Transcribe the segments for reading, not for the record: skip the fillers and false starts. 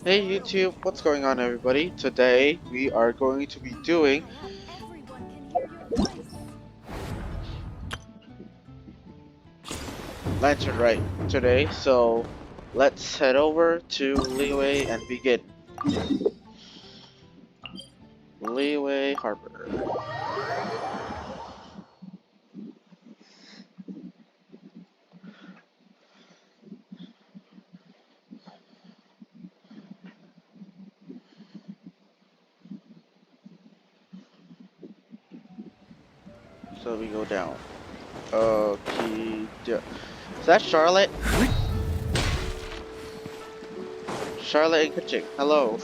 Hey YouTube, what's going on everybody? Today we are going to be doing Lantern Rite today, so let's head over to Leeway and begin. Leeway Harbor. So we go down. Okay, is that Charlotte? Charlotte and Kuching, hello.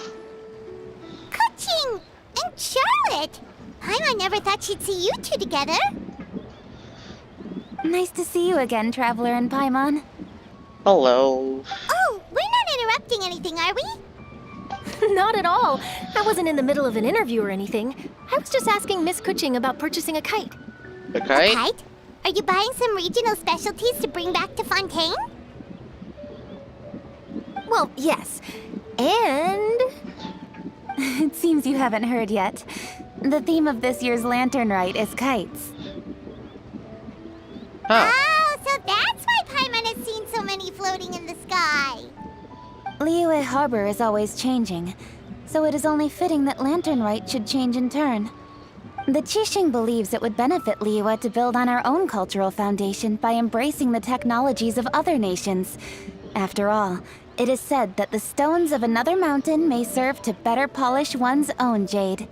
Coaching! And Charlotte! I never thought she'd see you two together. Nice to see you again, Traveler and Paimon. Hello. Oh, we're not interrupting anything, are we? Not at all. I wasn't in the middle of an interview or anything. I was just asking Miss Kuching about purchasing a kite. The kite? Kite? Are you buying some regional specialties to bring back to Fontaine? Well, yes. And... It seems you haven't heard yet. The theme of this year's Lantern Rite is kites. Huh. Oh, so that's why Paimon has seen so many floating in the sky. Liyue Harbor is always changing, so it is only fitting that Lantern Rite should change in turn. The Qixing believes it would benefit Liyue to build on our own cultural foundation by embracing the technologies of other nations. After all, it is said that the stones of another mountain may serve to better polish one's own jade.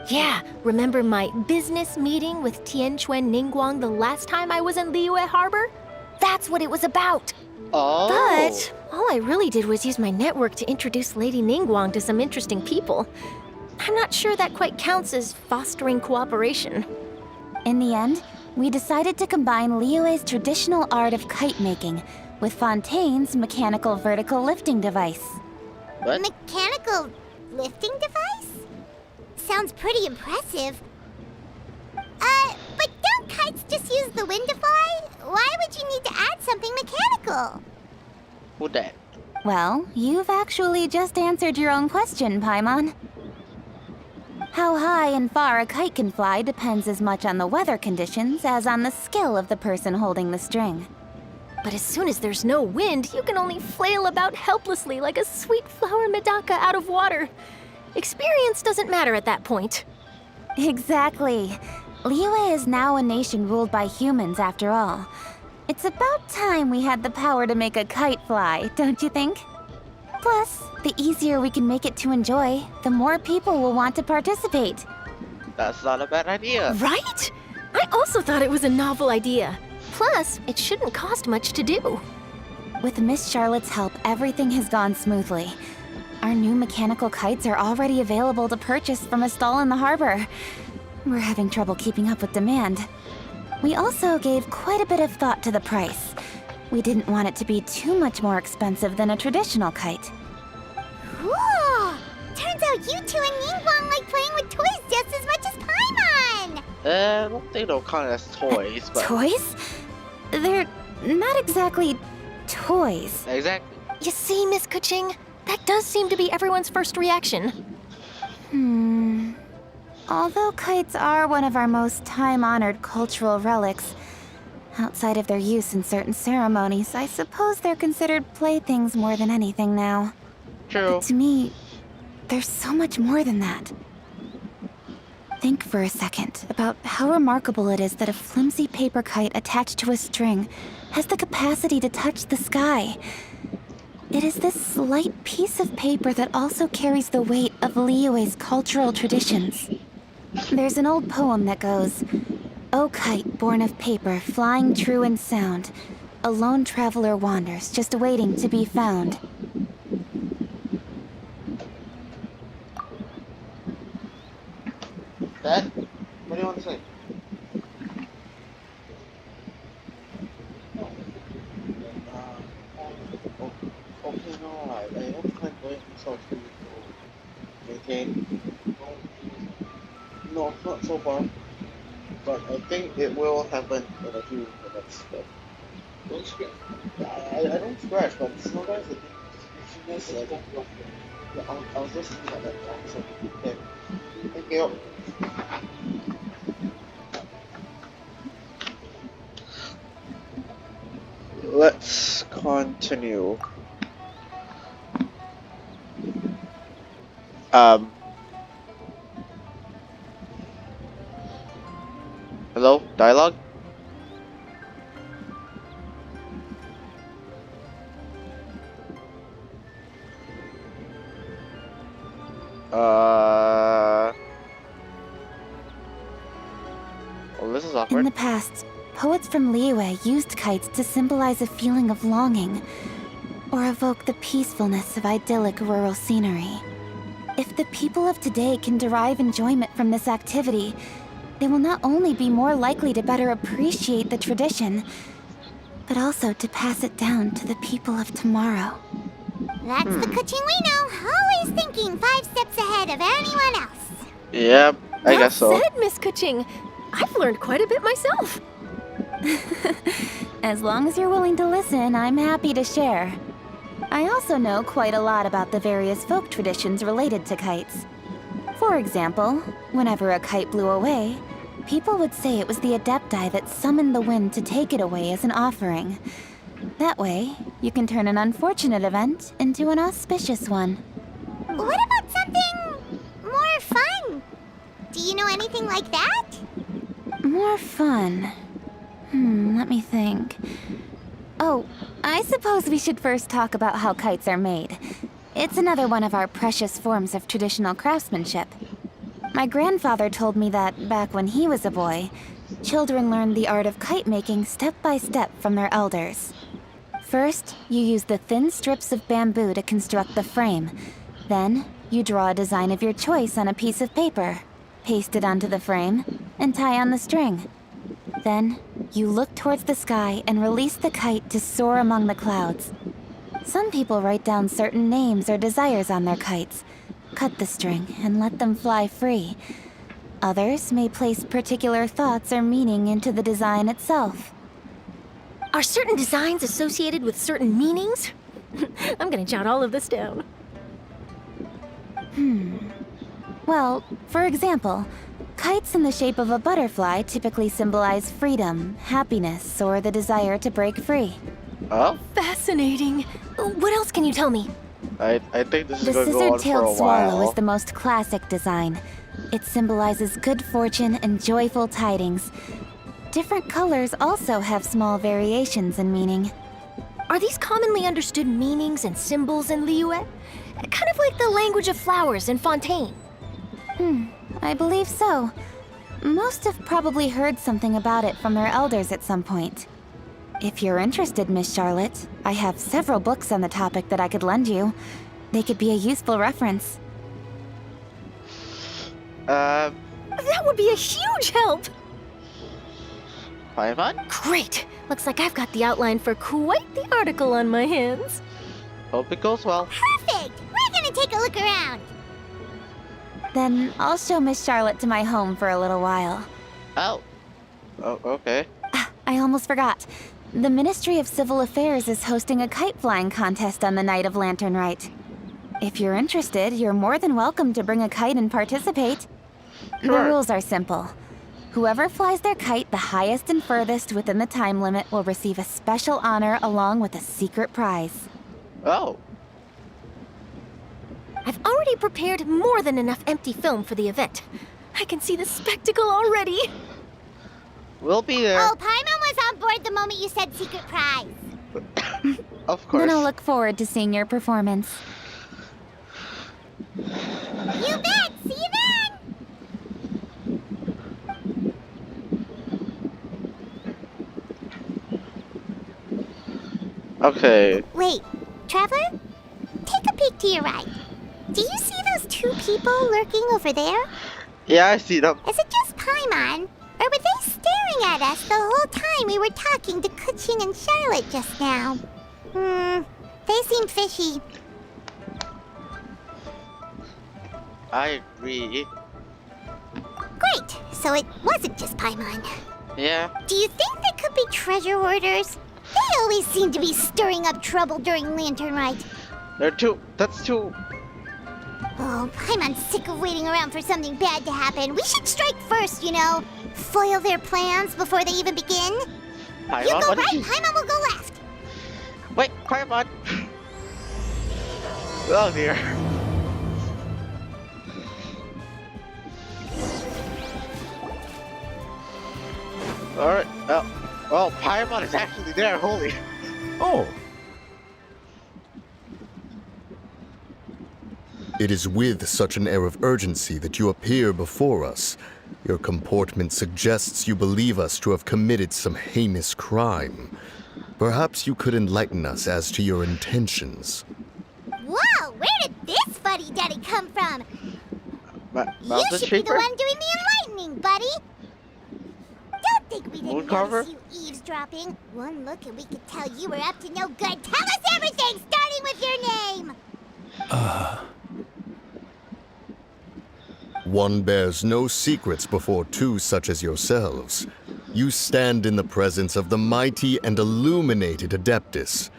yeah, remember my business meeting with Tianquan Ningguang the last time I was in Liyue Harbor? That's what it was about. Oh. But all I really did was use my network to introduce Lady Ningguang to some interesting people. I'm not sure that quite counts as fostering cooperation. In the end, we decided to combine Liyue's traditional art of kite making with Fontaine's mechanical vertical lifting device. What? Mechanical lifting device? Sounds pretty impressive. But don't kites just use the wind to fly? Why would you need to add something mechanical? Who that? Well, you've actually just answered your own question, Paimon. How high and far a kite can fly depends as much on the weather conditions as on the skill of the person holding the string. But as soon as there's no wind, you can only flail about helplessly like a sweet flower medaka out of water. Experience doesn't matter at that point. Exactly. Liyue is now a nation ruled by humans, after all. It's about time we had the power to make a kite fly, don't you think? Plus, the easier we can make it to enjoy, the more people will want to participate. That's not a bad idea. Right? I also thought it was a novel idea. Plus, it shouldn't cost much to do. With Miss Charlotte's help, everything has gone smoothly. Our new mechanical kites are already available to purchase from a stall in the harbor. We're having trouble keeping up with demand. We also gave quite a bit of thought to the price. We didn't want it to be too much more expensive than a traditional kite. Whoa! Turns out you two and Ningguang like playing with toys just as much as Paimon! I don't think they'll count as toys, but... Toys? They're not exactly toys. Exactly. You see, Miss Kuching? That does seem to be everyone's first reaction. Although kites are one of our most time-honored cultural relics, outside of their use in certain ceremonies, I suppose they're considered playthings more than anything now. True. To me, there's so much more than that. Think for a second about how remarkable it is that a flimsy paper kite attached to a string has the capacity to touch the sky. It is this slight piece of paper that also carries the weight of Liyue's cultural traditions. There's an old poem that goes, "O kite born of paper, flying true and sound, a lone traveler wanders, just waiting to be found." Dad, what do you want to say? Okay, no, I hope I'm going to maintain. No, not so far. But I think it will happen in a few minutes. But don't scratch. I don't scratch, but sometimes it Yes, I don't know. Yeah, I was just thinking about that. So, yeah. Thank you. Let's continue. Hello? Dialogue? Well, this is In awkward. the past, poets from Liyue used kites to symbolize a feeling of longing, or evoke the peacefulness of idyllic rural scenery. If the people of today can derive enjoyment from this activity, they will not only be more likely to better appreciate the tradition, but also to pass it down to the people of tomorrow. That's the coaching we know. Always thinking 5 steps ahead of anyone else. Yep, I guess so. Well said, Miss Kuching. I've learned quite a bit myself. As long as you're willing to listen, I'm happy to share. I also know quite a lot about the various folk traditions related to kites. For example, whenever a kite blew away, people would say it was the Adepti that summoned the wind to take it away as an offering. That way, you can turn an unfortunate event into an auspicious one. What about something more fun? Do you know anything like that? More fun. Let me think. Oh, I suppose we should first talk about how kites are made. It's another one of our precious forms of traditional craftsmanship. My grandfather told me that back when he was a boy, children learned the art of kite making step by step from their elders. First, you use the thin strips of bamboo to construct the frame. Then, you draw a design of your choice on a piece of paper, paste it onto the frame, and tie on the string. Then, you look towards the sky and release the kite to soar among the clouds. Some people write down certain names or desires on their kites, cut the string, and let them fly free. Others may place particular thoughts or meaning into the design itself. Are certain designs associated with certain meanings? I'm gonna jot all of this down. Well, for example, kites in the shape of a butterfly typically symbolize freedom, happiness, or the desire to break free. Oh? Fascinating. What else can you tell me? I think this is The going to go on for a scissor-tailed swallow while. is the most classic design. It symbolizes good fortune and joyful tidings. Different colors also have small variations in meaning. Are these commonly understood meanings and symbols in Liyue? Kind of like the language of flowers in Fontaine. I believe so. Most have probably heard something about it from their elders at some point. If you're interested, Miss Charlotte, I have several books on the topic that I could lend you. They could be a useful reference. That would be a huge help! Paimon? Great! Looks like I've got the outline for quite the article on my hands. Hope it goes well. Perfect! We're gonna take a look around. Then I'll show Miss Charlotte to my home for a little while. Oh. Oh, okay. I almost forgot. The Ministry of Civil Affairs is hosting a kite flying contest on the night of Lantern Rite. If you're interested, you're more than welcome to bring a kite and participate. The Sure. rules are simple. Whoever flies their kite the highest and furthest within the time limit will receive a special honor along with a secret prize. Oh. I've already prepared more than enough empty film for the event. I can see the spectacle already. We'll be there. Oh, Paimon was on board the moment you said secret prize. Of course. Then I'll look forward to seeing your performance. You bet! See you then! Okay. Wait, Traveler? Take a peek to your right. Do you see those 2 people lurking over there? Yeah, I see them. Is it just Paimon? Or were they staring at us the whole time we were talking to Kuching and Charlotte just now? They seem fishy. I agree. Great, so it wasn't just Paimon. Yeah. Do you think they could be treasure hoarders? They always seem to be stirring up trouble during Lantern Rite. That's too. Oh, Paimon's sick of waiting around for something bad to happen. We should strike first, you know. Foil their plans before they even begin. Paimon, You go what did right, you- Paimon will go left. Wait, Paimon. Oh dear. Alright, well, Paimon is actually there, holy. Oh, It is with such an air of urgency that you appear before us. Your comportment suggests you believe us to have committed some heinous crime. Perhaps you could enlighten us as to your intentions. Whoa, where did this fuddy-duddy come from? You Mountain should be the Shaper? one doing the enlightening, buddy. Don't think we didn't Mooncarver? notice you eavesdropping. One look and we could tell you were up to no good. Tell us everything, starting with your name. One bears no secrets before two such as yourselves. You stand in the presence of the mighty and illuminated Adeptus,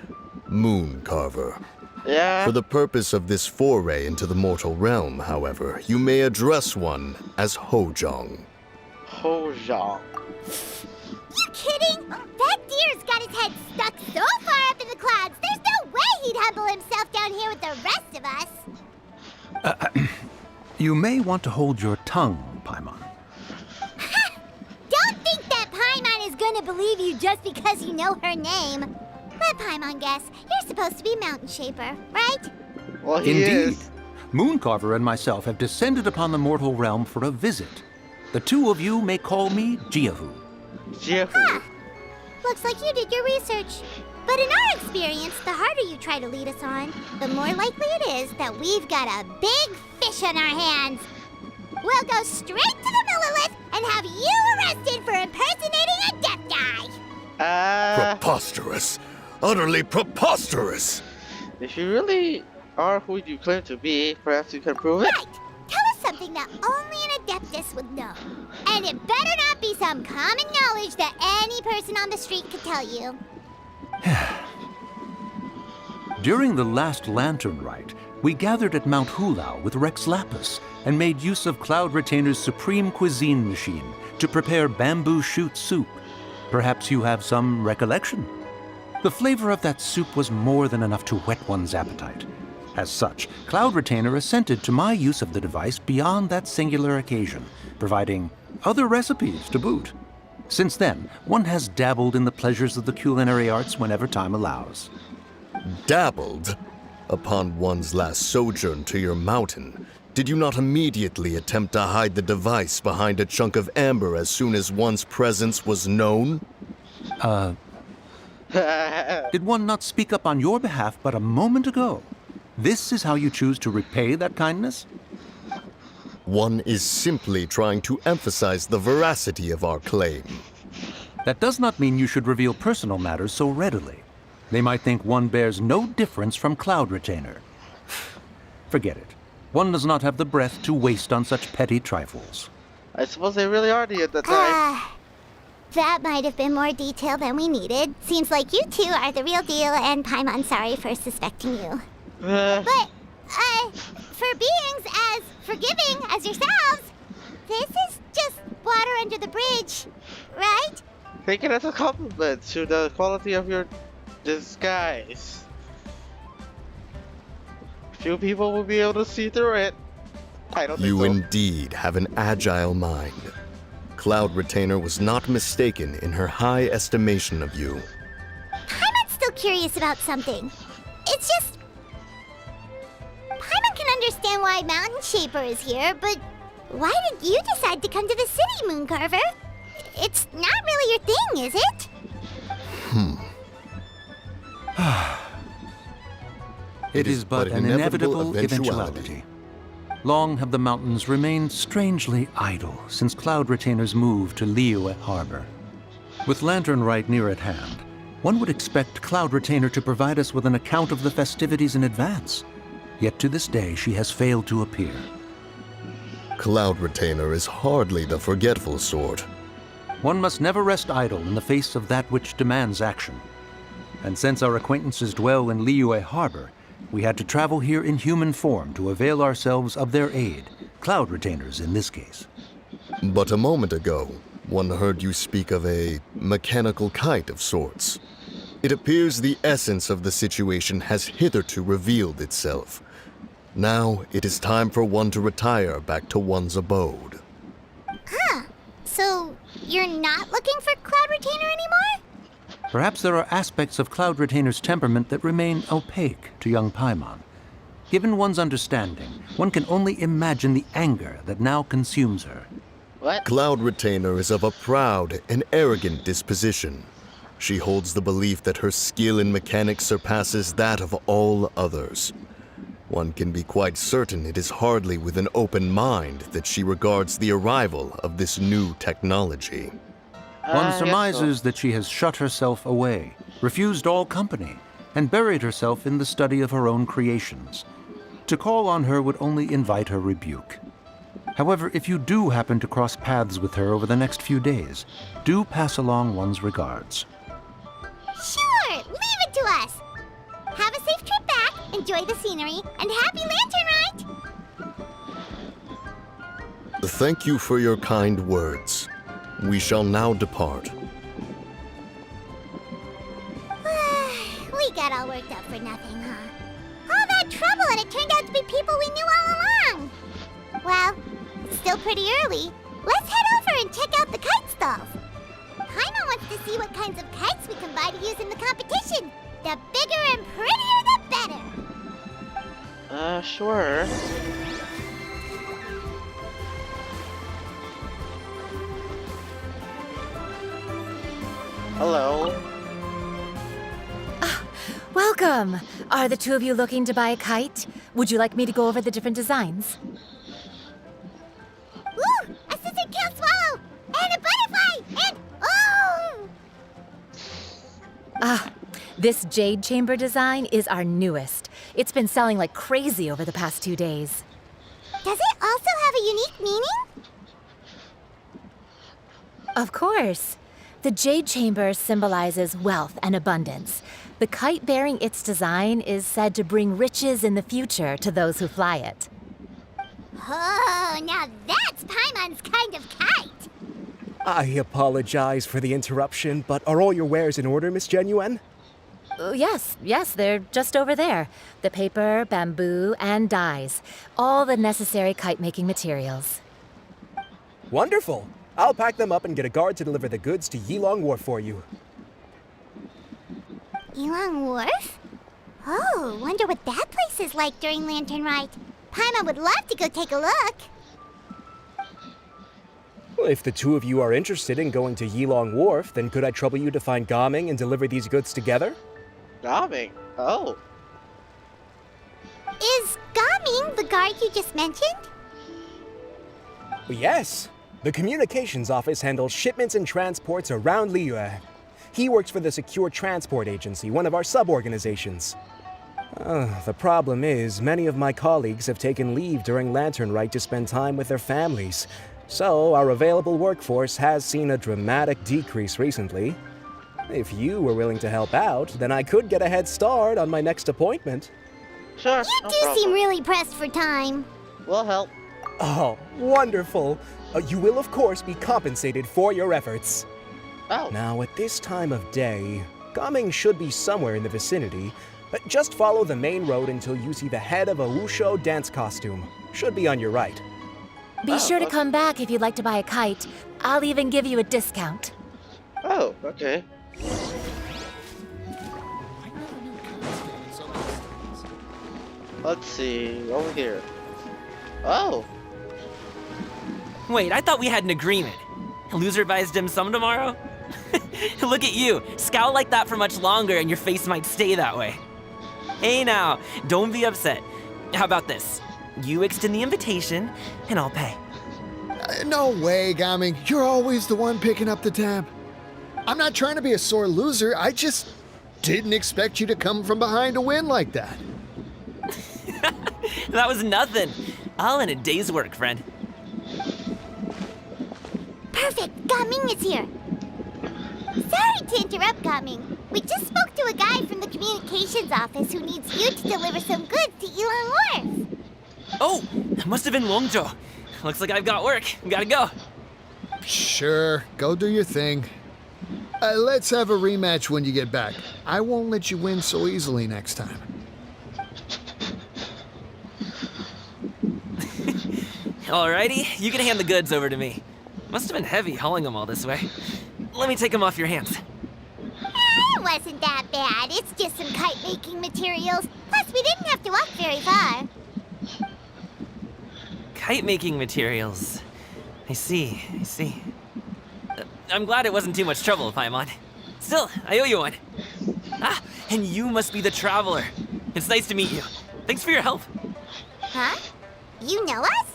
Mooncarver. Yeah. For the purpose of this foray into the mortal realm, however, you may address one as Hojong. Hojong. You kidding? That deer's got his head stuck so far up in the clouds, there's no way he'd humble himself down here with the rest of us. you may want to hold your tongue, Paimon. Don't think that Paimon is gonna believe you just because you know her name. Let Paimon guess. You're supposed to be Mountain Shaper, right? Well, he Indeed. is. Mooncarver and myself have descended upon the mortal realm for a visit. The two of you may call me Jiahu. Jehu. Looks like you did your research. But in our experience, the harder you try to lead us on, the more likely it is that we've got a big fish on our hands. We'll go straight to the Millilith and have you arrested for impersonating a deaf guy. Preposterous! Utterly preposterous! If you really are who you claim to be, perhaps you can prove it. Right. Tell us something that only an Adeptus would know. And it better not be some common knowledge that any person on the street could tell you. During the last lantern rite, we gathered at Mount Hulau with Rex Lapis and made use of Cloud Retainer's supreme cuisine machine to prepare bamboo shoot soup. Perhaps you have some recollection? The flavor of that soup was more than enough to whet one's appetite. As such, Cloud Retainer assented to my use of the device beyond that singular occasion, providing other recipes to boot. Since then, one has dabbled in the pleasures of the culinary arts whenever time allows. Dabbled? Upon one's last sojourn to your mountain, did you not immediately attempt to hide the device behind a chunk of amber as soon as one's presence was known? Did one not speak up on your behalf but a moment ago? This is how you choose to repay that kindness? One is simply trying to emphasize the veracity of our claim. That does not mean you should reveal personal matters so readily. They might think one bears no difference from Cloud Retainer. Forget it. One does not have the breath to waste on such petty trifles. I suppose they really are the at the time. That might have been more detail than we needed. Seems like you two are the real deal, and Paimon sorry for suspecting you. But, for beings as forgiving as yourselves, this is just water under the bridge, right? Take it as a compliment to the quality of your disguise. Few people will be able to see through it. I don't think You so. indeed have an agile mind. Cloud Retainer was not mistaken in her high estimation of you. Paimon's still curious about something. It's just... Paimon can understand why Mountain Shaper is here, but why did you decide to come to the city, Mooncarver? It's not really your thing, is it? It is but an inevitable eventuality. Long have the mountains remained strangely idle since Cloud Retainer's move to Liyue Harbor. With Lantern Rite near at hand, one would expect Cloud Retainer to provide us with an account of the festivities in advance. Yet to this day, she has failed to appear. Cloud Retainer is hardly the forgetful sort. One must never rest idle in the face of that which demands action. And since our acquaintances dwell in Liyue Harbor, We had to travel here in human form to avail ourselves of their aid, cloud retainers in this case. But a moment ago, one heard you speak of a mechanical kite of sorts. It appears the essence of the situation has hitherto revealed itself. Now it is time for one to retire back to one's abode. Huh. So, you're not looking for Cloud Retainer anymore? Perhaps there are aspects of Cloud Retainer's temperament that remain opaque to young Paimon. Given one's understanding, one can only imagine the anger that now consumes her. What? Cloud Retainer is of a proud and arrogant disposition. She holds the belief that her skill in mechanics surpasses that of all others. One can be quite certain it is hardly with an open mind that she regards the arrival of this new technology. One surmises that she has shut herself away, refused all company, and buried herself in the study of her own creations. To call on her would only invite her rebuke. However, if you do happen to cross paths with her over the next few days, do pass along one's regards. Sure, leave it to us. Have a safe trip back, enjoy the scenery, and happy Lantern Rite! Thank you for your kind words. We shall now depart. We got all worked up for nothing, huh? All that trouble and it turned out to be people we knew all along! Well, it's still pretty early. Let's head over and check out the kite stalls. Paimon wants to see what kinds of kites we can buy to use in the competition. The bigger and prettier, the better. Sure. Hello. Welcome! Are the two of you looking to buy a kite? Would you like me to go over the different designs? Ooh, a scissor kill swallow! And a butterfly! And oh! This jade chamber design is our newest. It's been selling like crazy over the past 2 days. Does it also have a unique meaning? Of course. The jade chamber symbolizes wealth and abundance. The kite bearing its design is said to bring riches in the future to those who fly it. Oh, now that's Paimon's kind of kite! I apologize for the interruption, but are all your wares in order, Miss Genuine? Yes, they're just over there. The paper, bamboo, and dyes. All the necessary kite-making materials. Wonderful! I'll pack them up and get a guard to deliver the goods to Yilong Wharf for you. Yilong Wharf? Oh, wonder what that place is like during Lantern Rite. Paimon would love to go take a look. Well, if the two of you are interested in going to Yilong Wharf, then could I trouble you to find Gaming and deliver these goods together? Gaming? Oh. Is Gaming the guard you just mentioned? Yes. The communications office handles shipments and transports around Liyue. He works for the Secure Transport Agency, one of our sub-organizations. The problem is, many of my colleagues have taken leave during Lantern Rite to spend time with their families. So, our available workforce has seen a dramatic decrease recently. If you were willing to help out, then I could get a head start on my next appointment. Sure. You no do problem. seem really pressed for time. We'll help. Oh, wonderful! You will, of course, be compensated for your efforts. Oh. Now, at this time of day, Gaming should be somewhere in the vicinity. Just follow the main road until you see the head of a Wushu dance costume. Should be on your right. Be sure to come back if you'd like to buy a kite. I'll even give you a discount. Oh, okay. Let's see, over here. Oh, Wait, I thought we had an agreement. Loser buys dim sum tomorrow? Look at you, scowl like that for much longer and your face might stay that way. Hey now, don't be upset. How about this? You extend the invitation, and I'll pay. No way, Gaming. You're always the one picking up the tab. I'm not trying to be a sore loser. I just didn't expect you to come from behind to win like that. That was nothing. All in a day's work, friend. Perfect, Gaming is here. Sorry to interrupt, Gaming, We just spoke to a guy from the communications office who needs you to deliver some goods to Elon Wharf. Oh, it must have been Longzhou. Looks like I've got work. Gotta go. Sure, go do your thing. Let's have a rematch when you get back. I won't let you win so easily next time. Alrighty, you can hand the goods over to me. Must have been heavy hauling them all this way. Let me take them off your hands. It wasn't that bad. It's just some kite-making materials. Plus, we didn't have to walk very far. Kite-making materials. I see. I'm glad it wasn't too much trouble, Paimon. Still, I owe you one. Ah, and you must be the traveler. It's nice to meet you. Thanks for your help. Huh? You know us?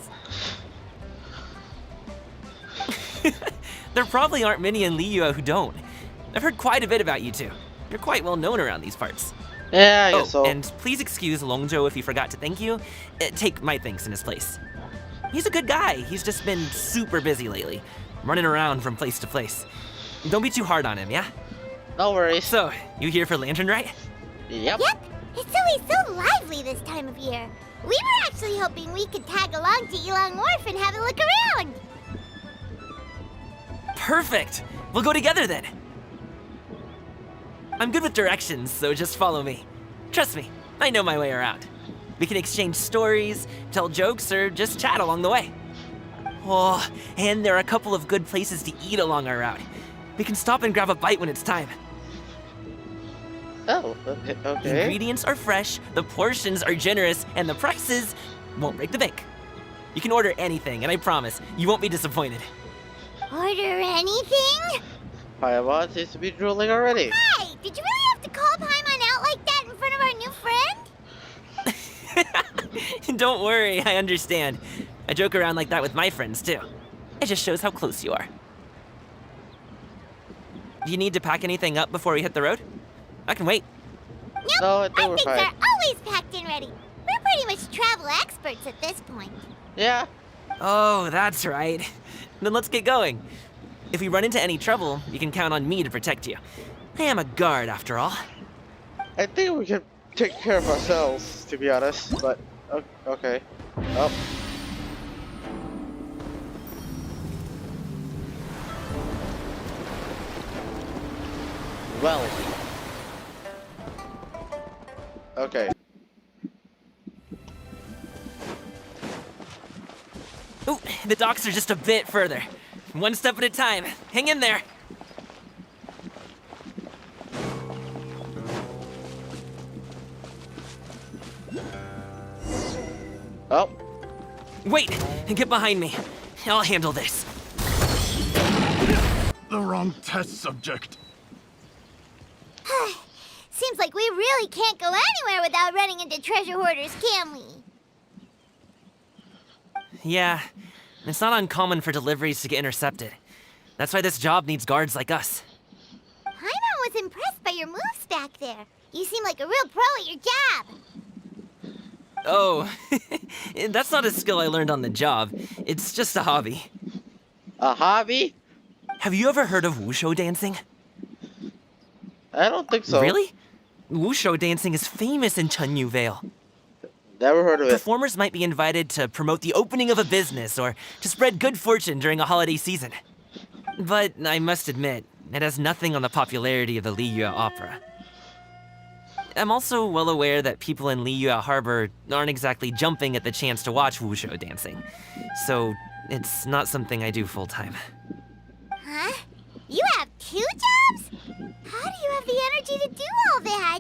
There probably aren't many in Liyue who don't. I've heard quite a bit about you two. You're quite well known around these parts. Yeah, I guess so. And please excuse Longzhou if he forgot to thank you. Take my thanks in his place. He's a good guy. He's just been super busy lately, running around from place to place. Don't be too hard on him, yeah? No worries. So, you here for Lantern, right? Yep. Yep. It's always so lively this time of year. We were actually hoping we could tag along to Elon Wharf and have a look around. Perfect! We'll go together then. I'm good with directions, so just follow me. Trust me, I know my way around. We can exchange stories, tell jokes, or just chat along the way. Oh, and there are a couple of good places to eat along our route. We can stop and grab a bite when it's time. Oh, The okay. ingredients are fresh, the portions are generous, and the prices won't break the bank. You can order anything, and I promise, you won't be disappointed. Order anything? Paimon seems to be drooling already. Hey, did you really have to call Paimon out like that in front of our new friend? Don't worry, I understand. I joke around like that with my friends, too. It just shows how close you are. Do you need to pack anything up before we hit the road? I can wait. Nope, No, I our think we're things fine. are always packed and ready. We're pretty much travel experts at this point. Yeah. Oh, that's right. Then let's get going. If we run into any trouble, you can count on me to protect you. I am a guard, after all. I think we can take care of ourselves, to be honest. But, okay. Oh. Well. Okay. Ooh, the docks are just a bit further. One step at a time. Hang in there. Oh. Wait, get behind me. I'll handle this. The wrong test subject. Seems like we really can't go anywhere without running into treasure hoarders, can we? Yeah, it's not uncommon for deliveries to get intercepted. That's why this job needs guards like us. Paimon was impressed by your moves back there. You seem like a real pro at your job. Oh, that's not a skill I learned on the job. It's just a hobby. A hobby? Have you ever heard of wushu dancing? I don't think so. Really? Wushu dancing is famous in Chunyu Vale. Never heard of it. Performers might be invited to promote the opening of a business or to spread good fortune during a holiday season. But I must admit, it has nothing on the popularity of the Liyue Opera. I'm also well aware that people in Liyue Harbor aren't exactly jumping at the chance to watch wushu dancing. So it's not something I do full-time. Huh? You have 2 jobs? How do you have the energy to do all that?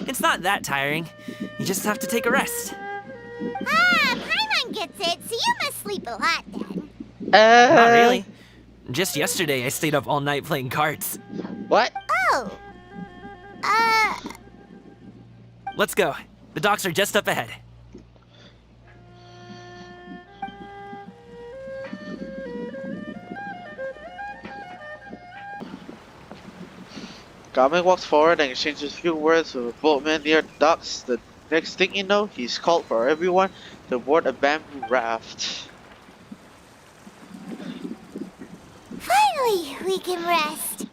It's not that tiring. You just have to take a rest. Ah, Paimon gets it, so you must sleep a lot then. Not really. Just yesterday, I stayed up all night playing cards. What? Oh. Let's go. The docks are just up ahead. Gamin walks forward and exchanges a few words with a boatman near the docks. The next thing you know, he's called for everyone to board a bamboo raft. Finally, we can rest.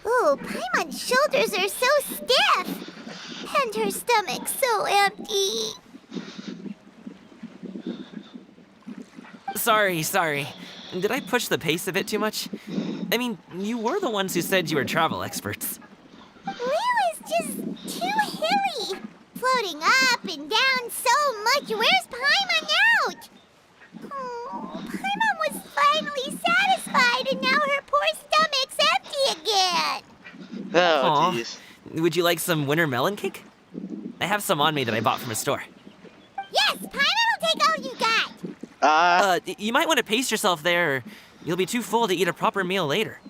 Ooh, Paimon's shoulders are so stiff! And her stomach so empty. Sorry. Did I push the pace a bit too much? I mean, you were the ones who said you were travel experts. Leo is just too hilly. Floating up and down so much. Where's Paimon out? Oh, Paimon was finally satisfied and now her poor stomach's empty again. Oh, Aw. jeez. Would you like some winter melon cake? I have some on me that I bought from a store. Yes, Paimon will take all you got. You might want to pace yourself there, or you'll be too full to eat a proper meal later.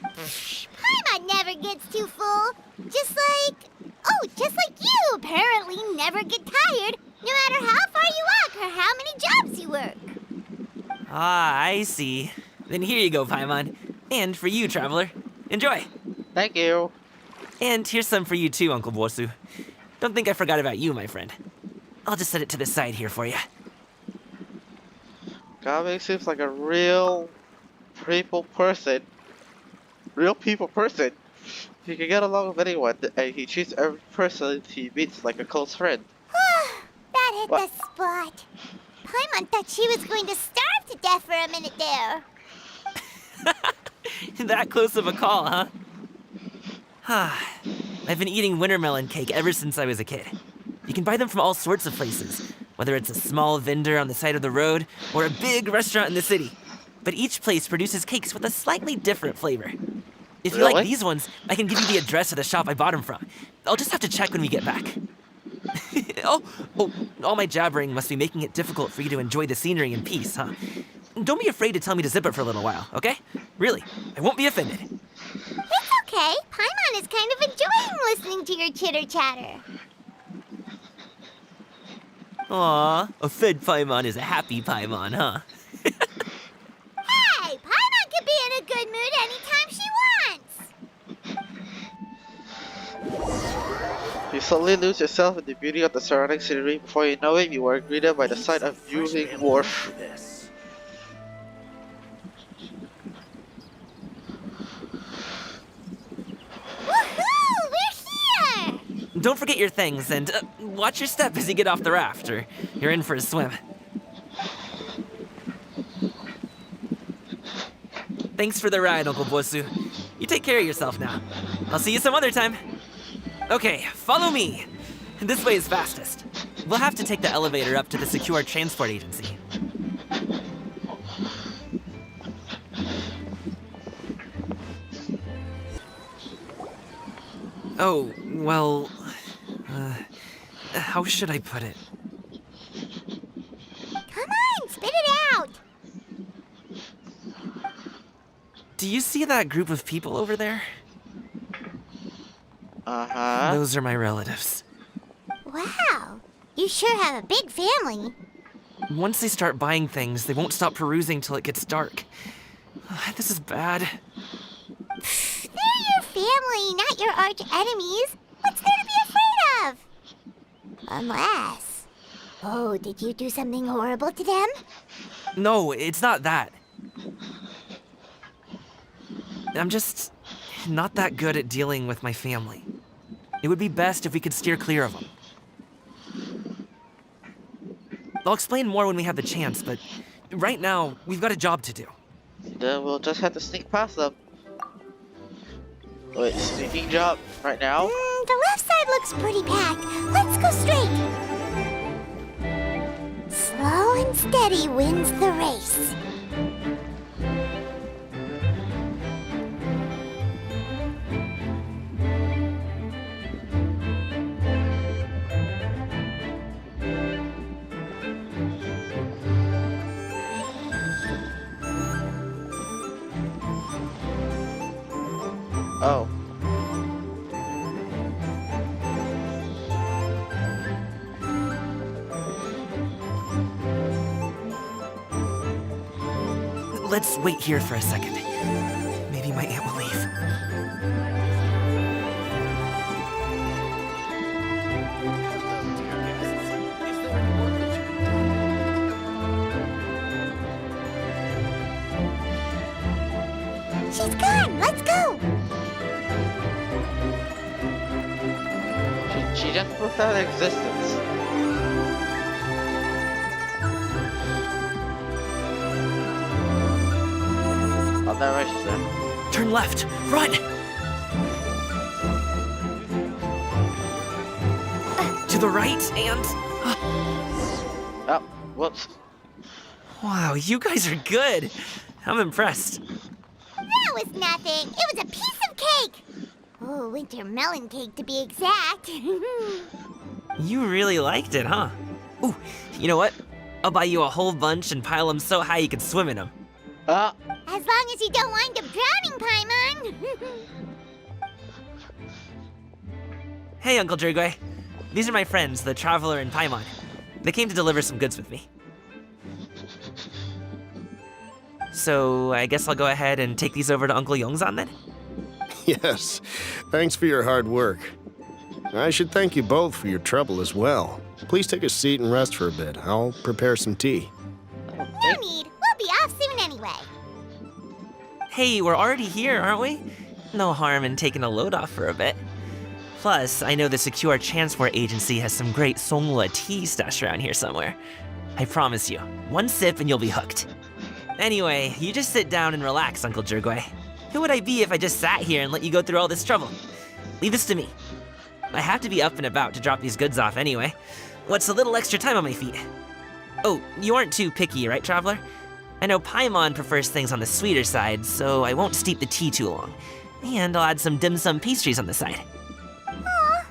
Paimon never gets too full. Just like you apparently never get tired, no matter how far you walk or how many jobs you work. Ah, I see. Then here you go, Paimon. And for you, traveler. Enjoy. Thank you. And here's some for you too, Uncle Bosu. Don't think I forgot about you, my friend. I'll just set it to the side here for you. Gabe seems like a real people person. He can get along with anyone, and he treats every person he meets like a close friend. That hit What? the spot. Paimon thought she was going to starve to death for a minute there. That close of a call, huh? I've been eating winter melon cake ever since I was a kid. You can buy them from all sorts of places, whether it's a small vendor on the side of the road or a big restaurant in the city. But each place produces cakes with a slightly different flavor. If you like Really? these ones, I can give you the address of the shop I bought them from. I'll just have to check when we get back. oh, all my jabbering must be making it difficult for you to enjoy the scenery in peace, huh? Don't be afraid to tell me to zip it for a little while, okay? Really, I won't be offended. It's okay. Paimon is kind of enjoying listening to your chitter-chatter. Aw, a fed Paimon is a happy Paimon, huh? Hey, Paimon can be in a good mood anytime she wants. You suddenly lose yourself in the beauty of the surrounding scenery. Before you know it, you are greeted by the sight of Yuling Wharf. Woohoo! We're here! Don't forget your things, and watch your step as you get off the raft, or you're in for a swim. Thanks for the ride, Uncle Bosu. You take care of yourself now. I'll see you some other time. Okay, follow me. This way is fastest. We'll have to take the elevator up to the secure transport agency. Oh, well... how should I put it? Come on, spit it out! Do you see that group of people over there? Uh-huh. Those are my relatives. Wow, you sure have a big family. Once they start buying things, they won't stop perusing till it gets dark. This is bad. They're your family, not your arch enemies. What's there to be afraid of? Unless... Oh, did you do something horrible to them? No, it's not that. I'm just not that good at dealing with my family. It would be best if we could steer clear of them. I'll explain more when we have the chance, but right now, we've got a job to do. Then we'll just have to sneak past them. Wait, sneaking job right now? The left side looks pretty packed. Let's go straight. Slow and steady wins the race. Oh. Let's wait here for a second. Maybe my aunt will leave. She's gone. Let's go. She just proved out existence. On that right, she said. Turn left. Run! To the right and... Oh, whoops. Wow, you guys are good. I'm impressed. That was nothing. It was a piece of cake. Oh, winter melon cake to be exact. You really liked it, huh? Ooh, you know what? I'll buy you a whole bunch and pile them so high you can swim in them. Ah, As long as you don't wind up drowning, Paimon. Hey, Uncle Drugway. These are my friends, the Traveler and Paimon. They came to deliver some goods with me. So, I guess I'll go ahead and take these over to Uncle Yongzan then? Yes, thanks for your hard work. I should thank you both for your trouble as well. Please take a seat and rest for a bit. I'll prepare some tea. No need. We'll be off soon anyway. Hey, we're already here, aren't we? No harm in taking a load off for a bit. Plus, I know the Secure Transport Agency has some great Songhua tea stashed around here somewhere. I promise you, one sip and you'll be hooked. Anyway, you just sit down and relax, Uncle Jergway. Who would I be if I just sat here and let you go through all this trouble? Leave this to me. I have to be up and about to drop these goods off anyway. What's a little extra time on my feet? Oh, you aren't too picky, right, Traveler? I know Paimon prefers things on the sweeter side, so I won't steep the tea too long. And I'll add some dim sum pastries on the side. Aw,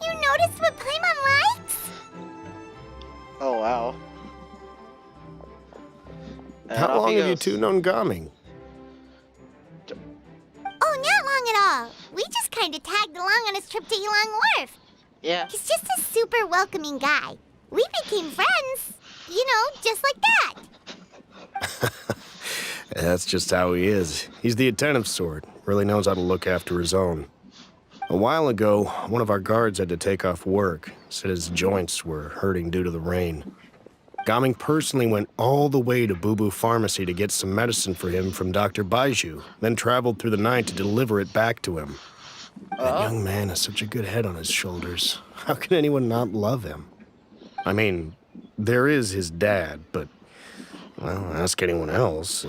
you noticed what Paimon likes? oh wow. And How off long he have you goes. two known Gaming? Oh, not long at all. We just kind of tagged along on his trip to Yulong Wharf. Yeah. He's just a super welcoming guy. We became friends. You know, just like that. That's just how he is. He's the attentive sort. Really knows how to look after his own. A while ago, one of our guards had to take off work. Said his joints were hurting due to the rain. Gaming personally went all the way to Boo Boo Pharmacy to get some medicine for him from Dr. Baiju, then traveled through the night to deliver it back to him. That young man has such a good head on his shoulders. How can anyone not love him? I mean, there is his dad, but, well, ask anyone else.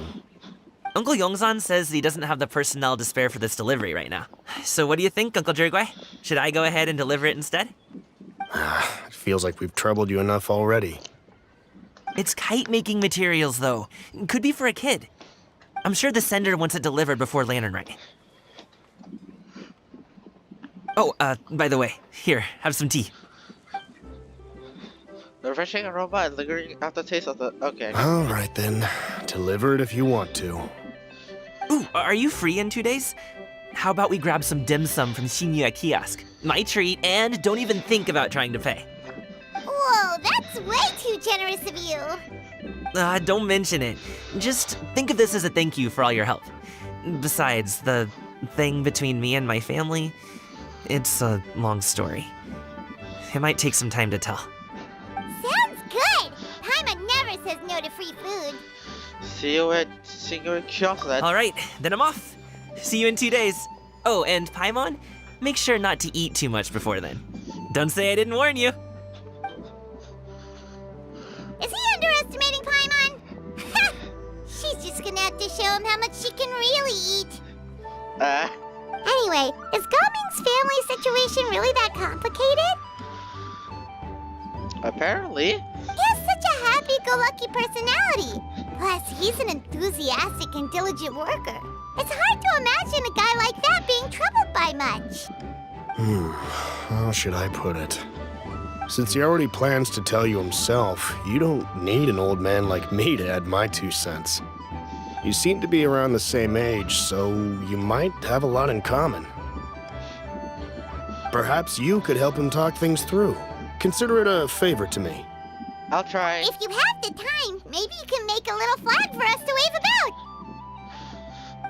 Uncle Yongzan says he doesn't have the personnel to spare for this delivery right now. So what do you think, Uncle Jergway? Should I go ahead and deliver it instead? It feels like we've troubled you enough already. It's kite-making materials, though. Could be for a kid. I'm sure the sender wants it delivered before Lantern Rite. Oh, by the way, here, have some tea. The refreshing aroma and lingering aftertaste of the. Okay. All right, then. Deliver it if you want to. Ooh, are you free in 2 days? How about we grab some dim sum from Shinya Kiosk? My treat, and don't even think about trying to pay. Whoa, that's way too generous of you. Don't mention it. Just think of this as a thank you for all your help. Besides, the thing between me and my family, it's a long story. It might take some time to tell. Sounds good. Paimon never says no to free food. See you at Singular Kiosk then. All right, then I'm off. See you in 2 days. Oh, and Paimon, make sure not to eat too much before then. Don't say I didn't warn you. Is he underestimating Paimon? Ha! She's just gonna have to show him how much she can really eat. Anyway, is Gaming's family situation really that complicated? Apparently. He has such a happy-go-lucky personality. Plus, he's an enthusiastic and diligent worker. It's hard to imagine a guy like that being troubled by much. How should I put it? Since he already plans to tell you himself, you don't need an old man like me to add my 2 cents. You seem to be around the same age, so you might have a lot in common. Perhaps you could help him talk things through. Consider it a favor to me. I'll try. If you have the time, maybe you can make a little flag for us to wave about.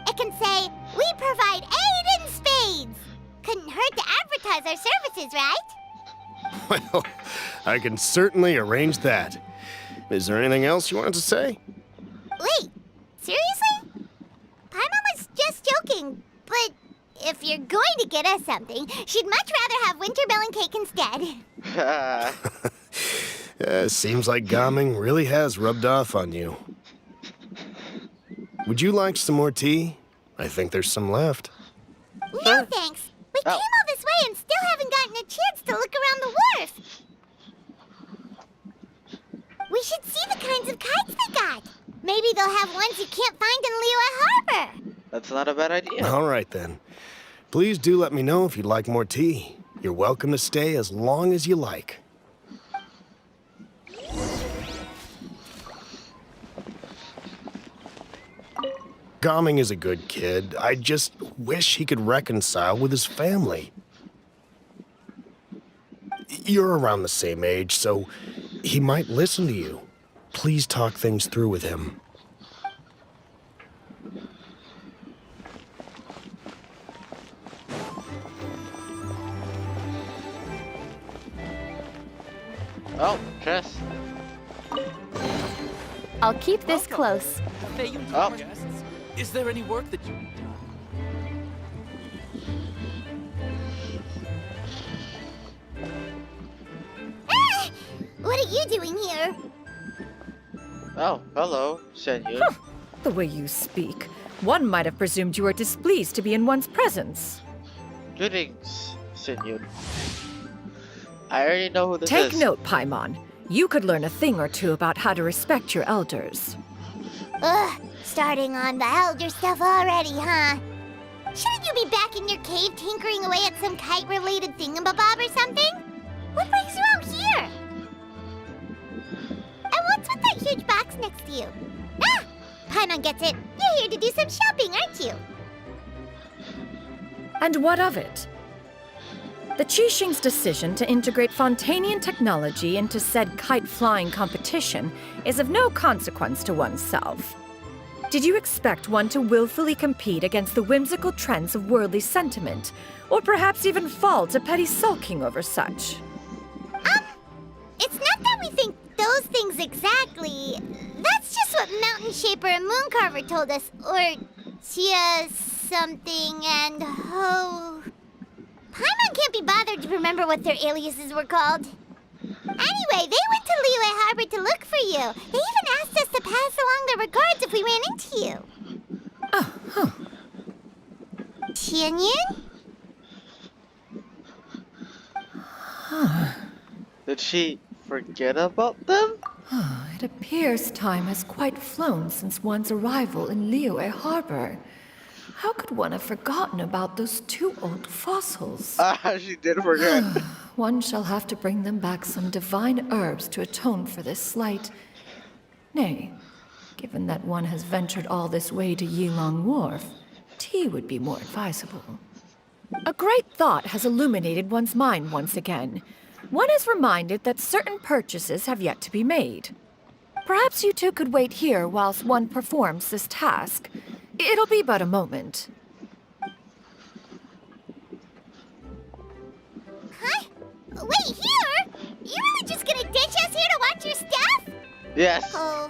It can say, "We provide aid in spades." Couldn't hurt to advertise our services, right? Well, I can certainly arrange that. Is there anything else you wanted to say? Wait, seriously? Paimon was just joking, but if you're going to get us something, she'd much rather have winter melon cake instead. Seems like Gaming really has rubbed off on you. Would you like some more tea? I think there's some left. No thanks. We came all this way and still haven't gotten a chance to look around the wharf. We should see the kinds of kites they got. Maybe they'll have ones you can't find in Liyue Harbor. That's not a bad idea. All right, then. Please do let me know if you'd like more tea. You're welcome to stay as long as you like. Gaming is a good kid. I just wish he could reconcile with his family. You're around the same age, so he might listen to you. Please talk things through with him. Oh, Tress. I'll keep this close. Oh. Is there any work that you need done? Ah! What are you doing here? Oh, hello, Senyu. The way you speak, one might have presumed you were displeased to be in one's presence. Greetings, Senyu. I already know who this Take is. note, Paimon. You could learn a thing or two about how to respect your elders. Ugh, starting on the elder stuff already, huh? Shouldn't you be back in your cave tinkering away at some kite-related thingamabob or something? What brings you out here? And what's with that huge box next to you? Ah! Paimon gets it. You're here to do some shopping, aren't you? And what of it? The Qixing's decision to integrate Fontanian technology into said kite-flying competition is of no consequence to oneself. Did you expect one to willfully compete against the whimsical trends of worldly sentiment, or perhaps even fall to petty sulking over such? It's not that we think those things exactly. That's just what Mountain Shaper and Mooncarver told us, or Chia something and Ho. Paimon can't be bothered to remember what their aliases were called. Anyway, they went to Liyue Harbor to look for you. They even asked us to pass along their regards if we ran into you. Oh, huh. Tianyin? Did she forget about them? It appears time has quite flown since one's arrival in Liyue Harbor. How could one have forgotten about those two old fossils? She did forget. One shall have to bring them back some divine herbs to atone for this slight. Nay, given that one has ventured all this way to Yilong Wharf, tea would be more advisable. A great thought has illuminated one's mind once again. One is reminded that certain purchases have yet to be made. Perhaps you two could wait here whilst one performs this task. It'll be but a moment. Huh? Wait, here? You really just gonna ditch us here to watch your stuff? Yes. Oh,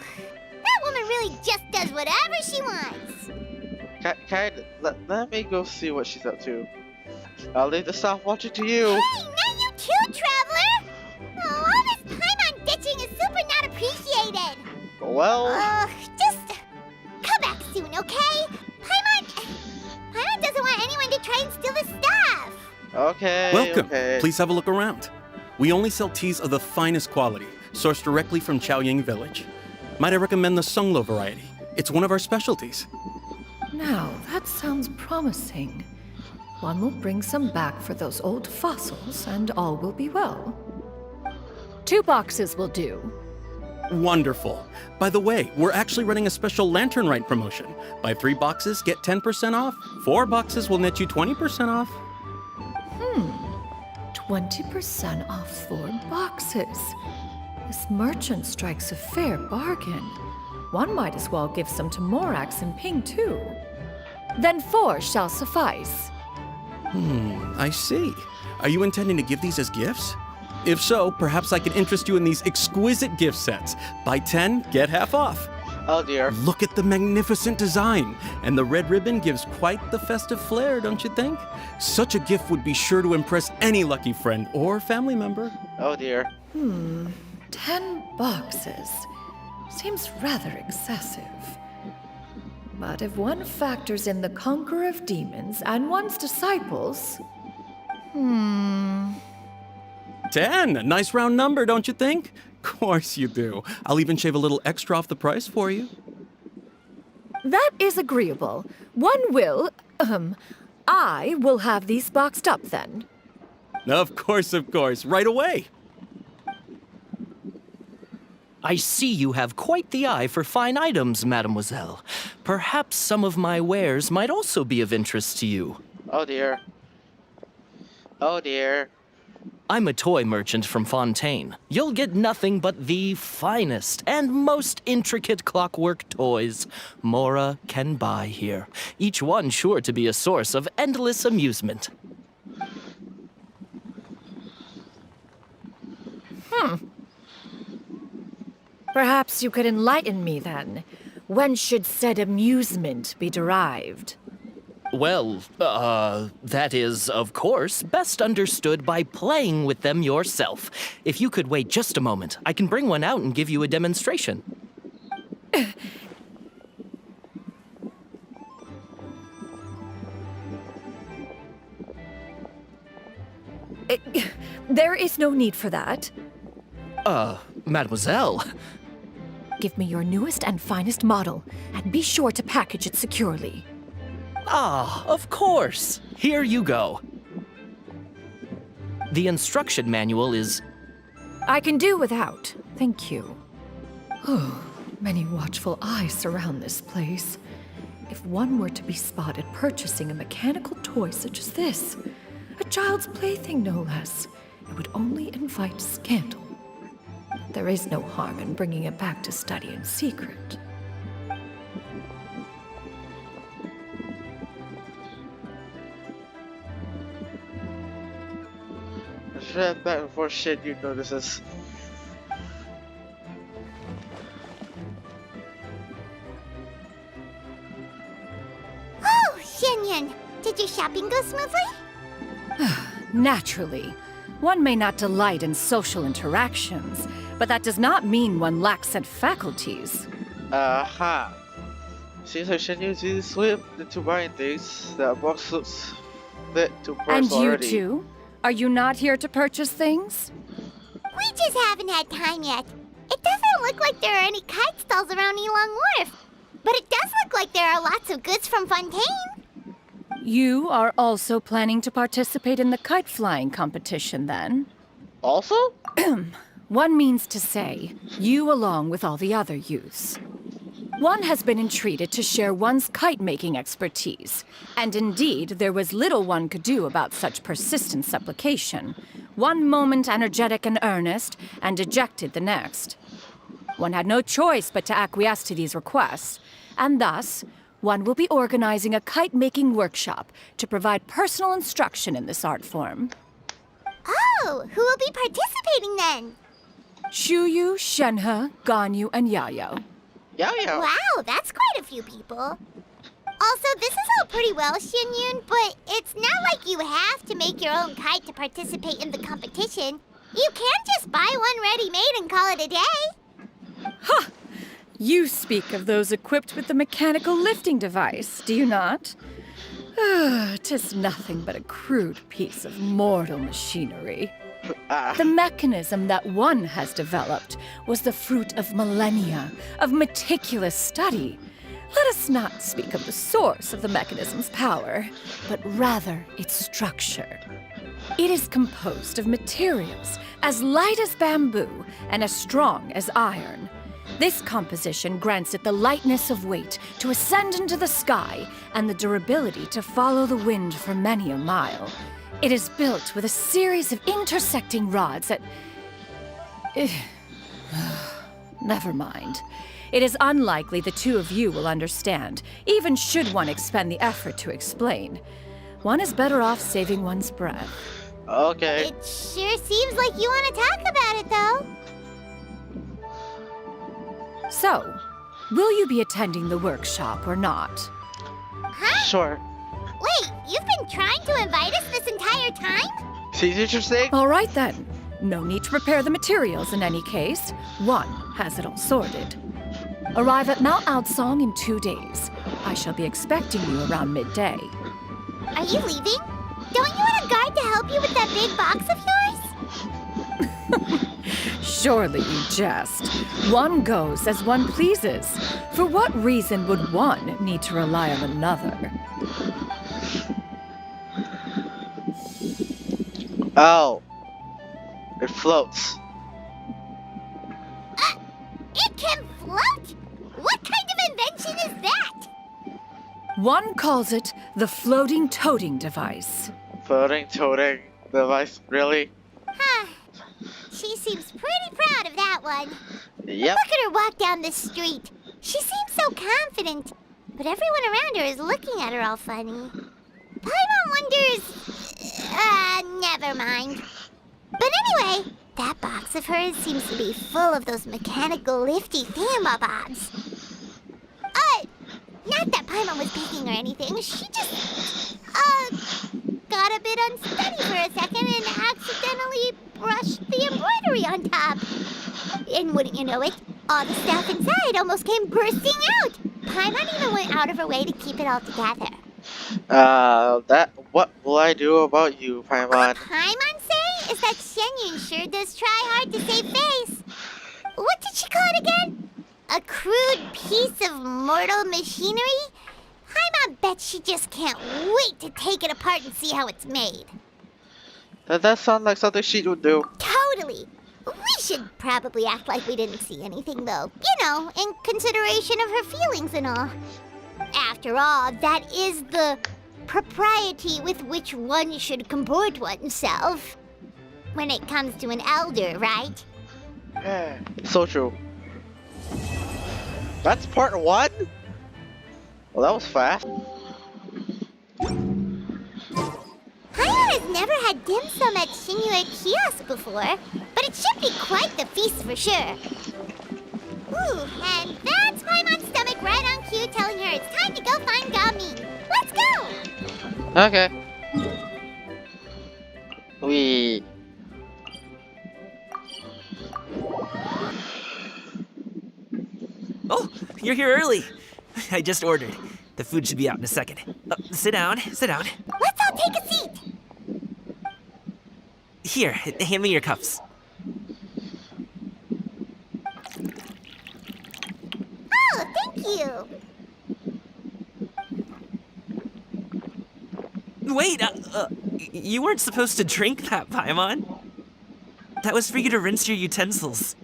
that woman really just does whatever she wants. Let me go see what she's up to. I'll leave the staff watching to you. Hey, not you too, Traveler! Oh, all this Paimon ditching is super not appreciated. Well... Just come back soon, okay? Paimon doesn't want anyone to try and steal the stuff. Okay, Welcome. okay. Please have a look around. We only sell teas of the finest quality, sourced directly from Chaoying Village. Might I recommend the Sunglo variety? It's one of our specialties. Now, that sounds promising. One will bring some back for those old fossils, and all will be well. 2 boxes will do. Wonderful. By the way, we're actually running a special Lantern Rite promotion. Buy 3 boxes, get 10% off. 4 boxes will net you 20% off. 20% off 4 boxes. This merchant strikes a fair bargain. One might as well give some to Morax and Ping, too. Then 4 shall suffice. I see. Are you intending to give these as gifts? If so, perhaps I can interest you in these exquisite gift sets. Buy 10, get half off. Oh dear. Look at the magnificent design, and the red ribbon gives quite the festive flair, don't you think? Such a gift would be sure to impress any lucky friend or family member. Oh dear. 10 boxes. Seems rather excessive. But if one factors in the conqueror of demons and one's disciples... 10, a nice round number, don't you think? Course you do. I'll even shave a little extra off the price for you. That is agreeable. One will, I will have these boxed up then. Of course, right away. I see you have quite the eye for fine items, mademoiselle. Perhaps some of my wares might also be of interest to you. Oh dear. Oh dear. I'm a toy merchant from Fontaine. You'll get nothing but the finest and most intricate clockwork toys Mora can buy here. Each one sure to be a source of endless amusement. Perhaps you could enlighten me then. When should said amusement be derived? Well, that is, of course, best understood by playing with them yourself. If you could wait just a moment, I can bring one out and give you a demonstration. There is no need for that. Mademoiselle. Give me your newest and finest model, and be sure to package it securely. Ah, of course. Here you go. The instruction manual is... I can do without, thank you. Oh, many watchful eyes surround this place. If one were to be spotted purchasing a mechanical toy such as this, a child's plaything no less, it would only invite scandal. There is no harm in bringing it back to study in secret. I should have back before shit you notices. Oh, Xianyun, did your shopping go smoothly? Naturally. One may not delight in social interactions, but that does not mean one lacks said faculties. Aha. Seems like Shenyu's really swift into buying things. That box looks fit to purse And you already. too? Are you not here to purchase things? We just haven't had time yet. It doesn't look like there are any kite stalls around Elong Wharf, but it does look like there are lots of goods from Fontaine. You are also planning to participate in the kite flying competition, then? Also? One means to say, you along with all the other youths. One has been entreated to share one's kite-making expertise, and indeed, there was little one could do about such persistent supplication. One moment energetic and earnest, and dejected the next. One had no choice but to acquiesce to these requests, and thus, one will be organizing a kite-making workshop to provide personal instruction in this art form. Oh, who will be participating then? Shuyu, Shenhe, Ganyu, and Yayo. Yayo. Wow, that's quite a few people. Also, this is all pretty well, Xianyun, but it's not like you have to make your own kite to participate in the competition. You can just buy one ready-made and call it a day. Ha! You speak of those equipped with the mechanical lifting device, do you not? 'Tis nothing but a crude piece of mortal machinery. The mechanism that one has developed was the fruit of millennia of meticulous study. Let us not speak of the source of the mechanism's power, but rather its structure. It is composed of materials as light as bamboo and as strong as iron. This composition grants it the lightness of weight to ascend into the sky and the durability to follow the wind for many a mile. It is built with a series of intersecting rods that... Never mind. It is unlikely the two of you will understand, even should one expend the effort to explain. One is better off saving one's breath. Okay. It sure seems like you want to talk about it, though. So, Will you be attending the workshop or not? Huh? Sure. Wait, you've been trying to invite us this entire time? Seems interesting. All right then. No need to prepare the materials in any case. One has it all sorted. Arrive at Mount Outsong in 2 days. I shall be expecting you around midday. Are you leaving? Don't you want a guard to help you with that big box of yours? Surely you jest. One goes as one pleases. For what reason would one need to rely on another? Oh. It floats. It can float? What kind of invention is that? One calls it the floating toting device. Floating, toting device. Really? Huh. She seems pretty proud of that one. Yep. Look at her walk down the street. She seems so confident, but everyone around her is looking at her all funny. Paimon wonders... never mind. But anyway, that box of hers seems to be full of those mechanical lifty thingamabobs. Not that Paimon was picking or anything. She just, got a bit unsteady for a second and accidentally brushed the embroidery on top. And wouldn't you know it, all the stuff inside almost came bursting out. Paimon even went out of her way to keep it all together. What will I do about you, Paimon? What Paimon say is that Shenyun sure does try hard to save face. What did she call it again? A crude piece of mortal machinery? Paimon bet she just can't wait to take it apart and see how it's made. That does sound like something she would do. Totally. We should probably act like we didn't see anything, though. You know, in consideration of her feelings and all. After all, that is the propriety with which one should comport oneself. When it comes to an elder, right? So true. That's part 1? Well, that was fast. Paimon has never had dim sum at Shinue Kiosk before, but it should be quite the feast for sure. Ooh, and that's Paimon's stomach right on cue telling her it's time to go find Gamin. Let's go! Okay. We. Oh, you're here early. I just ordered. The food should be out in a second. Sit down, sit down. Let's all take a seat. Here, hand me your cups. Oh, thank you. Wait, you weren't supposed to drink that, Paimon. That was for you to rinse your utensils.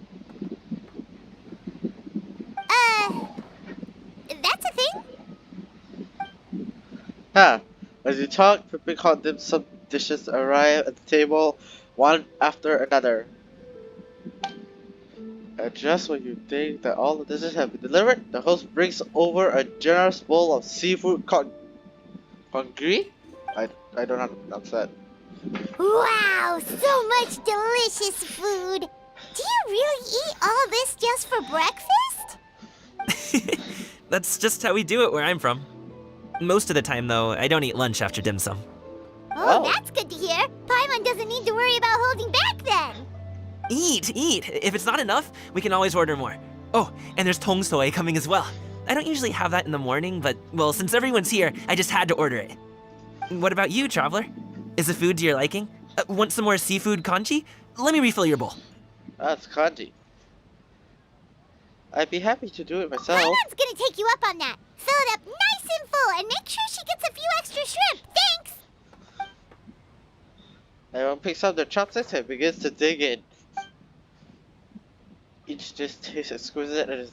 That's a thing? Huh. As you talk, pippin hot dim sum dishes arrive at the table, one after another. And just when you think that all the dishes have been delivered, the host brings over a generous bowl of seafood congee? I don't know how to pronounce that. Wow, so much delicious food. Do you really eat all this just for breakfast? That's just how we do it where I'm from. Most of the time, though, I don't eat lunch after dim sum. Oh, that's good to hear. Paimon doesn't need to worry about holding back then. Eat, eat. If it's not enough, we can always order more. Oh, and there's tong soy coming as well. I don't usually have that in the morning, but, well, since everyone's here, I just had to order it. What about you, traveler? Is the food to your liking? Want some more seafood congee? Let me refill your bowl. That's congee. I'd be happy to do it myself. Paimon's gonna take you up on that. Fill it up nice and full and make sure she gets a few extra shrimp. Thanks! Everyone picks up their chopsticks and begins to dig in. Each dish tastes exquisite and is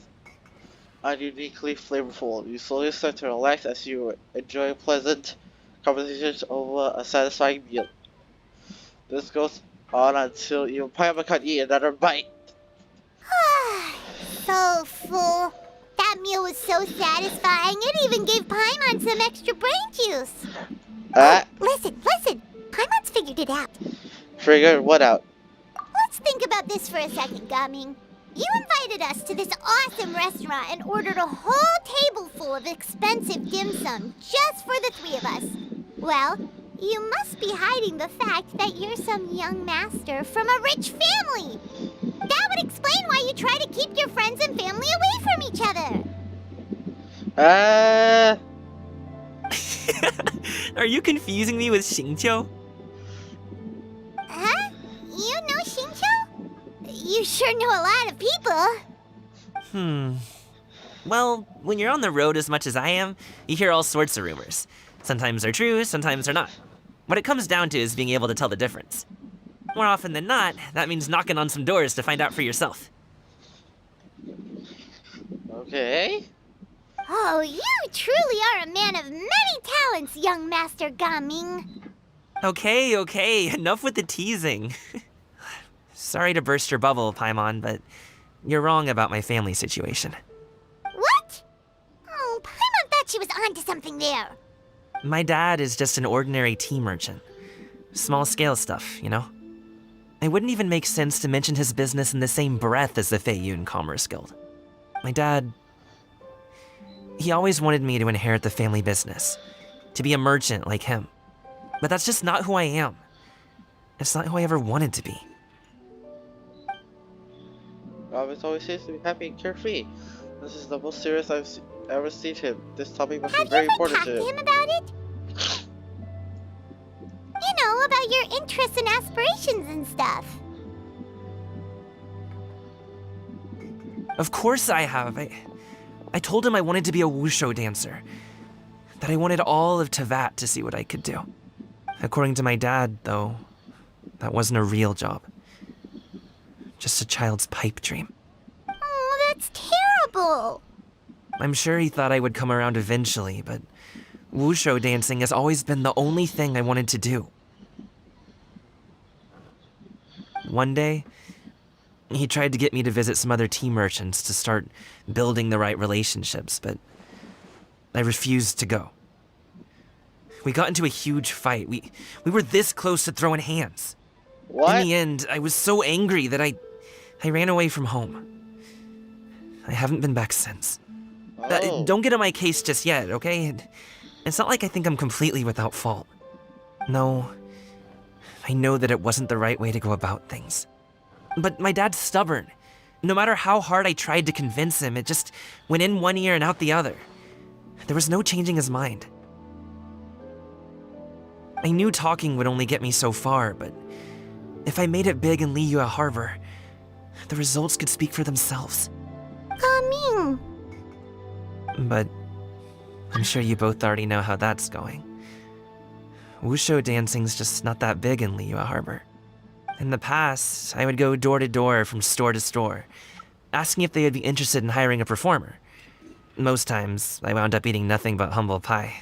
uniquely flavorful. You slowly start to relax as you enjoy pleasant conversations over a satisfying meal. This goes on until even Paimon can't eat another bite. So full. That meal was so satisfying, it even gave Paimon some extra brain juice. Listen. Paimon's figured it out. Figured what out? Let's think about this for a second, Gaming. You invited us to this awesome restaurant and ordered a whole table full of expensive dim sum just for the three of us. Well, you must be hiding the fact that you're some young master from a rich family. That would explain why you try to keep your friends and family away from each other. Are you confusing me with Xingqiu? Huh? You know Xingqiu? You sure know a lot of people. Well, when you're on the road as much as I am, you hear all sorts of rumors. Sometimes they're true, sometimes they're not. What it comes down to is being able to tell the difference. More often than not, that means knocking on some doors to find out for yourself. Okay. Oh, you truly are a man of many talents, young Master Gaming. Okay, enough with the teasing. Sorry to burst your bubble, Paimon, but you're wrong about my family situation. What? Oh, Paimon thought she was onto something there. My dad is just an ordinary tea merchant. Small scale stuff, you know? It wouldn't even make sense to mention his business in the same breath as the Feiyun Commerce Guild. My dad... he always wanted me to inherit the family business, to be a merchant like him. But that's just not who I am. It's not who I ever wanted to be. Robert always seems to be happy and carefree. This is the most serious I've ever seen him. This topic must be very important to him. Have you ever talked to him about it? You know, about your interests and aspirations and stuff. Of course I have. I told him I wanted to be a wushu dancer. That I wanted all of Tevat to see what I could do. According to my dad, though, that wasn't a real job. Just a child's pipe dream. Oh, that's terrible. I'm sure he thought I would come around eventually, but wushu dancing has always been the only thing I wanted to do. One day, he tried to get me to visit some other tea merchants to start building the right relationships, but I refused to go. We got into a huge fight. We were this close to throwing hands. What? In the end, I was so angry that I ran away from home. I haven't been back since. Oh. Don't get on my case just yet, okay? It's not like I think I'm completely without fault. No, I know that it wasn't the right way to go about things. But my dad's stubborn. No matter how hard I tried to convince him, it just went in one ear and out the other. There was no changing his mind. I knew talking would only get me so far, but if I made it big in Liyue Harbor, the results could speak for themselves. Gaming. But I'm sure you both already know how that's going. Wushu dancing's just not that big in Liyue Harbor. In the past, I would go door to door from store to store, asking if they would be interested in hiring a performer. Most times, I wound up eating nothing but humble pie.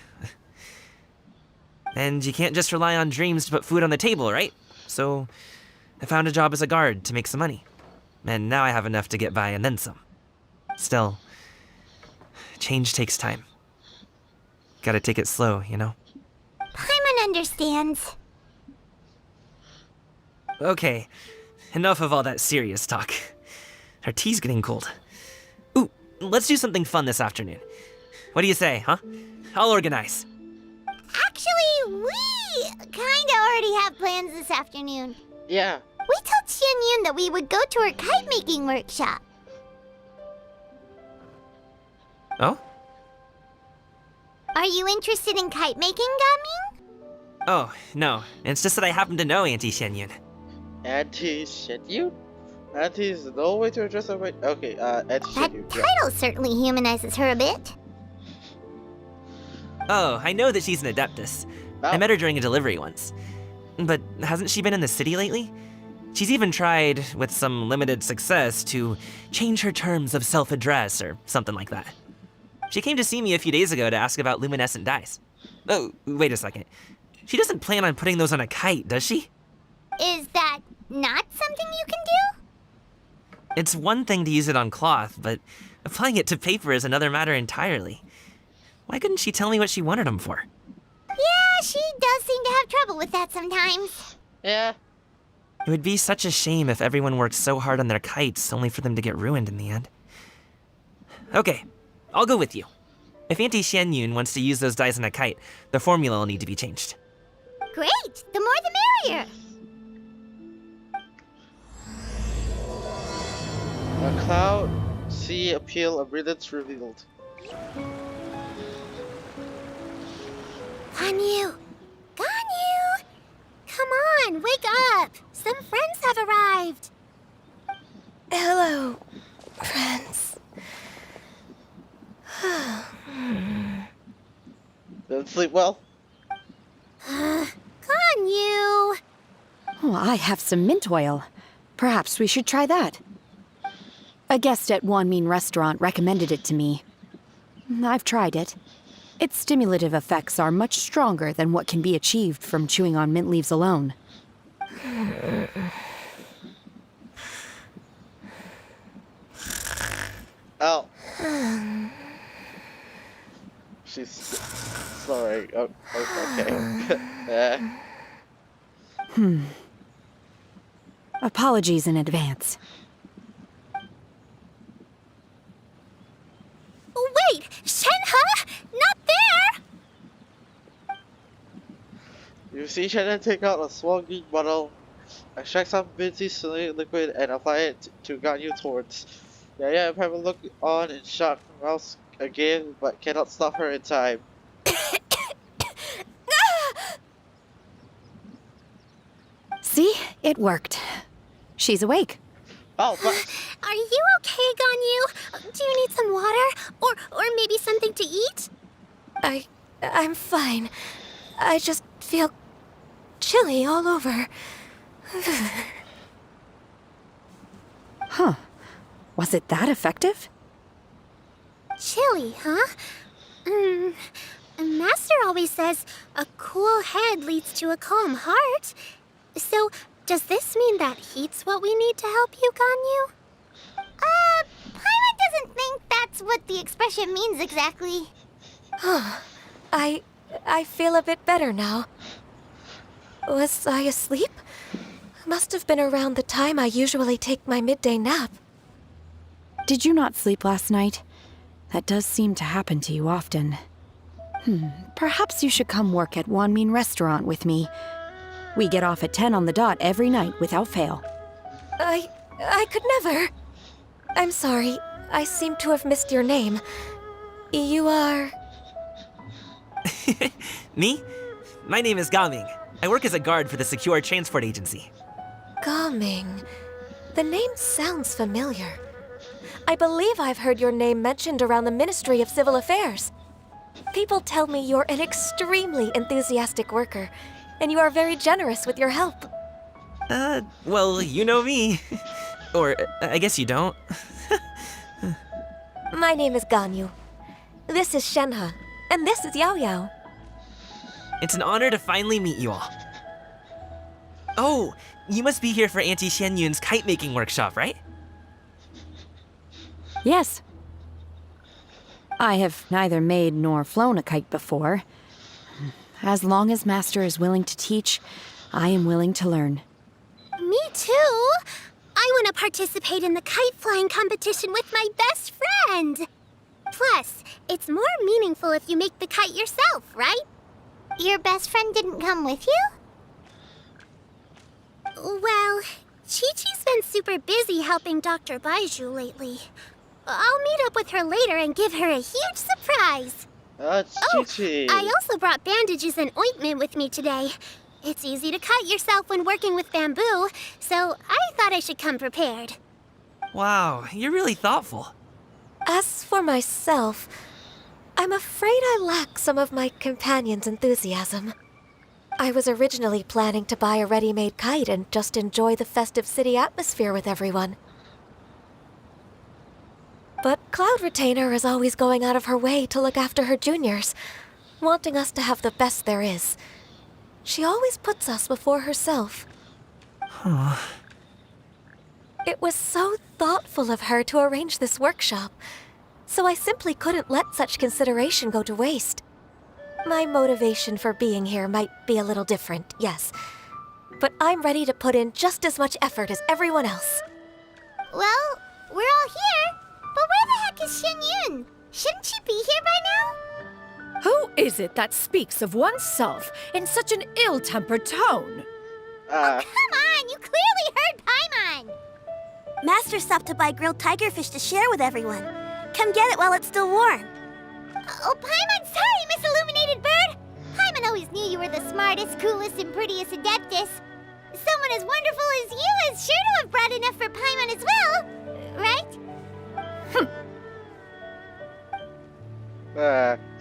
And you can't just rely on dreams to put food on the table, right? So I found a job as a guard to make some money. And now I have enough to get by and then some. Still, change takes time. Gotta take it slow, you know? Paimon understands. Okay, enough of all that serious talk. Our tea's getting cold. Ooh, let's do something fun this afternoon. What do you say, huh? I'll organize. Actually, we kinda already have plans this afternoon. Yeah. We told Xianyun that we would go to her kite-making workshop. Oh? Are you interested in kite-making, Gaming? Oh, no. It's just that I happen to know Auntie Xianyun. Auntie Xianyun? Auntie is no way to address her right. Okay, Auntie That Xianyun. Yeah. title certainly humanizes her a bit. Oh, I know that she's an adeptus. Oh. I met her during a delivery once. But hasn't she been in the city lately? She's even tried, with some limited success, to change her terms of self-address or something like that. She came to see me a few days ago to ask about luminescent dyes. Oh, wait a second. She doesn't plan on putting those on a kite, does she? Is that not something you can do? It's one thing to use it on cloth, but applying it to paper is another matter entirely. Why couldn't she tell me what she wanted them for? Yeah, she does seem to have trouble with that sometimes. Yeah. It would be such a shame if everyone worked so hard on their kites only for them to get ruined in the end. Okay, I'll go with you. If Auntie Xianyun wants to use those dyes on a kite, the formula will need to be changed. Great! The more the merrier! A cloud, sea appeal, a brilliance revealed. Ganyu! Ganyu! Come on, wake up! Some friends have arrived! Hello, friends. Didn't sleep well? Ganyu! Oh, I have some mint oil. Perhaps we should try that. A guest at Wanmin Restaurant recommended it to me. I've tried it. Its stimulative effects are much stronger than what can be achieved from chewing on mint leaves alone. Oh. She's sorry. Oh, okay. Apologies in advance. Wait! Shenhe! Not there! You see Shannon take out a small green bottle, extract some minty smelling liquid, and apply it to Ganyu towards. Yaya and Pepper look on in shock, mouse again, but cannot stop her in time. See? It worked. She's awake. Oh, but... Are you okay, Ganyu? Do you need some water? Or maybe something to eat? I'm fine. I just feel chilly all over. Huh. Was it that effective? Chilly, huh? Master always says a cool head leads to a calm heart. So, does this mean that heat's what we need to help you, Ganyu? Paimon doesn't think that's what the expression means exactly. I feel a bit better now. Was I asleep? Must have been around the time I usually take my midday nap. Did you not sleep last night? That does seem to happen to you often. Perhaps you should come work at Wanmin Restaurant with me. We get off at 10 on the dot every night without fail. I could never. I'm sorry. I seem to have missed your name. You are... Me? My name is Gaming. I work as a guard for the Secure Transport Agency. Gaming. The name sounds familiar. I believe I've heard your name mentioned around the Ministry of Civil Affairs. People tell me you're an extremely enthusiastic worker, and you are very generous with your help. Well, you know me. Or, I guess you don't. My name is Ganyu. This is Shenhe, and this is Yao Yao. It's an honor to finally meet you all. Oh, you must be here for Auntie Xianyun's kite-making workshop, right? Yes. I have neither made nor flown a kite before. As long as Master is willing to teach, I am willing to learn. Me too! I want to participate in the kite flying competition with my best friend! Plus, it's more meaningful if you make the kite yourself, right? Your best friend didn't come with you? Well, Chi-Chi's been super busy helping Dr. Baiju lately. I'll meet up with her later and give her a huge surprise. That's Chi-Chi. I also brought bandages and ointment with me today. It's easy to cut yourself when working with bamboo, so I thought I should come prepared. Wow, you're really thoughtful. As for myself, I'm afraid I lack some of my companion's enthusiasm. I was originally planning to buy a ready-made kite and just enjoy the festive city atmosphere with everyone. But Cloud Retainer is always going out of her way to look after her juniors, wanting us to have the best there is. She always puts us before herself. Huh. It was so thoughtful of her to arrange this workshop, so I simply couldn't let such consideration go to waste. My motivation for being here might be a little different, yes, but I'm ready to put in just as much effort as everyone else. Well, we're all here, but where the heck is Shen Yun? Shouldn't she be here by now? Who is it that speaks of oneself in such an ill-tempered tone? Oh, come on! You clearly heard Paimon! Master stopped to buy grilled tigerfish to share with everyone. Come get it while it's still warm. Oh, Paimon, sorry, Miss Illuminated Bird! Paimon always knew you were the smartest, coolest, and prettiest Adeptus. Someone as wonderful as you is sure to have brought enough for Paimon as well, right?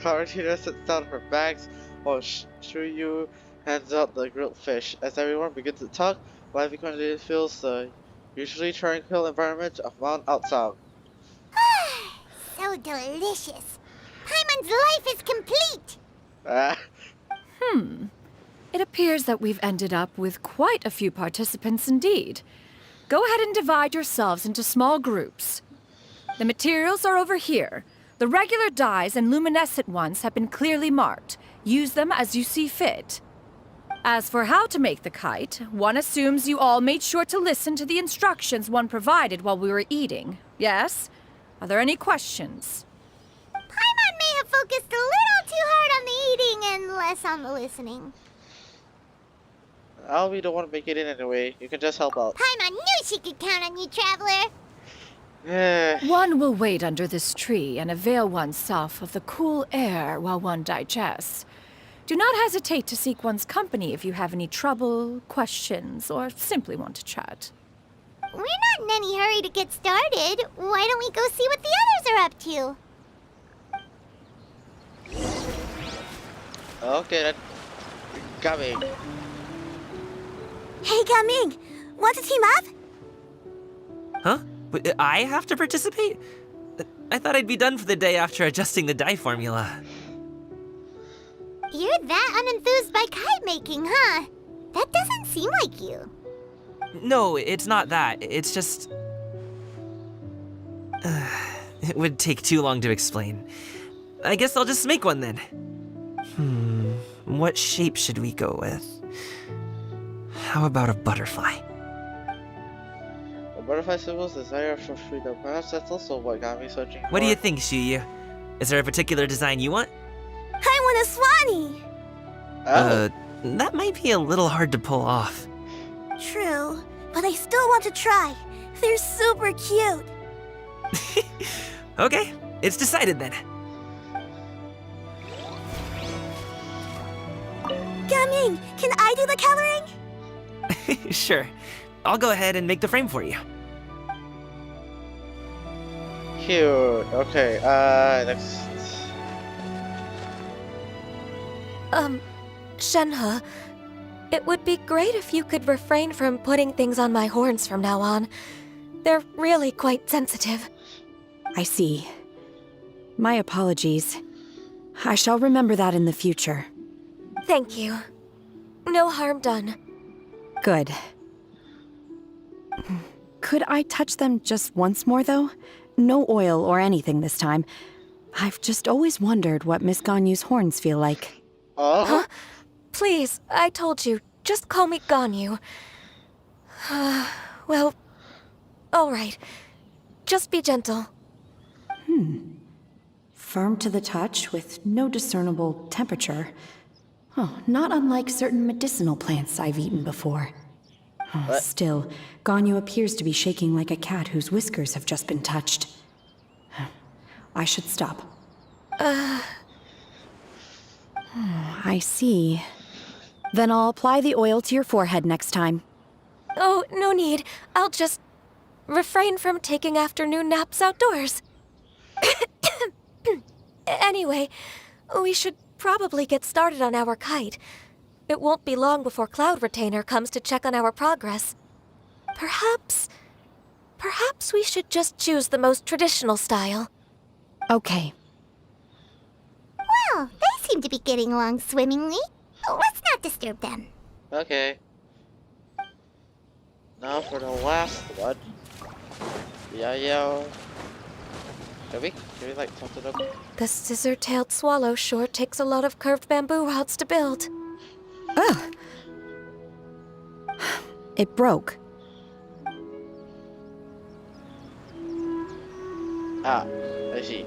Caratina sits down her bags while Shiryu hands out the grilled fish. As everyone begins to talk, life equality fills the usually tranquil environment of Mount Outside. So delicious. Paimon's life is complete. It appears that we've ended up with quite a few participants indeed. Go ahead and divide yourselves into small groups. The materials are over here. The regular dyes and luminescent ones have been clearly marked. Use them as you see fit. As for how to make the kite, one assumes you all made sure to listen to the instructions one provided while we were eating. Yes? Are there any questions? Paimon may have focused a little too hard on the eating and less on the listening. I'll be the one to make it in anyway. You can just help out. Paimon knew she could count on you, Traveler. One will wait under this tree and avail oneself of the cool air while one digests. Do not hesitate to seek one's company if you have any trouble, questions, or simply want to chat. We're not in any hurry to get started. Why don't we go see what the others are up to? Okay, then. Coming. Hey, Gaming! Want to team up? Huh? But I have to participate? I thought I'd be done for the day after adjusting the dye formula. You're that unenthused by kite making, huh? That doesn't seem like you. No, it's not that. It's just... it would take too long to explain. I guess I'll just make one then. What shape should we go with? How about a butterfly? A butterfly symbol's desire for freedom. Perhaps that's also what got me searching for. What do you think, Shuyu? Is there a particular design you want? I want a swanee! That might be a little hard to pull off. True, but I still want to try. They're super cute. Okay, it's decided then. Gaming, can I do the coloring? Sure. I'll go ahead and make the frame for you. Cute. Okay, next. Shenhe, it would be great if you could refrain from putting things on my horns from now on. They're really quite sensitive. I see. My apologies. I shall remember that in the future. Thank you. No harm done. Good. Could I touch them just once more, though? No oil or anything this time. I've just always wondered what Miss Ganyu's horns feel like. Huh? Please, I told you. Just call me Ganyu. Well, all right. Just be gentle. Firm to the touch with no discernible temperature. Oh, not unlike certain medicinal plants I've eaten before. Oh, still, Ganyu appears to be shaking like a cat whose whiskers have just been touched. I should stop. I see. Then I'll apply the oil to your forehead next time. Oh, no need. I'll just refrain from taking afternoon naps outdoors. Anyway, we should probably get started on our kite. It won't be long before Cloud Retainer comes to check on our progress. Perhaps we should just choose the most traditional style. Okay. Well, they seem to be getting along swimmingly. Let's not disturb them. Okay. Now for the last one. Yeah. Can we like talk to them? The scissor-tailed swallow sure takes a lot of curved bamboo rods to build. It broke. Ah, I see.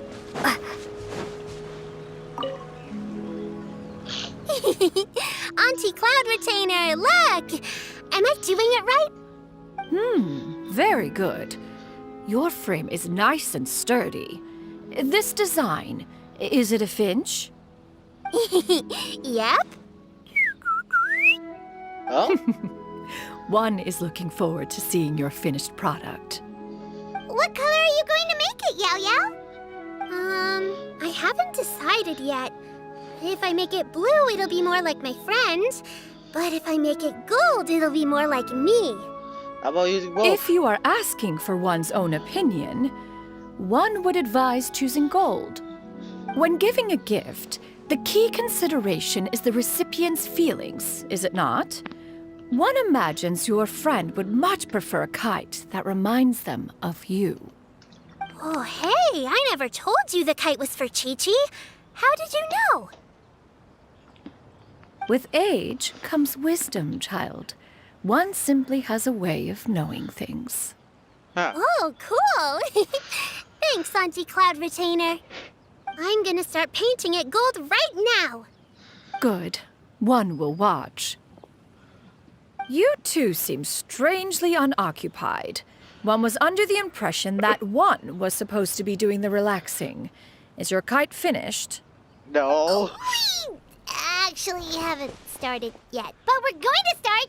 Auntie Cloud Retainer, look! Am I doing it right? Very good. Your frame is nice and sturdy. This design, is it a finch? Yep. Oh? One is looking forward to seeing your finished product. What color are you going to make it, Yao Yao? I haven't decided yet. If I make it blue, it'll be more like my friends. But if I make it gold, it'll be more like me. How about using both? If you are asking for one's own opinion, one would advise choosing gold. When giving a gift, the key consideration is the recipient's feelings, is it not? One imagines your friend would much prefer a kite that reminds them of you. Oh, hey, I never told you the kite was for Chi-Chi. How did you know? With age comes wisdom, child. One simply has a way of knowing things. Huh. Oh, cool. Thanks, Auntie Cloud Retainer. I'm gonna start painting it gold right now. Good. One will watch. You two seem strangely unoccupied. One was under the impression that one was supposed to be doing the relaxing. Is your kite finished? No. We actually haven't started yet, but we're going to start,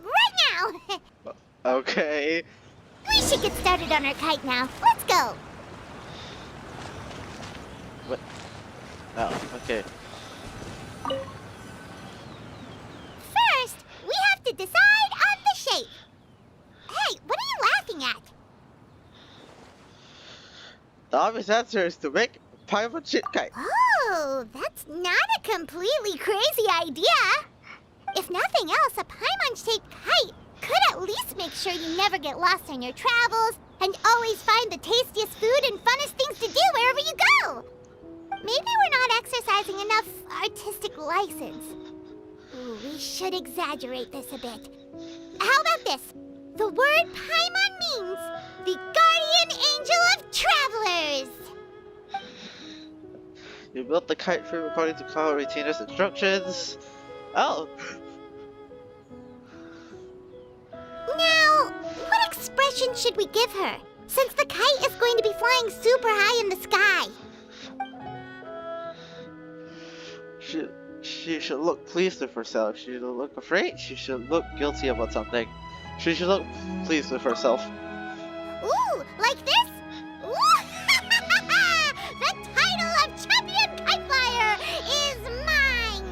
right now. Okay. We should get started on our kite now. Let's go. What? Oh, okay. First, we have to decide on the shape. Hey, what are you laughing at? The obvious answer is to make a Paimon shit kite. Oh, that's not a completely crazy idea. If nothing else, a Paimon-shaped kite could at least make sure you never get lost on your travels and always find the tastiest food and funnest things to do wherever you go. Maybe we're not exercising enough artistic license. Ooh, we should exaggerate this a bit. How about this? The word Paimon means the guardian angel of travelers. You built the kite frame according to Cloud Retainer's instructions. Oh. Now, what expression should we give her? Since the kite is going to be flying super high in the sky. She should look pleased with herself. She should look afraid. She should look guilty about something. She should look pleased with herself. Ooh, like this? Ooh, the title of Champion Kite Flyer is mine!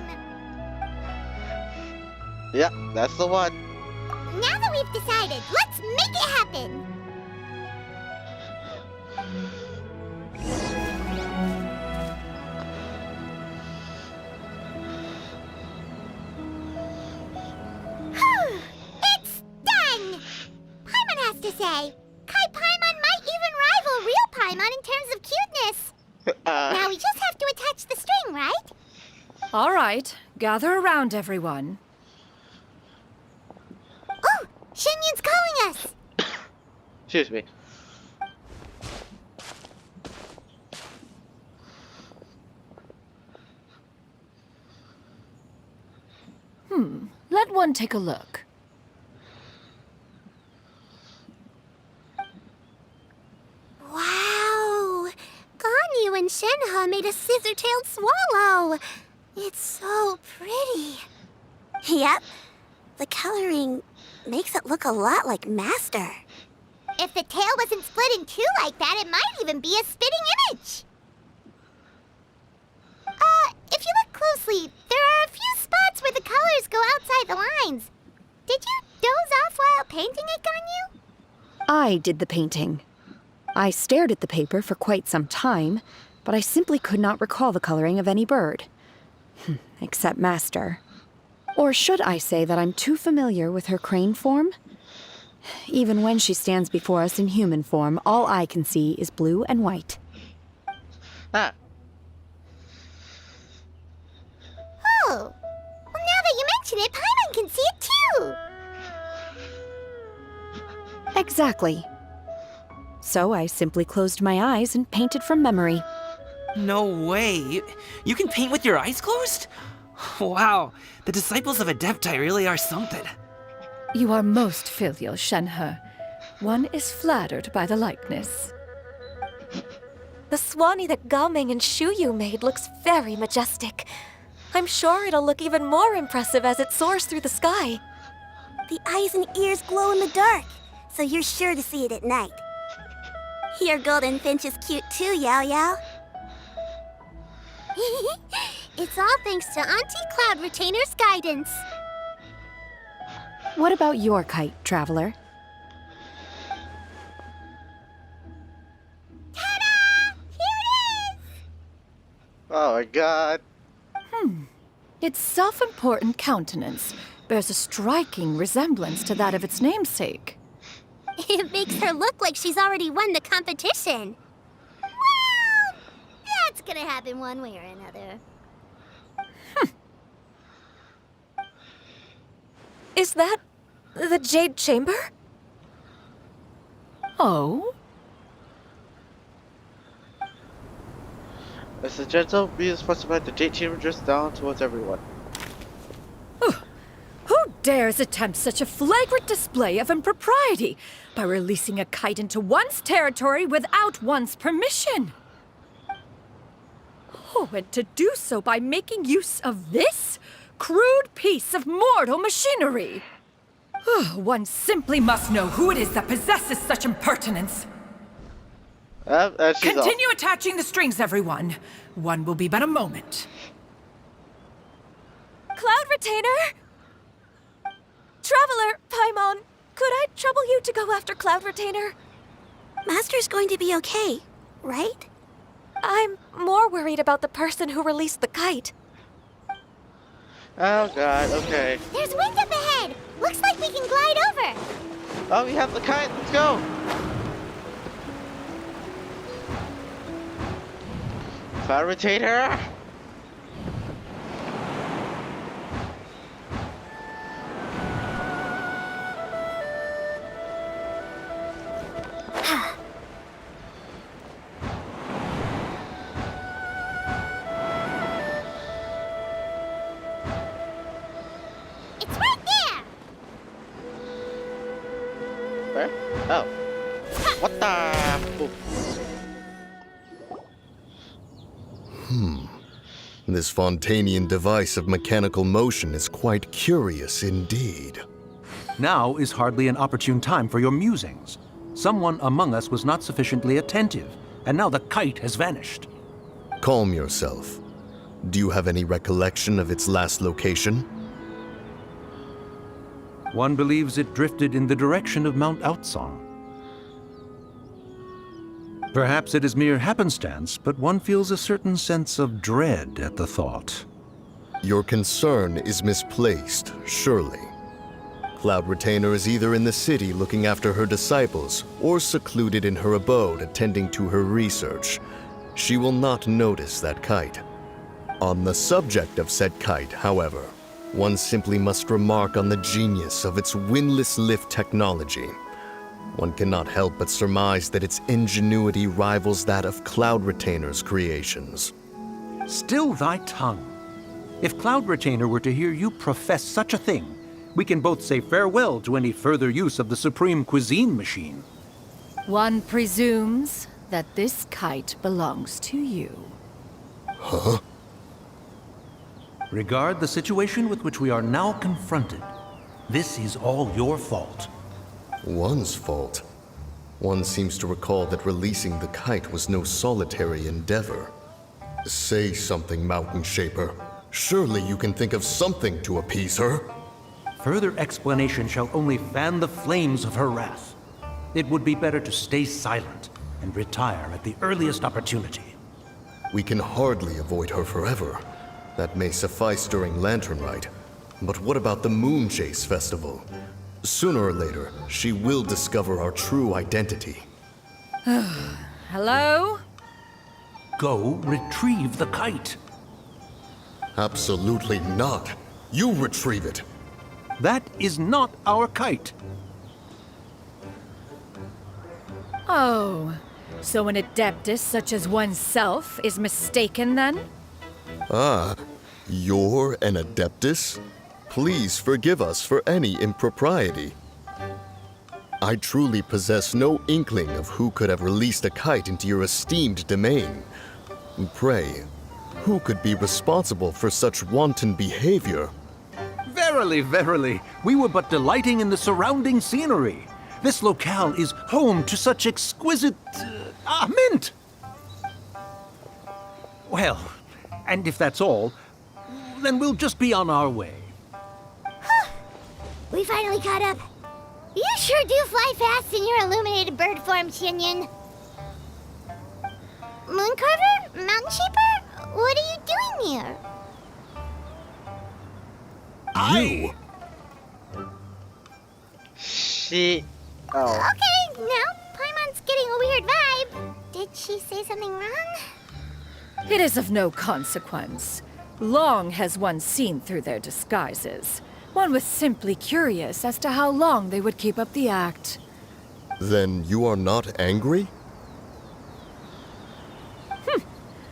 Yeah, that's the one. Now that we've decided, let's make it happen! It's done! Paimon has to say, Kai Paimon might even rival real Paimon in terms of cuteness. Now we just have to attach the string, right? All right, gather around, everyone. Oh, Shenyun's calling us! Excuse me. Let one take a look. Wow! Ganyu and Shenhe made a scissor-tailed swallow. It's so pretty. Yep. The coloring makes it look a lot like Master. If the tail wasn't split in two like that, it might even be a spitting image. If you look closely, there are a few spots where the colors go outside the lines. Did you doze off while painting it, Ganyu? I did the painting. I stared at the paper for quite some time, but I simply could not recall the coloring of any bird. Except Master. Or should I say that I'm too familiar with her crane form? Even when she stands before us in human form, all I can see is blue and white. Ah. Oh, well, now that you mention it, Paimon can see it too. Exactly. So I simply closed my eyes and painted from memory. No way. You can paint with your eyes closed? Wow, the disciples of Adepti really are something. You are most filial, Shenhe. One is flattered by the likeness. The Swanee that Gaming and Shuyu made looks very majestic. I'm sure it'll look even more impressive as it soars through the sky. The eyes and ears glow in the dark, so you're sure to see it at night. Your golden finch is cute too, Yao Yao. It's all thanks to Auntie Cloud Retainer's guidance. What about your kite, Traveler? Oh my god. Its self-important countenance bears a striking resemblance to that of its namesake. It makes her look like she's already won the competition. Well, that's gonna happen one way or another. Is that the Jade Chamber? Oh? As the gentle breeze pushed by the Jade Chamber drifts down towards everyone. Who dares attempt such a flagrant display of impropriety by releasing a kite into one's territory without one's permission? Oh, and to do so by making use of this crude piece of mortal machinery. One simply must know who it is that possesses such impertinence. Continue attaching the strings, everyone. One will be but a moment. Cloud Retainer? Traveler, Paimon, could I trouble you to go after Cloud Retainer? Master's going to be okay, right? I'm more worried about the person who released the kite. Oh god, okay. There's wind up ahead! Looks like we can glide over! Oh, we have the kite, let's go! Cloud Retainer! It's right there! Where? Oh. What the? This Fontanian device of mechanical motion is quite curious indeed. Now is hardly an opportune time for your musings. Someone among us was not sufficiently attentive, and now the kite has vanished. Calm yourself. Do you have any recollection of its last location? One believes it drifted in the direction of Mount Outsong. Perhaps it is mere happenstance, but one feels a certain sense of dread at the thought. Your concern is misplaced, surely. Cloud Retainer is either in the city looking after her disciples, or secluded in her abode attending to her research. She will not notice that kite. On the subject of said kite, however, one simply must remark on the genius of its windless lift technology. One cannot help but surmise that its ingenuity rivals that of Cloud Retainer's creations. Still thy tongue. If Cloud Retainer were to hear you profess such a thing, we can both say farewell to any further use of the Supreme Cuisine Machine. One presumes that this kite belongs to you. Huh? Regard the situation with which we are now confronted. This is all your fault. One's fault? One seems to recall that releasing the kite was no solitary endeavor. Say something, Mountain Shaper. Surely you can think of something to appease her. Further explanation shall only fan the flames of her wrath. It would be better to stay silent and retire at the earliest opportunity. We can hardly avoid her forever. That may suffice during Lantern Rite. But what about the Moon Chase Festival? Sooner or later, she will discover our true identity. Hello? Go retrieve the kite. Absolutely not. You retrieve it. That is not our kite. Oh, so an adeptus such as oneself is mistaken then? Ah, you're an adeptus? Please forgive us for any impropriety. I truly possess no inkling of who could have released a kite into your esteemed domain. Pray, who could be responsible for such wanton behavior? Verily, verily, we were but delighting in the surrounding scenery. This locale is home to such exquisite... mint! Well, and if that's all, then we'll just be on our way. We finally caught up. You sure do fly fast in your illuminated bird form, Tinyan. Mooncarver? Mountain Sheeper? What are you doing here? You? Oh. Okay, now Paimon's getting a weird vibe. Did she say something wrong? It is of no consequence. Long has one seen through their disguises. One was simply curious as to how long they would keep up the act. Then you are not angry?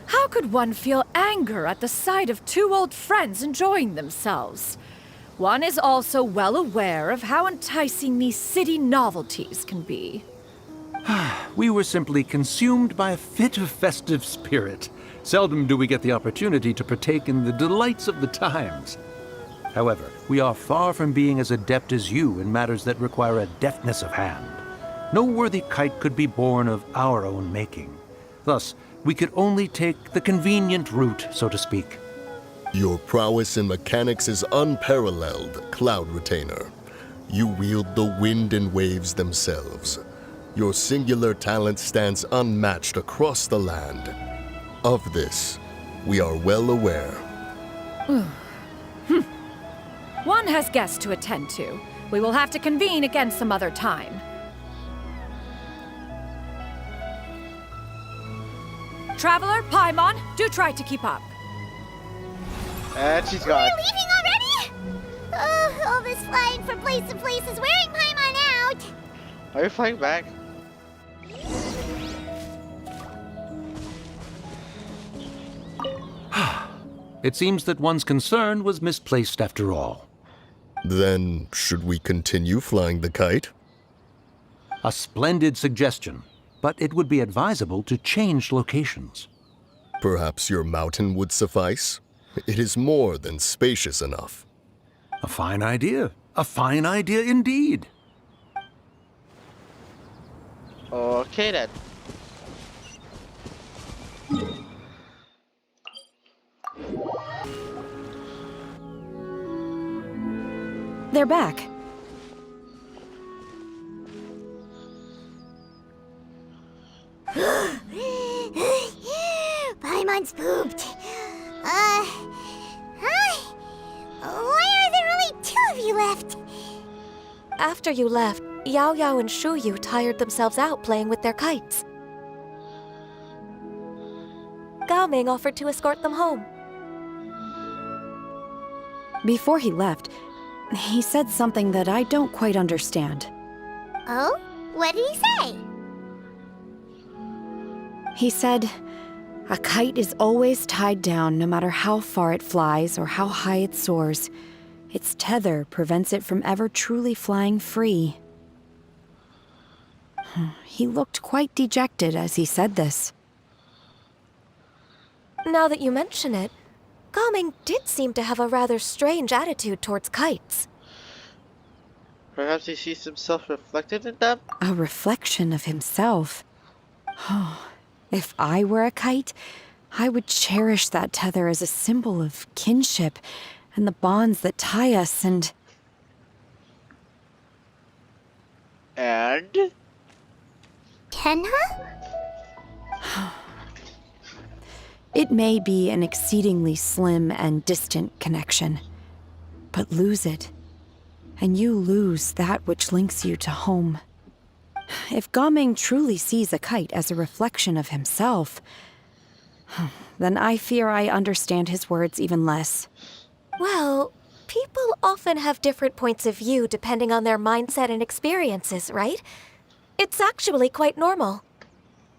How could one feel anger at the sight of two old friends enjoying themselves? One is also well aware of how enticing these city novelties can be. We were simply consumed by a fit of festive spirit. Seldom do we get the opportunity to partake in the delights of the times. However, we are far from being as adept as you in matters that require a deftness of hand. No worthy kite could be born of our own making. Thus, we could only take the convenient route, so to speak. Your prowess in mechanics is unparalleled, Cloud Retainer. You wield the wind and waves themselves. Your singular talent stands unmatched across the land. Of this, we are well aware. One has guests to attend to. We will have to convene again some other time. Traveler, Paimon, do try to keep up. And she's gone. We're leaving already? Oh, all this flying from place to place is wearing Paimon out. Are you flying back? It seems that one's concern was misplaced after all. Then, should we continue flying the kite? A splendid suggestion, but it would be advisable to change locations. Perhaps your mountain would suffice? It is more than spacious enough. A fine idea. A fine idea indeed. Okay then. They're back. Paimon's pooped. Hi. Why are there only two of you left? After you left, Yao Yao and Shu Yu tired themselves out playing with their kites. Gao Ming offered to escort them home. Before he left, he said something that I don't quite understand. Oh? What did he say? He said, a kite is always tied down no matter how far it flies or how high it soars. Its tether prevents it from ever truly flying free. He looked quite dejected as he said this. Now that you mention it, Gao Ming did seem to have a rather strange attitude towards kites. Perhaps he sees himself reflected in them? A reflection of himself. Oh, if I were a kite, I would cherish that tether as a symbol of kinship and the bonds that tie us and... And? Tenha? It may be an exceedingly slim and distant connection, but lose it, and you lose that which links you to home. If Gao Ming truly sees a kite as a reflection of himself, then I fear I understand his words even less. Well, people often have different points of view depending on their mindset and experiences, right? It's actually quite normal.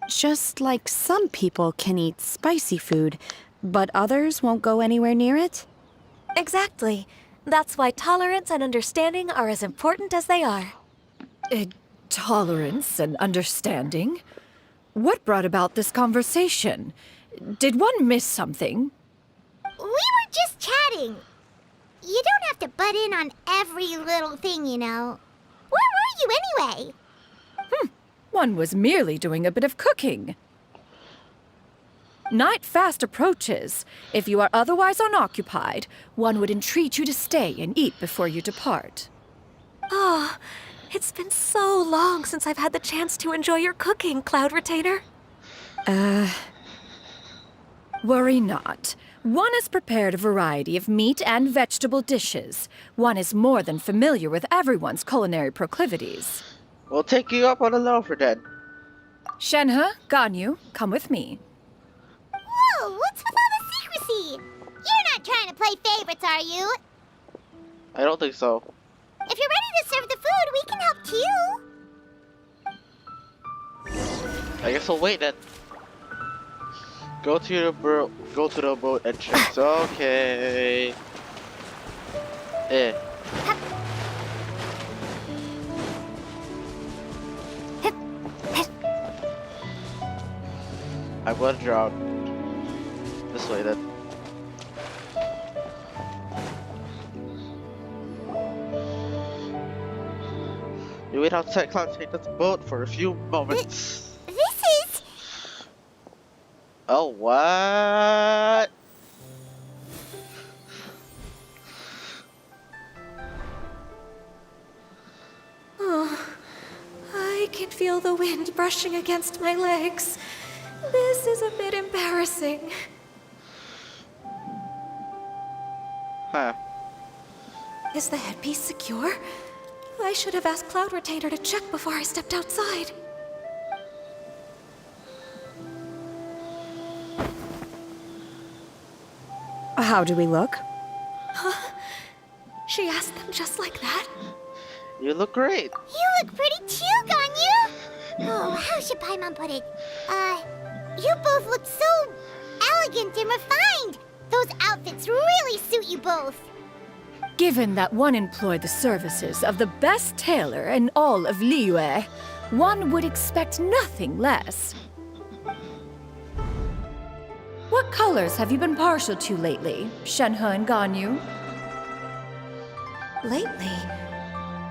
Just like some people can eat spicy food, but others won't go anywhere near it? Exactly. That's why tolerance and understanding are as important as they are. Tolerance and understanding? What brought about this conversation? Did one miss something? We were just chatting. You don't have to butt in on every little thing, you know. Where were you anyway? One was merely doing a bit of cooking. Night fast approaches. If you are otherwise unoccupied, one would entreat you to stay and eat before you depart. Oh, it's been so long since I've had the chance to enjoy your cooking, Cloud Retainer. Worry not. One has prepared a variety of meat and vegetable dishes. One is more than familiar with everyone's culinary proclivities. We'll take you up on an offer then. Shenhe, Ganyu, come with me. Whoa, what's with all the secrecy? You're not trying to play favorites, are you? I don't think so. If you're ready to serve the food, we can help too. I guess we'll wait then. Go to the boat entrance. Okay. I'm gonna drown. This way then. You wait outside Cloud Tatum's boat for a few moments. This is... Oh, what? Oh, I can feel the wind brushing against my legs. This is a bit embarrassing. Huh. Is the headpiece secure? I should have asked Cloud Retainer to check before I stepped outside. How do we look? Huh? She asked them just like that? You look great. You look pretty too, Ganyu. Oh, how should Paimon put it? You both look so elegant and refined. Those outfits really suit you both. Given that one employed the services of the best tailor in all of Liyue, one would expect nothing less. What colors have you been partial to lately, Shenhe and Ganyu? Lately?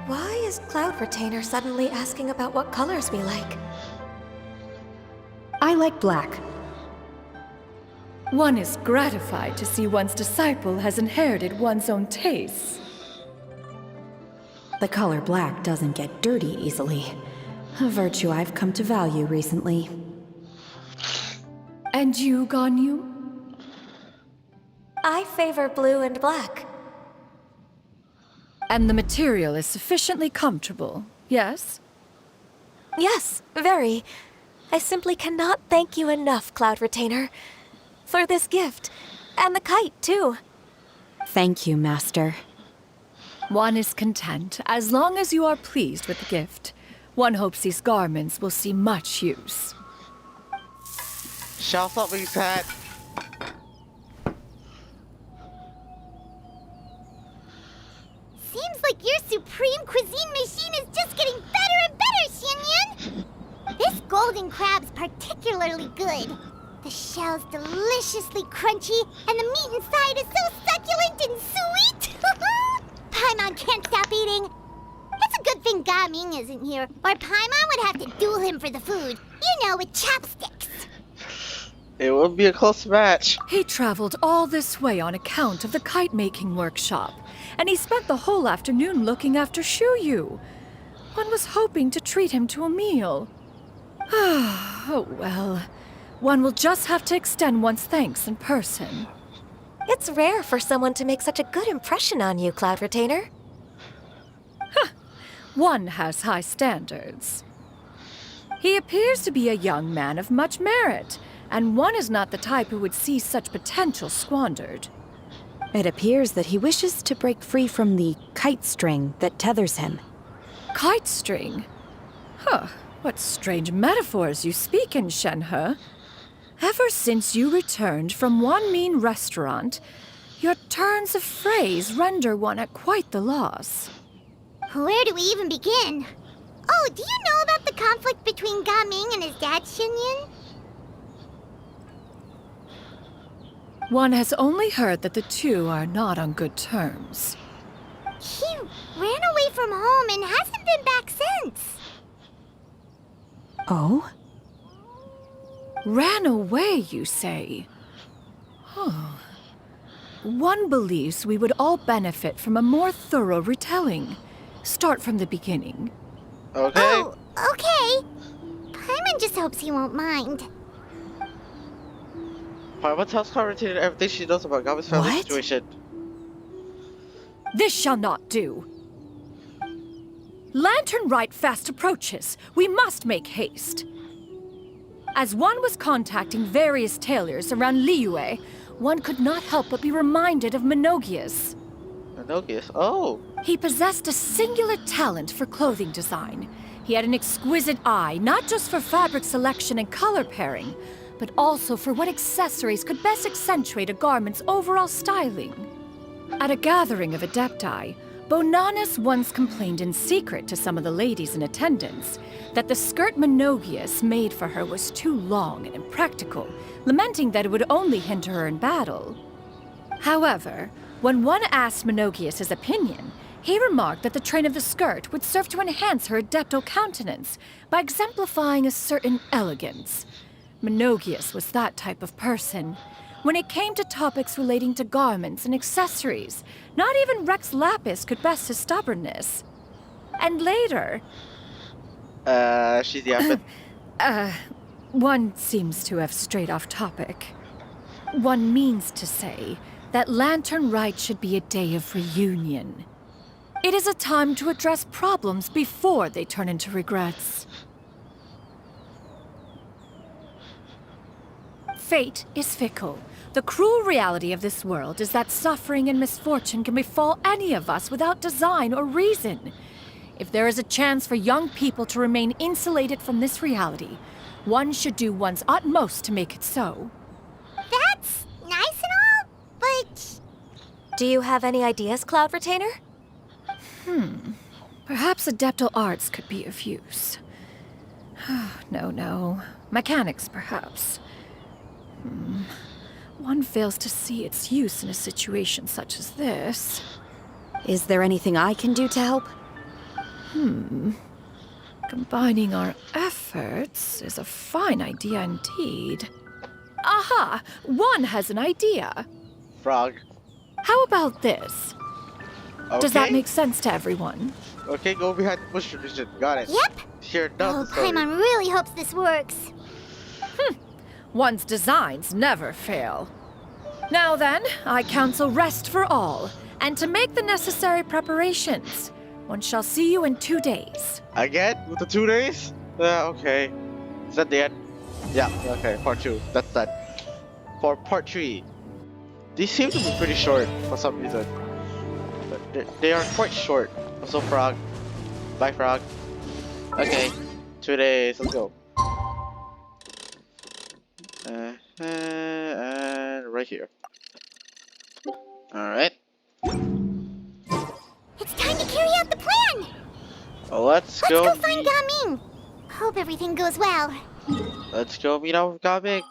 Why is Cloud Retainer suddenly asking about what colors we like? I like black. One is gratified to see one's disciple has inherited one's own tastes. The color black doesn't get dirty easily. A virtue I've come to value recently. And you, Ganyu? I favor blue and black. And the material is sufficiently comfortable, yes? Yes, very. I simply cannot thank you enough, Cloud Retainer. For this gift. And the kite, too. Thank you, Master. One is content, as long as you are pleased with the gift. One hopes these garments will see much use. Shout out me, Pat. Seems like your supreme cuisine machine is just getting better and better, Xianyun. This golden crab's particularly good. The shell's deliciously crunchy, and the meat inside is so succulent and sweet. Paimon can't stop eating. It's a good thing Gaming isn't here, or Paimon would have to duel him for the food. You know, with chopsticks. It would be a close match. He traveled all this way on account of the kite-making workshop, and he spent the whole afternoon looking after Shuyu. One was hoping to treat him to a meal. Oh well. One will just have to extend one's thanks in person. It's rare for someone to make such a good impression on you, Cloud Retainer. One has high standards. He appears to be a young man of much merit, and one is not the type who would see such potential squandered. It appears that he wishes to break free from the kite string that tethers him. Kite string? Huh. What strange metaphors you speak in, Shenhe. Ever since you returned from one mean restaurant, your turns of phrase render one at quite the loss. Where do we even begin? Oh, do you know about the conflict between Gaming and his dad, Xinyan? One has only heard that the two are not on good terms. He ran away from home and hasn't been back since. Oh? Ran away, you say? Huh. One believes we would all benefit from a more thorough retelling. Start from the beginning. Okay. Oh, okay. Paimon just hopes he won't mind. Paimon tells Conrad everything she knows about Gami's family situation. This shall not do. Lantern Rite fast approaches. We must make haste. As one was contacting various tailors around Liyue, one could not help but be reminded of Menogias. Menogias? Oh! He possessed a singular talent for clothing design. He had an exquisite eye, not just for fabric selection and color pairing, but also for what accessories could best accentuate a garment's overall styling. At a gathering of Adepti, Bonanis once complained in secret to some of the ladies in attendance that the skirt Menogias made for her was too long and impractical, lamenting that it would only hinder her in battle. However, when one asked Menogias his opinion, he remarked that the train of the skirt would serve to enhance her adeptal countenance by exemplifying a certain elegance. Menogias was that type of person. When it came to topics relating to garments and accessories, not even Rex Lapis could best his stubbornness. And later... she's yapping. One seems to have strayed off topic. One means to say that Lantern Rite should be a day of reunion. It is a time to address problems before they turn into regrets. Fate is fickle. The cruel reality of this world is that suffering and misfortune can befall any of us without design or reason. If there is a chance for young people to remain insulated from this reality, one should do one's utmost to make it so. That's nice and all, but... Do you have any ideas, Cloud Retainer? Perhaps adeptal arts could be of use. No. Mechanics, perhaps. One fails to see its use in a situation such as this. Is there anything I can do to help? Combining our efforts is a fine idea indeed. Aha! One has an idea. Frog. How about this? Okay. Does that make sense to everyone? Okay, go behind the bush tradition. Got it. Yep. Here, Oh, Paimon really hopes this works. One's designs never fail. Now then, I counsel rest for all, and to make the necessary preparations. One shall see you in 2 days. Again? With the 2 days? Okay. Is that the end? Yeah, okay, part 2. That's that. For part 3. These seem to be pretty short for some reason. But they are quite short. Also, Frog. Bye, Frog. Okay. 2 days, let's go. And right here. Alright. It's time to carry out the plan! Let's go find Gaming! Hope everything goes well. Let's go meet up with Gaming.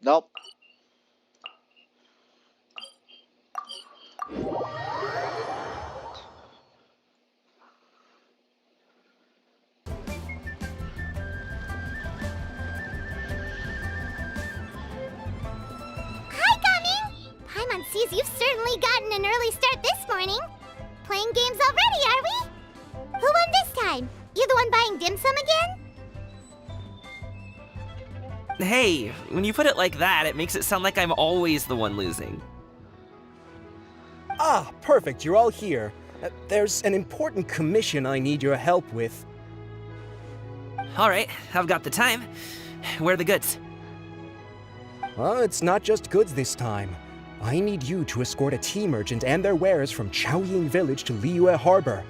Nope. Paimon sees you've certainly gotten an early start this morning. Playing games already, are we? Who won this time? You the one buying dim sum again? Hey, when you put it like that, it makes it sound like I'm always the one losing. Ah, perfect, you're all here. There's an important commission I need your help with. Alright, I've got the time. Where are the goods? Well, it's not just goods this time. I need you to escort a tea merchant and their wares from Chaoying Village to Liyue Harbor.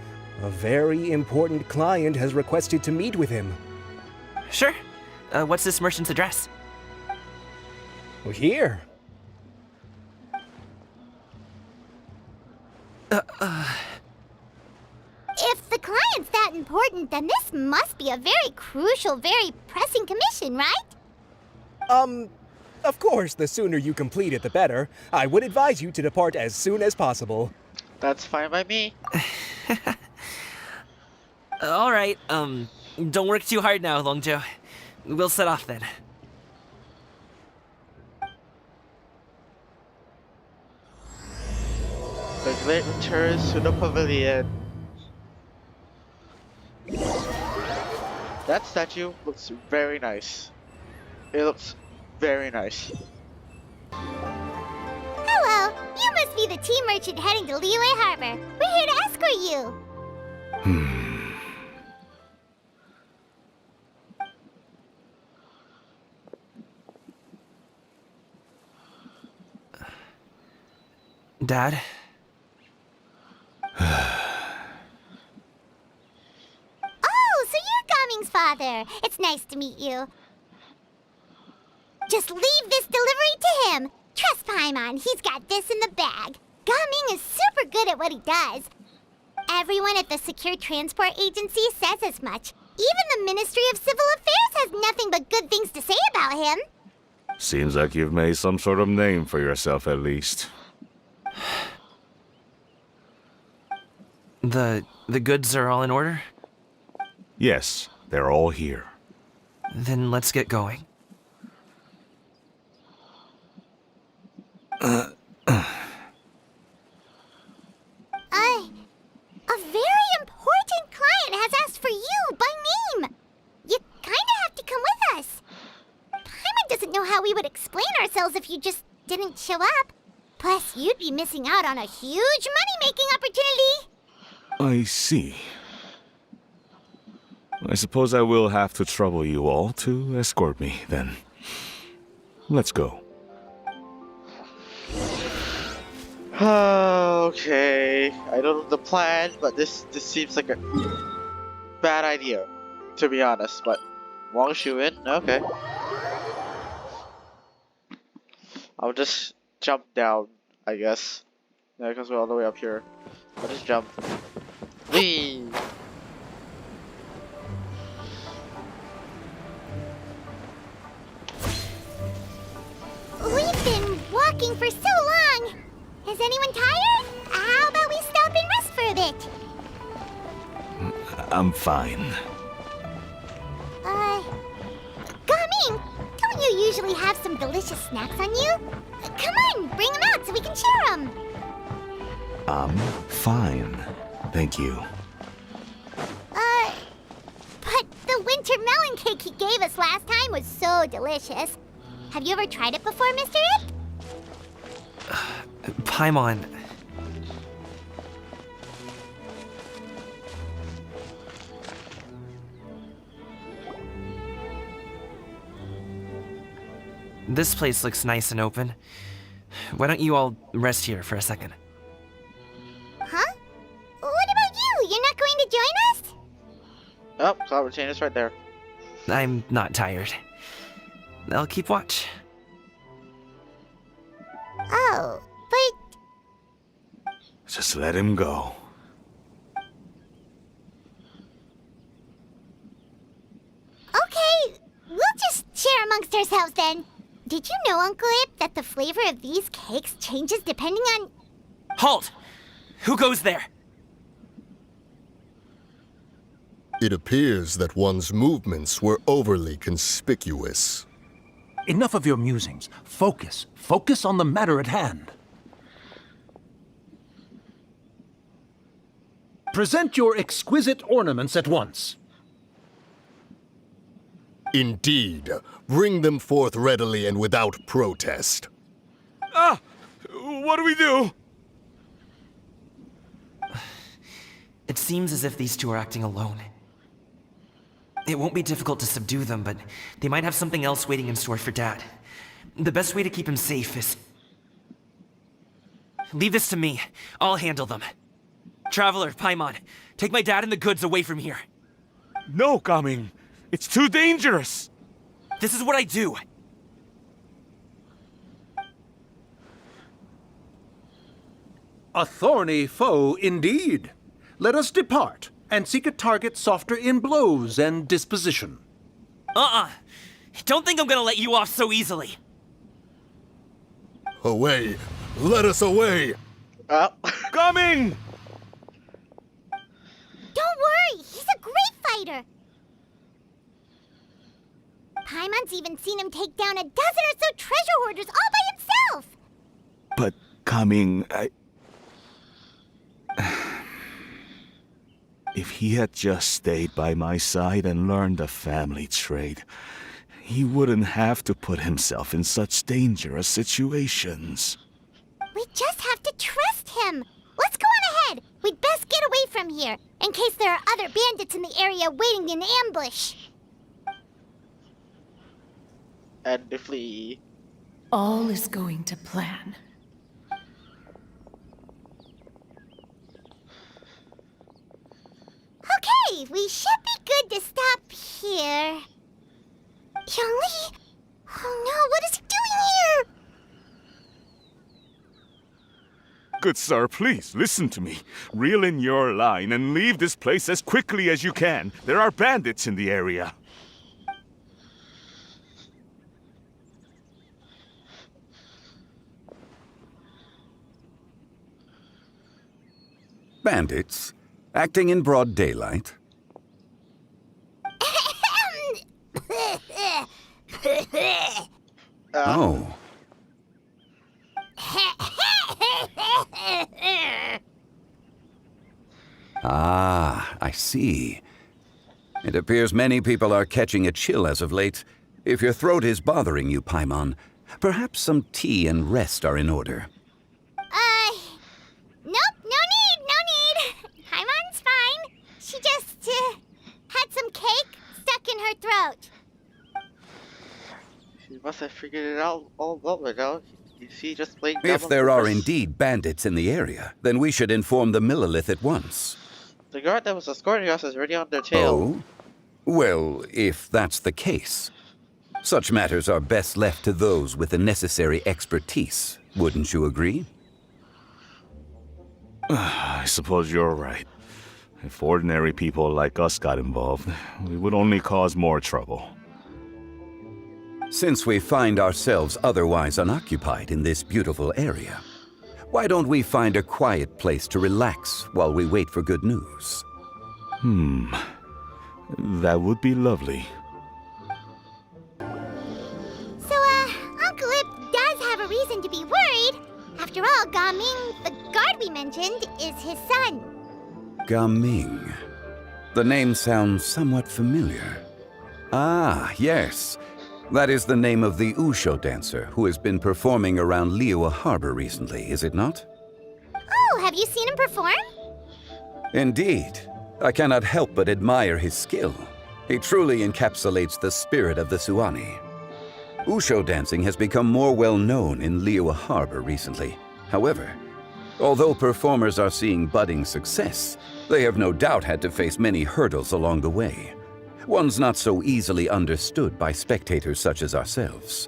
A very important client has requested to meet with him. Sure. What's this merchant's address? Well, here. If the client's that important, then this must be a very crucial, very pressing commission, right? Of course, the sooner you complete it, the better. I would advise you to depart as soon as possible. That's fine by me. All right. Don't work too hard now, Longjo. We'll set off then. The great returns to the pavilion. That statue looks very nice. It looks very nice. Hello, you must be the tea merchant heading to Liyue Harbor. We're here to escort you. Dad? Oh, so you're Gaming's father. It's nice to meet you. Just leave this delivery to him. Trust Paimon, he's got this in the bag. Gaming is super good at what he does. Everyone at the Secure Transport Agency says as much. Even the Ministry of Civil Affairs has nothing but good things to say about him. Seems like you've made some sort of name for yourself at least. The goods are all in order? Yes, they're all here. Then let's get going. A very important client has asked for you by name. You kinda have to come with us. Paimon doesn't know how we would explain ourselves if you just didn't show up. Plus, you'd be missing out on a huge money-making opportunity. I see. I suppose I will have to trouble you all to escort me, then. Let's go. Okay, I don't know the plan, but this seems like a bad idea, to be honest. But Wang Shu-in, okay. I'll just jump down, I guess. Yeah, because we're all the way up here. I'll just jump. Whee! We've been walking for so long. Is anyone tired? How about we stop and rest for a bit? I'm fine. Gaming, don't you usually have some delicious snacks on you? Come on, bring them out so we can share them. I'm fine. Thank you. But the winter melon cake he gave us last time was so delicious. Have you ever tried it before, Mr. Ip? Paimon. This place looks nice and open. Why don't you all rest here for a second? Huh? What about you? You're not going to join us? Oh, cloud retainer's right there. I'm not tired. I'll keep watch. Oh, but... Just let him go. Okay, we'll just share amongst ourselves then. Did you know, Uncle Ip, that the flavor of these cakes changes depending on... Halt! Who goes there? It appears that one's movements were overly conspicuous. Enough of your musings. Focus. Focus on the matter at hand. Present your exquisite ornaments at once. Indeed. Bring them forth readily and without protest. Ah! What do we do? It seems as if these two are acting alone. It won't be difficult to subdue them, but they might have something else waiting in store for Dad. The best way to keep him safe is... Leave this to me. I'll handle them. Traveler, Paimon, take my dad and the goods away from here. No, Gaming. It's too dangerous! This is what I do. A thorny foe indeed. Let us depart and seek a target softer in blows and disposition. Don't think I'm gonna let you off so easily. Away! Let us away! Coming! Don't worry, he's a great fighter. Paimon's even seen him take down a dozen or so treasure hoarders all by himself. But coming, If he had just stayed by my side and learned the family trade, he wouldn't have to put himself in such dangerous situations. We just have to trust him. Let's go on ahead. We'd best get away from here, in case there are other bandits in the area waiting in ambush. And they flee. All is going to plan. Okay, we should be good to stop here. Youngli? Oh no, what is he doing here? Good sir, please listen to me. Reel in your line and leave this place as quickly as you can. There are bandits in the area. Bandits? Acting in broad daylight? Oh. Ah, I see. It appears many people are catching a chill as of late. If your throat is bothering you, Paimon, perhaps some tea and rest are in order. Nope, no need. Paimon's fine. She just, had some cake stuck in her throat. She must have figured it out all over now. You see, just playing If there are indeed bandits in the area, then we should inform the Millilith at once. The guard that was escorting us is already on their tail. Oh? Well, if that's the case, such matters are best left to those with the necessary expertise. Wouldn't you agree? I suppose you're right. If ordinary people like us got involved, we would only cause more trouble. Since we find ourselves otherwise unoccupied in this beautiful area, why don't we find a quiet place to relax while we wait for good news? That would be lovely. So, Uncle Ip does have a reason to be worried. After all, Gaming, the guard we mentioned, is his son. Gaming. The name sounds somewhat familiar. Ah, yes. That is the name of the Usho dancer who has been performing around Liyue Harbor recently, is it not? Oh, have you seen him perform? Indeed. I cannot help but admire his skill. He truly encapsulates the spirit of the Suani. Usho dancing has become more well known in Liyue Harbor recently. However, although performers are seeing budding success, they have no doubt had to face many hurdles along the way. One's not so easily understood by spectators such as ourselves.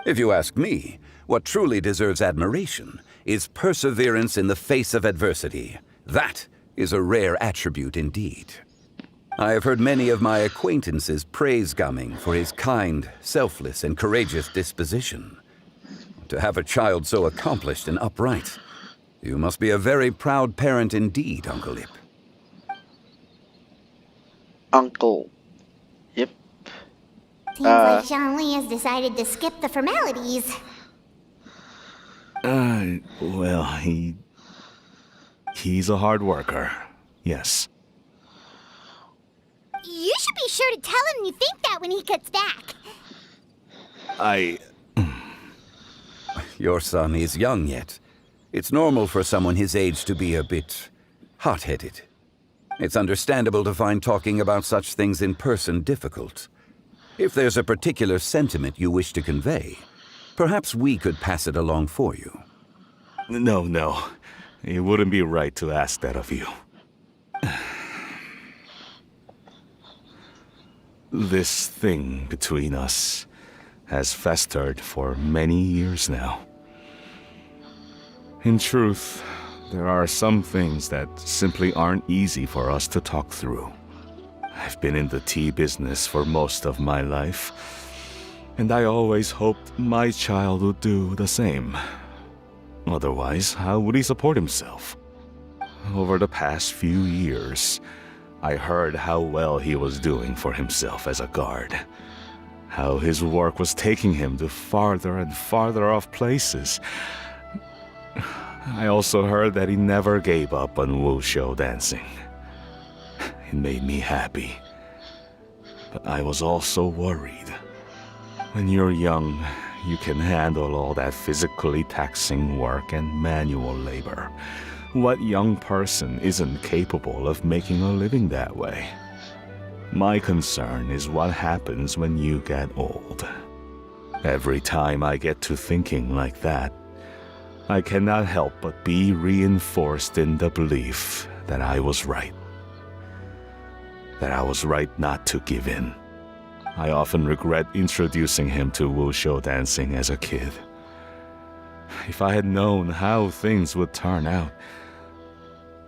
If you ask me, what truly deserves admiration is perseverance in the face of adversity. That is a rare attribute indeed. I have heard many of my acquaintances praise Gaming for his kind, selfless, and courageous disposition. To have a child so accomplished and upright, you must be a very proud parent indeed, Uncle Ip. Uncle Ip. Seems like Zhongli has decided to skip the formalities. Well, he's a hard worker. Yes. You should be sure to tell him you think that when he gets back. Your son is young yet. It's normal for someone his age to be a bit hot-headed. It's understandable to find talking about such things in person difficult. If there's a particular sentiment you wish to convey, perhaps we could pass it along for you. No. It wouldn't be right to ask that of you. This thing between us has festered for many years now. In truth, there are some things that simply aren't easy for us to talk through. I've been in the tea business for most of my life, and I always hoped my child would do the same. Otherwise, how would he support himself? Over the past few years, I heard how well he was doing for himself as a guard. How his work was taking him to farther and farther off places. I also heard that he never gave up on wushou dancing. It made me happy. But I was also worried. When you're young, you can handle all that physically taxing work and manual labor. What young person isn't capable of making a living that way? My concern is what happens when you get old. Every time I get to thinking like that, I cannot help but be reinforced in the belief that I was right. That I was right not to give in. I often regret introducing him to wushou dancing as a kid. If I had known how things would turn out,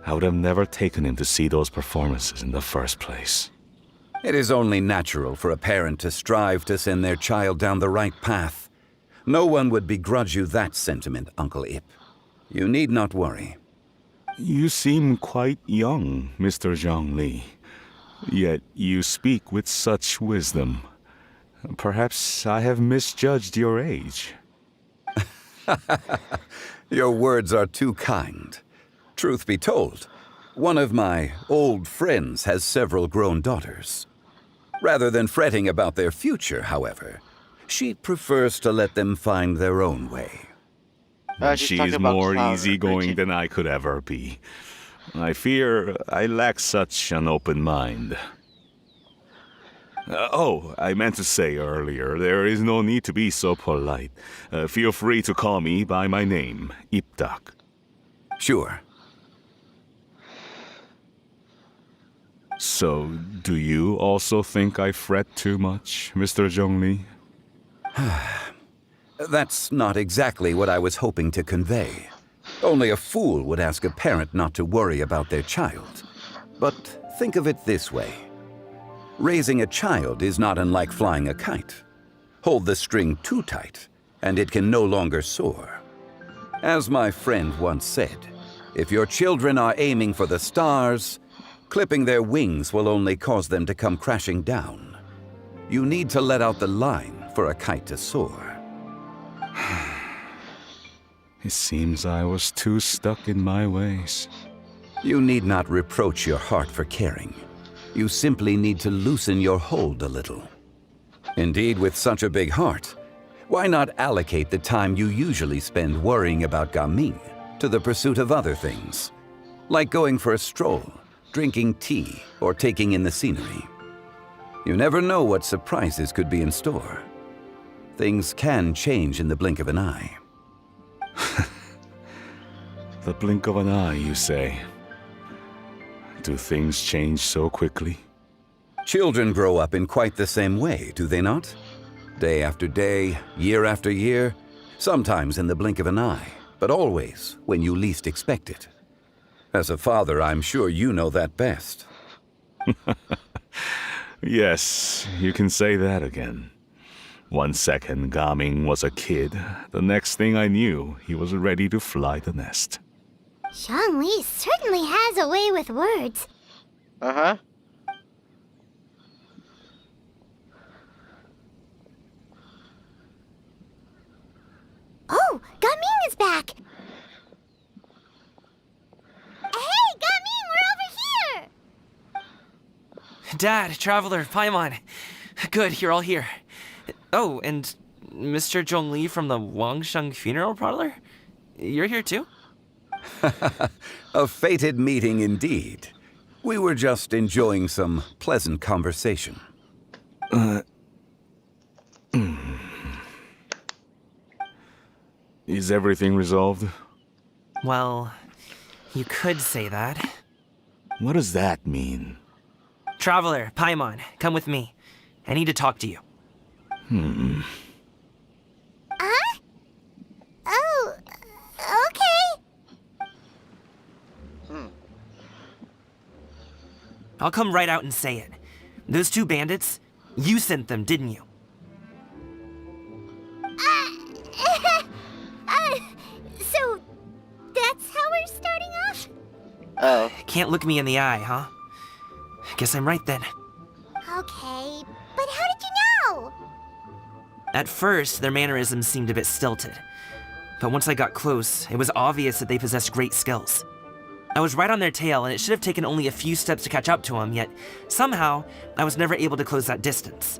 I would have never taken him to see those performances in the first place. It is only natural for a parent to strive to send their child down the right path. No one would begrudge you that sentiment, Uncle Ip. You need not worry. You seem quite young, Mr. Zhongli. Yet you speak with such wisdom. Perhaps I have misjudged your age. Your words are too kind. Truth be told, one of my old friends has several grown daughters. Rather than fretting about their future, however, she prefers to let them find their own way. She's more easygoing than I could ever be. I fear I lack such an open mind. I meant to say earlier, there is no need to be so polite. Feel free to call me by my name, Ipdak. Sure. So, do you also think I fret too much, Mr. Zhongli? That's not exactly what I was hoping to convey. Only a fool would ask a parent not to worry about their child. But think of it this way. Raising a child is not unlike flying a kite. Hold the string too tight, and it can no longer soar. As my friend once said, if your children are aiming for the stars, clipping their wings will only cause them to come crashing down. You need to let out the line for a kite to soar. It seems I was too stuck in my ways. You need not reproach your heart for caring. You simply need to loosen your hold a little. Indeed, with such a big heart, why not allocate the time you usually spend worrying about Gaming to the pursuit of other things, like going for a stroll, drinking tea, or taking in the scenery. You never know what surprises could be in store. Things can change in the blink of an eye. The blink of an eye, you say? Do things change so quickly? Children grow up in quite the same way, do they not? Day after day, year after year, sometimes in the blink of an eye, but always when you least expect it. As a father, I'm sure you know that best. Yes, you can say that again. One second, Gaming was a kid. The next thing I knew, he was ready to fly the nest. Zhongli certainly has a way with words. Uh-huh. Oh, Gaming is back! Hey, Gaming, we're over here! Dad, Traveler, Paimon. Good, you're all here. Oh, and Mr. Zhongli from the Wangsheng Funeral Parlor? You're here too? A fated meeting indeed. We were just enjoying some pleasant conversation. Is everything resolved? Well, you could say that. What does that mean? Traveler, Paimon, come with me. I need to talk to you. Huh? Oh, okay. I'll come right out and say it. Those two bandits, you sent them, didn't you? So that's how we're starting off? Oh. Can't look me in the eye, huh? Guess I'm right then. Okay, but how did you know? At first, their mannerisms seemed a bit stilted. But once I got close, it was obvious that they possessed great skills. I was right on their tail, and it should have taken only a few steps to catch up to them, yet somehow, I was never able to close that distance.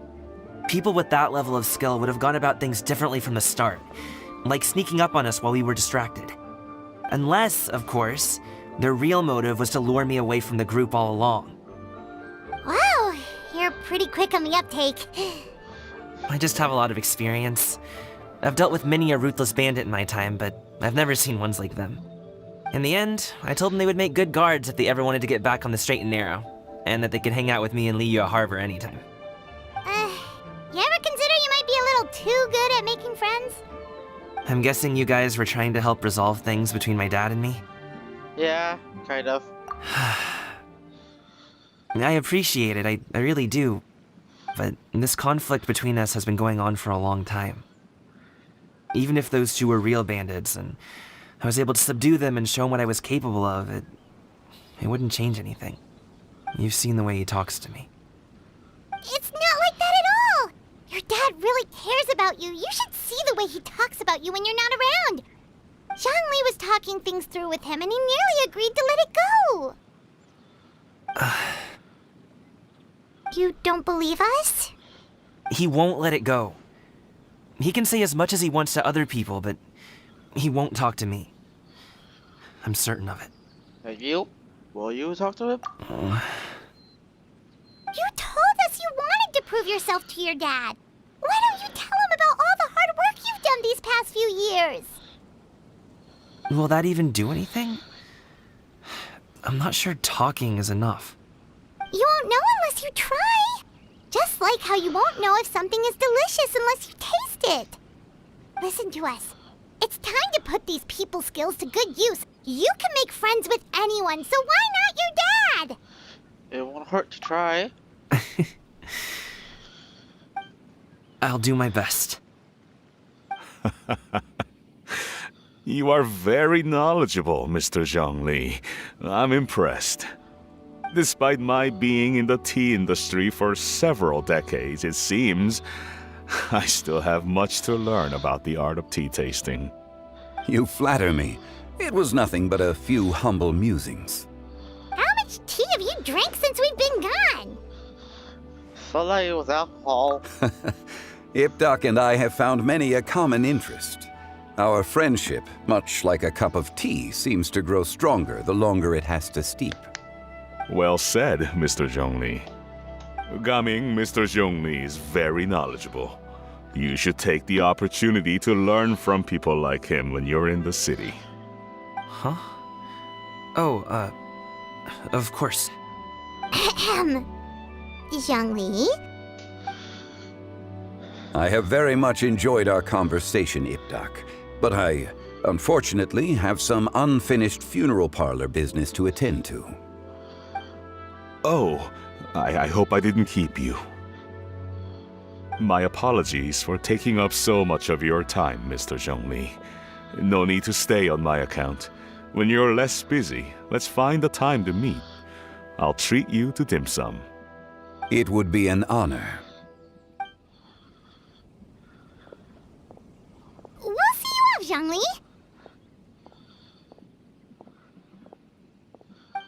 People with that level of skill would have gone about things differently from the start, like sneaking up on us while we were distracted. Unless, of course, their real motive was to lure me away from the group all along. Wow, you're pretty quick on the uptake. I just have a lot of experience. I've dealt with many a ruthless bandit in my time, but I've never seen ones like them. In the end, I told them they would make good guards if they ever wanted to get back on the straight and narrow, and that they could hang out with me in Liyue Harbor anytime. You ever consider you might be a little too good at making friends? I'm guessing you guys were trying to help resolve things between my dad and me? Yeah, kind of. I appreciate it, I really do. But this conflict between us has been going on for a long time. Even if those two were real bandits, and I was able to subdue them and show them what I was capable of, it wouldn't change anything. You've seen the way he talks to me. It's not like that at all! Your dad really cares about you. You should see the way he talks about you when you're not around. Zhongli was talking things through with him, and he nearly agreed to let it go. You don't believe us? He won't let it go. He can say as much as he wants to other people, but he won't talk to me. I'm certain of it. And you? Will you talk to him? You told us you wanted to prove yourself to your dad. Why don't you tell him about all the hard work you've done these past few years? Will that even do anything? I'm not sure talking is enough. You won't know unless you try. Just like how you won't know if something is delicious unless you taste it. Listen to us. It's time to put these people skills to good use. You can make friends with anyone, so why not your dad? It won't hurt to try. I'll do my best. You are very knowledgeable, Mr. Zhongli. I'm impressed. Despite my being in the tea industry for several decades, it seems I still have much to learn about the art of tea tasting. You flatter me. It was nothing but a few humble musings. How much tea have you drank since we've been gone? Felt like it was alcohol. Ipdak and I have found many a common interest. Our friendship, much like a cup of tea, seems to grow stronger the longer it has to steep. Well said, Mr. Zhongli. Gaming, Mr. Zhongli is very knowledgeable. You should take the opportunity to learn from people like him when you're in the city. Huh? Oh, of course. Zhongli? I have very much enjoyed our conversation, Ipdak, but I, unfortunately, have some unfinished funeral parlor business to attend to. Oh, I hope I didn't keep you. My apologies for taking up so much of your time, Mr. Zhongli. No need to stay on my account. When you're less busy, let's find a time to meet. I'll treat you to dim sum. It would be an honor. We'll see you off, Zhongli.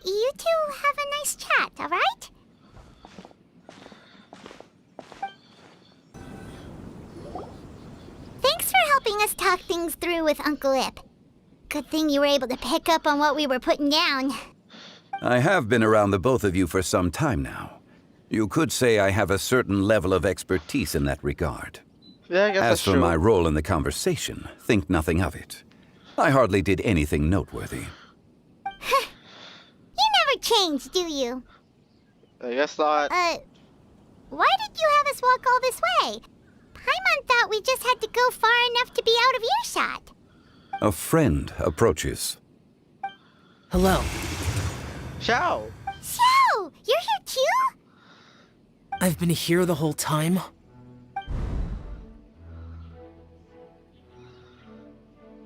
You two have a nice chat, alright? Thanks for helping us talk things through with Uncle Ip. Good thing you were able to pick up on what we were putting down. I have been around the both of you for some time now. You could say I have a certain level of expertise in that regard. Yeah, I guess As that's for true. my role in the conversation, think nothing of it. I hardly did anything noteworthy. You never change, do you? I guess not. Why did you have us walk all this way? Paimon thought we just had to go far enough to be out of earshot. A friend approaches. Hello. Xiao! Xiao! You're here too? I've been here the whole time.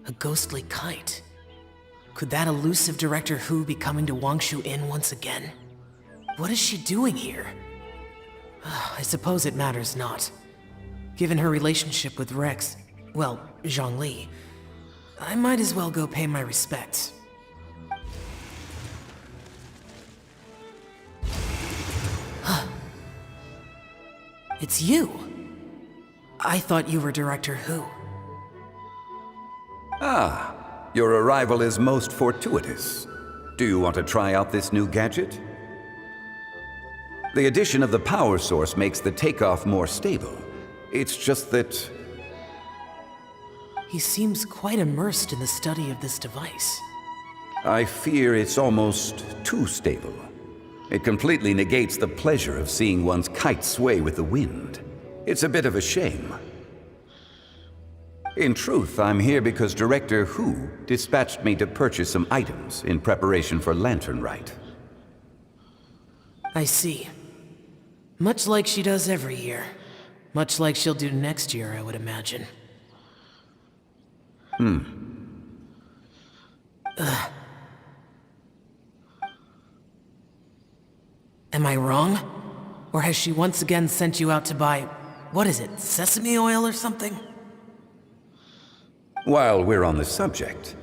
A ghostly kite. Could that elusive Director Hu be coming to Wangshu Inn once again? What is she doing here? I suppose it matters not. Given her relationship with Rex, well, Zhongli, I might as well go pay my respects. It's you! I thought you were Director Hu. Ah, your arrival is most fortuitous. Do you want to try out this new gadget? The addition of the power source makes the takeoff more stable. It's just that... He seems quite immersed in the study of this device. I fear it's almost too stable. It completely negates the pleasure of seeing one's kite sway with the wind. It's a bit of a shame. In truth, I'm here because Director Hu dispatched me to purchase some items in preparation for Lantern Rite. I see. Much like she does every year. Much like she'll do next year, I would imagine. Am I wrong? Or has she once again sent you out to buy, what is it, sesame oil or something? While we're on the subject,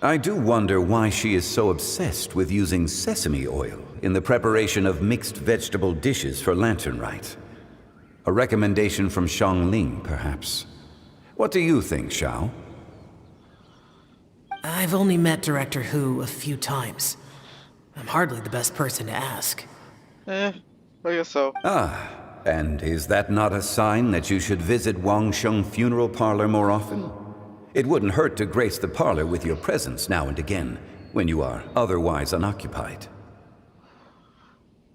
I do wonder why she is so obsessed with using sesame oil in the preparation of mixed vegetable dishes for Lantern Rite. A recommendation from Xiangling, perhaps. What do you think, Xiao? I've only met Director Hu a few times. I'm hardly the best person to ask. I guess so. Ah, and is that not a sign that you should visit Wangsheng Funeral Parlor more often? It wouldn't hurt to grace the parlor with your presence now and again, when you are otherwise unoccupied.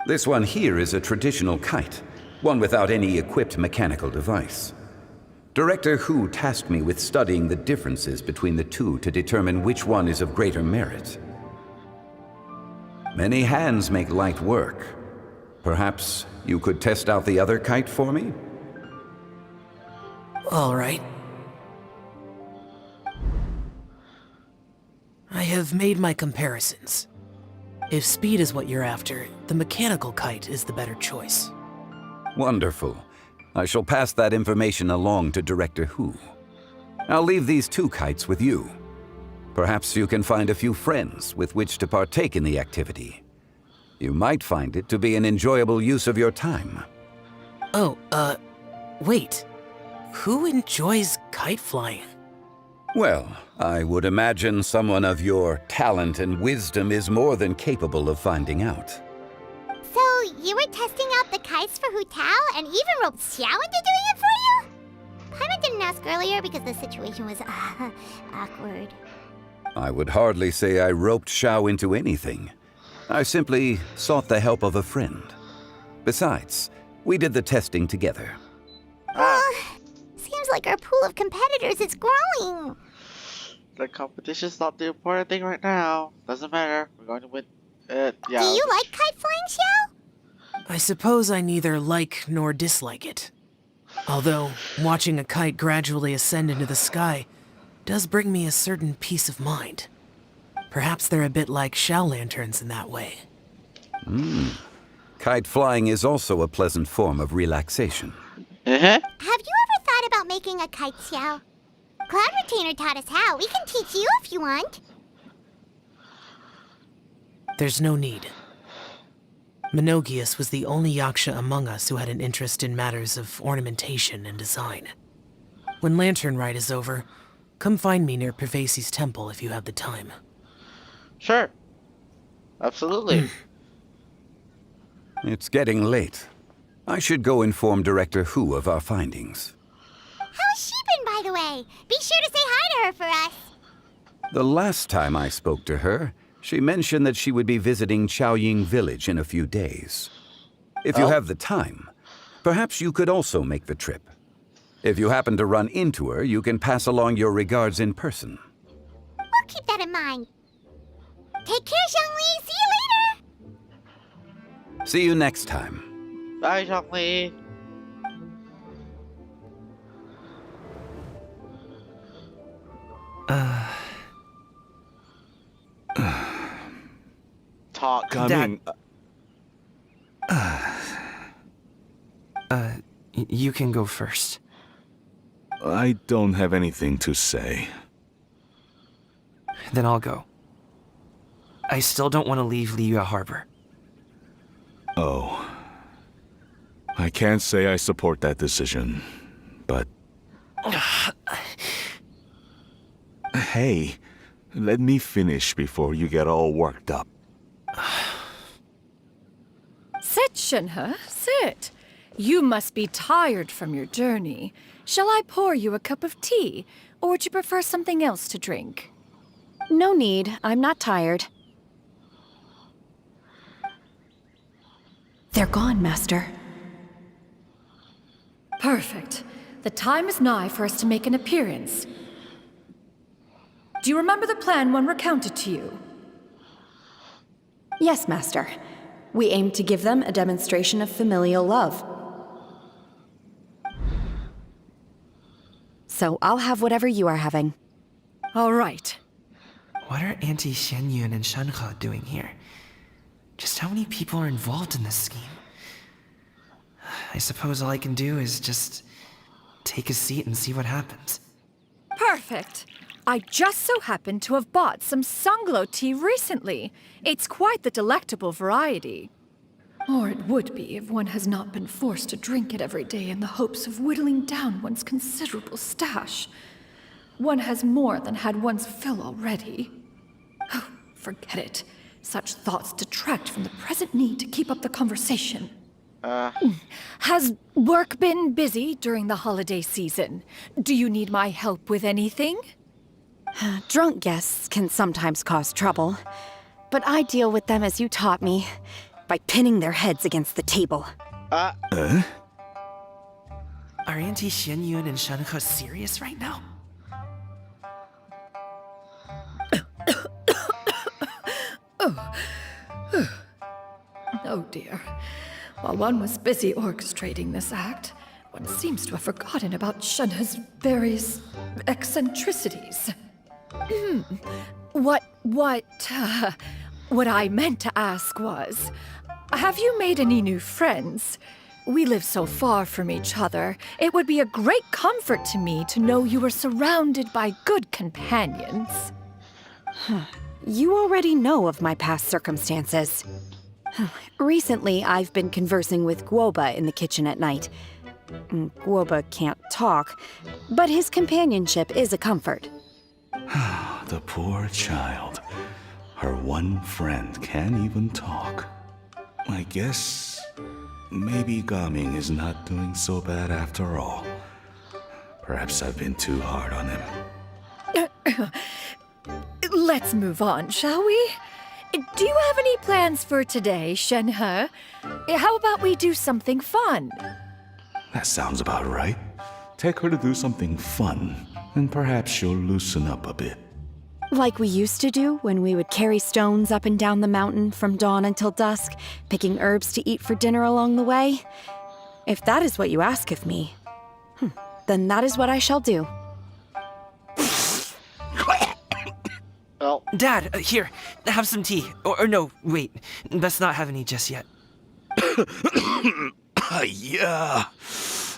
This one here is a traditional kite, one without any equipped mechanical device. Director Hu tasked me with studying the differences between the two to determine which one is of greater merit. Many hands make light work. Perhaps you could test out the other kite for me? All right. I have made my comparisons. If speed is what you're after, the mechanical kite is the better choice. Wonderful. I shall pass that information along to Director Hu. I'll leave these two kites with you. Perhaps you can find a few friends with which to partake in the activity. You might find it to be an enjoyable use of your time. Oh, wait. Who enjoys kite flying? Well, I would imagine someone of your talent and wisdom is more than capable of finding out. So, you were testing out the kites for Hu Tao and even roped Xiao into doing it for you? Paimon didn't ask earlier because the situation was awkward. I would hardly say I roped Xiao into anything. I simply sought the help of a friend. Besides, we did the testing together. Seems like our pool of competitors is growing. The competition's not the important thing right now. Doesn't matter. We're going to win it. Yeah. Do you like kite flying, Xiao? I suppose I neither like nor dislike it. Although, watching a kite gradually ascend into the sky does bring me a certain peace of mind. Perhaps they're a bit like Xiao lanterns in that way. Kite flying is also a pleasant form of relaxation. Have you ever thought about making a kite, Xiao? Cloud Retainer taught us how. We can teach you if you want. There's no need. Menogius was the only Yaksha among us who had an interest in matters of ornamentation and design. When Lantern Rite is over, come find me near Pervasi's temple if you have the time. Sure. Absolutely. It's getting late. I should go inform Director Hu of our findings. How's she been, by the way? Be sure to say hi to her for us. The last time I spoke to her, she mentioned that she would be visiting Chaoying Village in a few days. If you have the time, Perhaps you could also make the trip. If you happen to run into her, you can pass along your regards in person. We'll keep that in mind. Take care, Zhongli. See you later. See you next time. Bye, Zhongli. Talk. Dad. You can go first. I don't have anything to say. Then I'll go. I still don't want to leave Liyue Harbor. Oh. I can't say I support that decision, but... Hey, let me finish before you get all worked up. Sit, Shenhe, sit. You must be tired from your journey. Shall I pour you a cup of tea, or would you prefer something else to drink? No need. I'm not tired. They're gone, Master. Perfect. The time is nigh for us to make an appearance. Do you remember the plan when recounted to you? Yes, Master. We aim to give them a demonstration of familial love. So I'll have whatever you are having. All right. What are Auntie Xianyun and Shenhe doing here? Just how many people are involved in this scheme? I suppose all I can do is just take a seat and see what happens. Perfect. I just so happen to have bought some Sunglo tea recently. It's quite the delectable variety. Or it would be if one has not been forced to drink it every day in the hopes of whittling down one's considerable stash. One has more than had one's fill already. Oh, forget it. Such thoughts detract from the present need to keep up the conversation. Has work been busy during the holiday season? Do you need my help with anything? Drunk guests can sometimes cause trouble, but I deal with them as you taught me, by pinning their heads against the table. Are Auntie Xianyun and Shenhe serious right now? Oh dear. While one was busy orchestrating this act, one seems to have forgotten about Shenhe's various eccentricities. What I meant to ask was, have you made any new friends? We live so far from each other. It would be a great comfort to me to know you were surrounded by good companions. You already know of my past circumstances. Recently, I've been conversing with Guoba in the kitchen at night. Guoba can't talk, but his companionship is a comfort. The poor child. Her one friend can't even talk. I guess maybe Gaming is not doing so bad after all. Perhaps I've been too hard on him. Let's move on, shall we? Do you have any plans for today, Shenhe? How about we do something fun? That sounds about right. Take her to do something fun, and perhaps she'll loosen up a bit. Like we used to do when we would carry stones up and down the mountain from dawn until dusk, picking herbs to eat for dinner along the way? If that is what you ask of me, then that is what I shall do. Well, Dad, here, have some tea. Or no, wait, best not have any just yet. Yeah.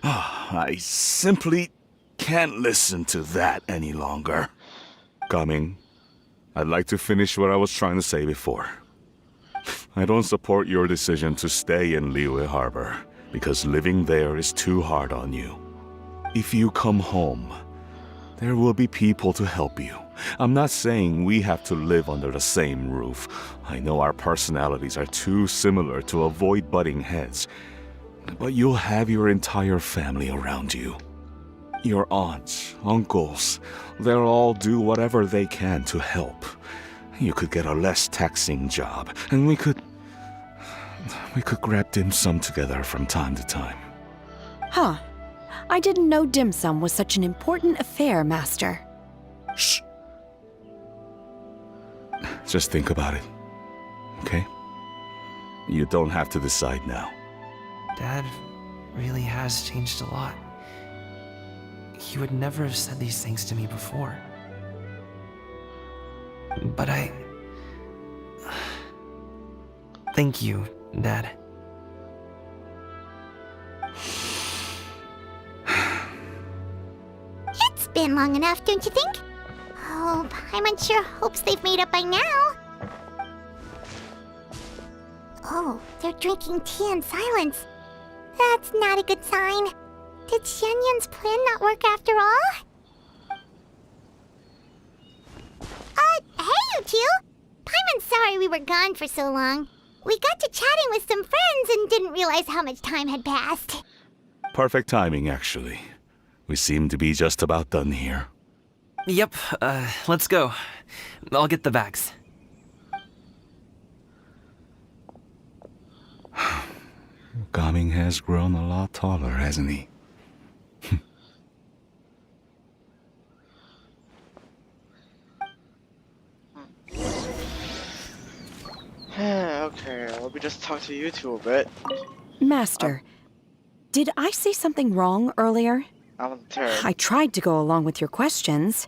I simply can't listen to that any longer. Gaming, I'd like to finish what I was trying to say before. I don't support your decision to stay in Liyue Harbor, because living there is too hard on you. If you come home, there will be people to help you. I'm not saying we have to live under the same roof. I know our personalities are too similar to avoid butting heads. But you'll have your entire family around you. Your aunts, uncles, they'll all do whatever they can to help. You could get a less taxing job, and we could grab dim sum together from time to time. Huh. I didn't know dim sum was such an important affair, Master. Shh. Just think about it, okay? You don't have to decide now. Dad really has changed a lot. He would never have said these things to me before. But Thank you, Dad. It's been long enough, don't you think? Oh, Paimon sure hopes they've made up by now. Oh, they're drinking tea in silence. That's not a good sign. Did Xianyun's plan not work after all? Hey, you two! Paimon's sorry we were gone for so long. We got to chatting with some friends and didn't realize how much time had passed. Perfect timing, actually. We seem to be just about done here. Yep, let's go. I'll get the bags. Gaming has grown a lot taller, hasn't he? Okay, let me just talk to you two a bit. Master, did I say something wrong earlier? I'm terrible. I tried to go along with your questions,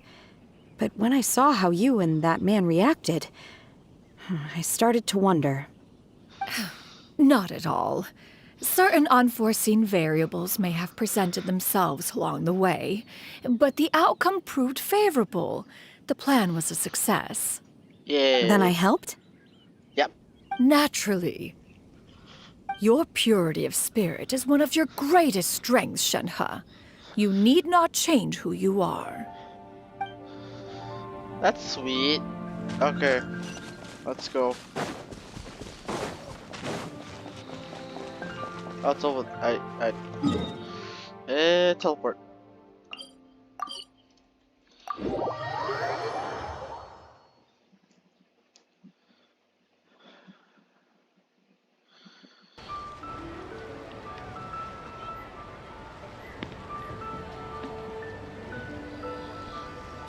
but when I saw how you and that man reacted, I started to wonder. Not at all. Certain unforeseen variables may have presented themselves along the way, but the outcome proved favorable. The plan was a success. Yeah. Then I helped? Yep. Naturally. Your purity of spirit is one of your greatest strengths, Shenhe. You need not change who you are. That's sweet. Okay, let's go. Oh, it's over. Teleport.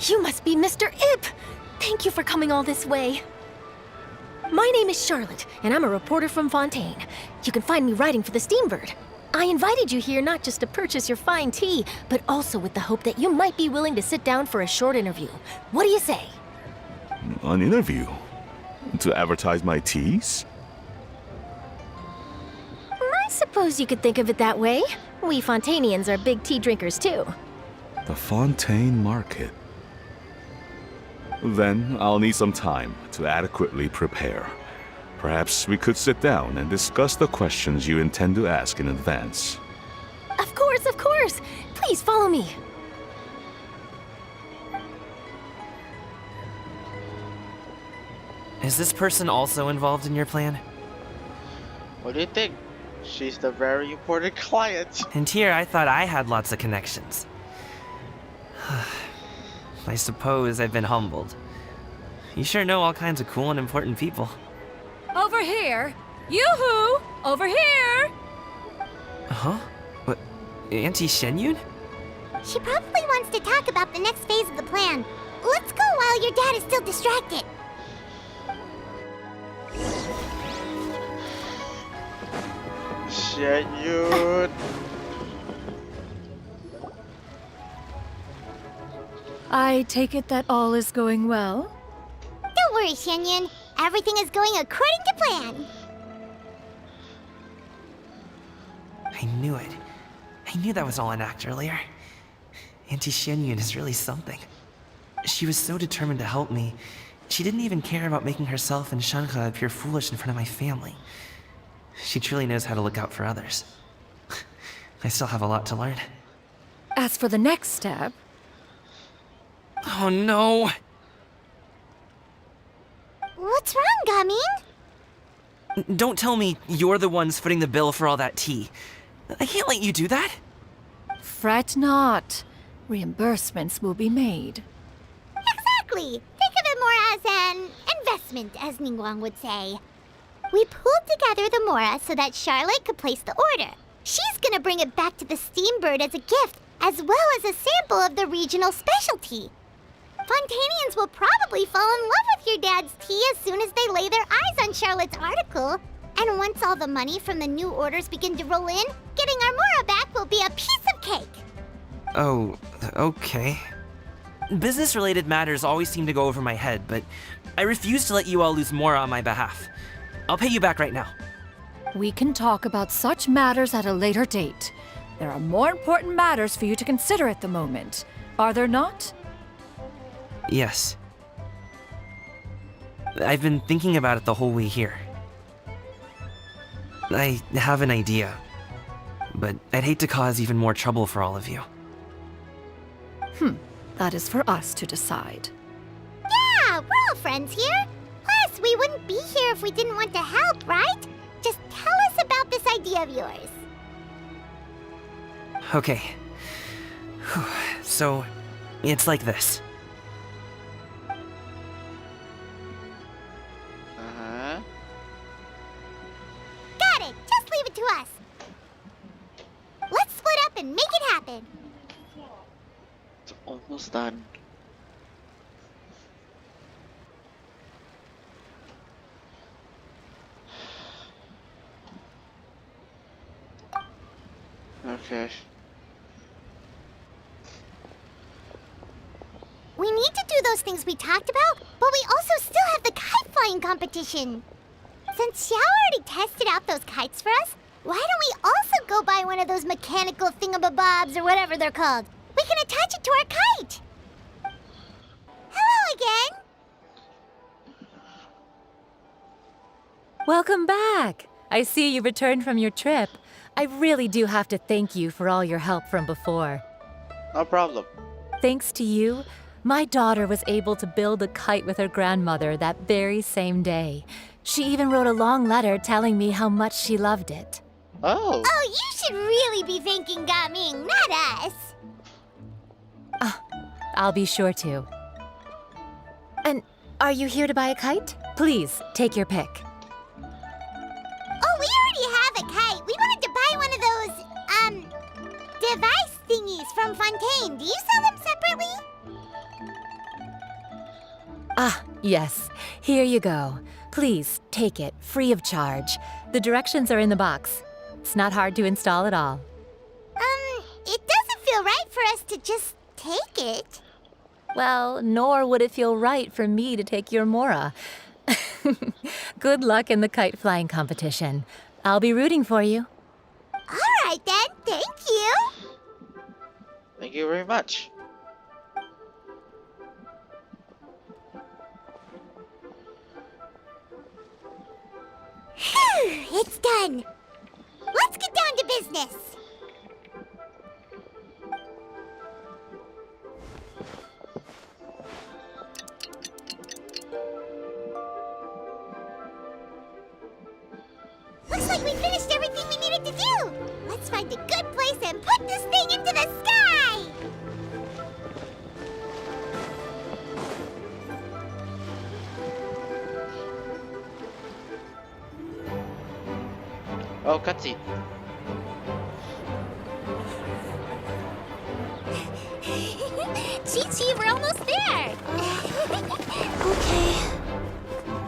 You must be Mr. Ip! Thank you for coming all this way. My name is Charlotte, and I'm a reporter from Fontaine. You can find me writing for the Steambird. I invited you here not just to purchase your fine tea, but also with the hope that you might be willing to sit down for a short interview. What do you say? An interview? To advertise my teas? I suppose you could think of it that way. We Fontainians are big tea drinkers, too. The Fontaine Market. Then I'll need some time to adequately prepare. Perhaps we could sit down and discuss the questions you intend to ask in advance. Of course, of course! Please follow me. Is this person also involved in your plan? What do you think? She's the very important client. And here I thought I had lots of connections. I suppose I've been humbled. You sure know all kinds of cool and important people. Over here! Yoo-hoo! Over here! Huh? What? Auntie Shenyun? She probably wants to talk about the next phase of the plan. Let's go while your dad is still distracted. Shenyun. I take it that all is going well? Don't worry, Shenyun. Everything is going according to plan. I knew it. I knew that was all an act earlier. Auntie Shenyun is really something. She was so determined to help me. She didn't even care about making herself and Shenhe appear foolish in front of my family. She truly knows how to look out for others. I still have a lot to learn. As for the next step... Oh no! What's wrong, Gaming? Don't tell me you're the ones footing the bill for all that tea. I can't let you do that. Fret not. Reimbursements will be made. Exactly. Think of it more as an investment, as Ningguang would say. We pooled together the Mora so that Charlotte could place the order. She's gonna bring it back to the Steambird as a gift, as well as a sample of the regional specialty. Fontanians will probably fall in love with your dad's tea as soon as they lay their eyes on Charlotte's article. And once all the money from the new orders begin to roll in, getting our Mora back will be a piece of cake. Oh, okay. Business-related matters always seem to go over my head, but I refuse to let you all lose Mora on my behalf. I'll pay you back right now. We can talk about such matters at a later date. There are more important matters for you to consider at the moment, are there not? Yes. I've been thinking about it the whole way here. I have an idea, but I'd hate to cause even more trouble for all of you. That is for us to decide. Yeah, we're all friends here. Plus, we wouldn't be here if we didn't want to help, right? Just tell us about this idea of yours. Okay. So, it's like this. Got it. Just leave it to us. Let's split up and make it happen. It's almost done. Okay. We need to do those things we talked about, but we also still have the kite flying competition. Since Xiao already tested out those kites for us, why don't we also go buy one of those mechanical thingamabobs or whatever they're called? We can attach it to our kite. Hello again. Welcome back. I see you returned from your trip. I really do have to thank you for all your help from before. No problem. Thanks to you, my daughter was able to build a kite with her grandmother that very same day. She even wrote a long letter telling me how much she loved it. Oh. Oh, you should really be thanking Gaming, not us. I'll be sure to. And are you here to buy a kite? Please, take your pick. Oh, we already have a kite. We wanted to buy one of those, device thingies from Fontaine. Do you sell them separately? Yes. Here you go. Please, take it, free of charge. The directions are in the box. It's not hard to install at all. It doesn't feel right for us to just take it. Well, nor would it feel right for me to take your Mora. Good luck in the kite flying competition. I'll be rooting for you. All right then, thank you. Thank you very much. Phew, it's done. Let's get down to business. Looks like we finished everything we needed to do. Let's find a good place and put this thing into the sky. Oh, cutscene. Chi-Chi, we're almost there. Okay.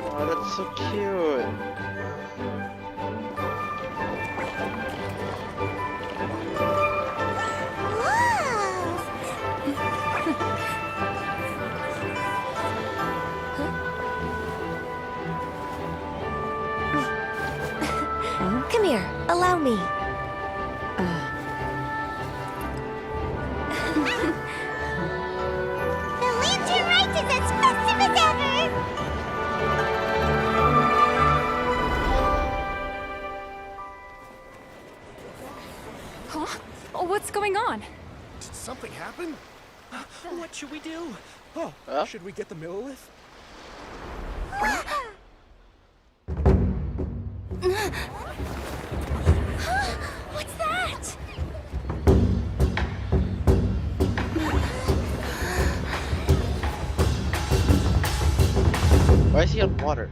Oh, that's so cute. Come here, allow me. The Lantern Rite is as festive as ever. Huh? Oh, what's going on? Did something happen? What should we do? Oh, should we get the Millilith? What's that? Why is he on water?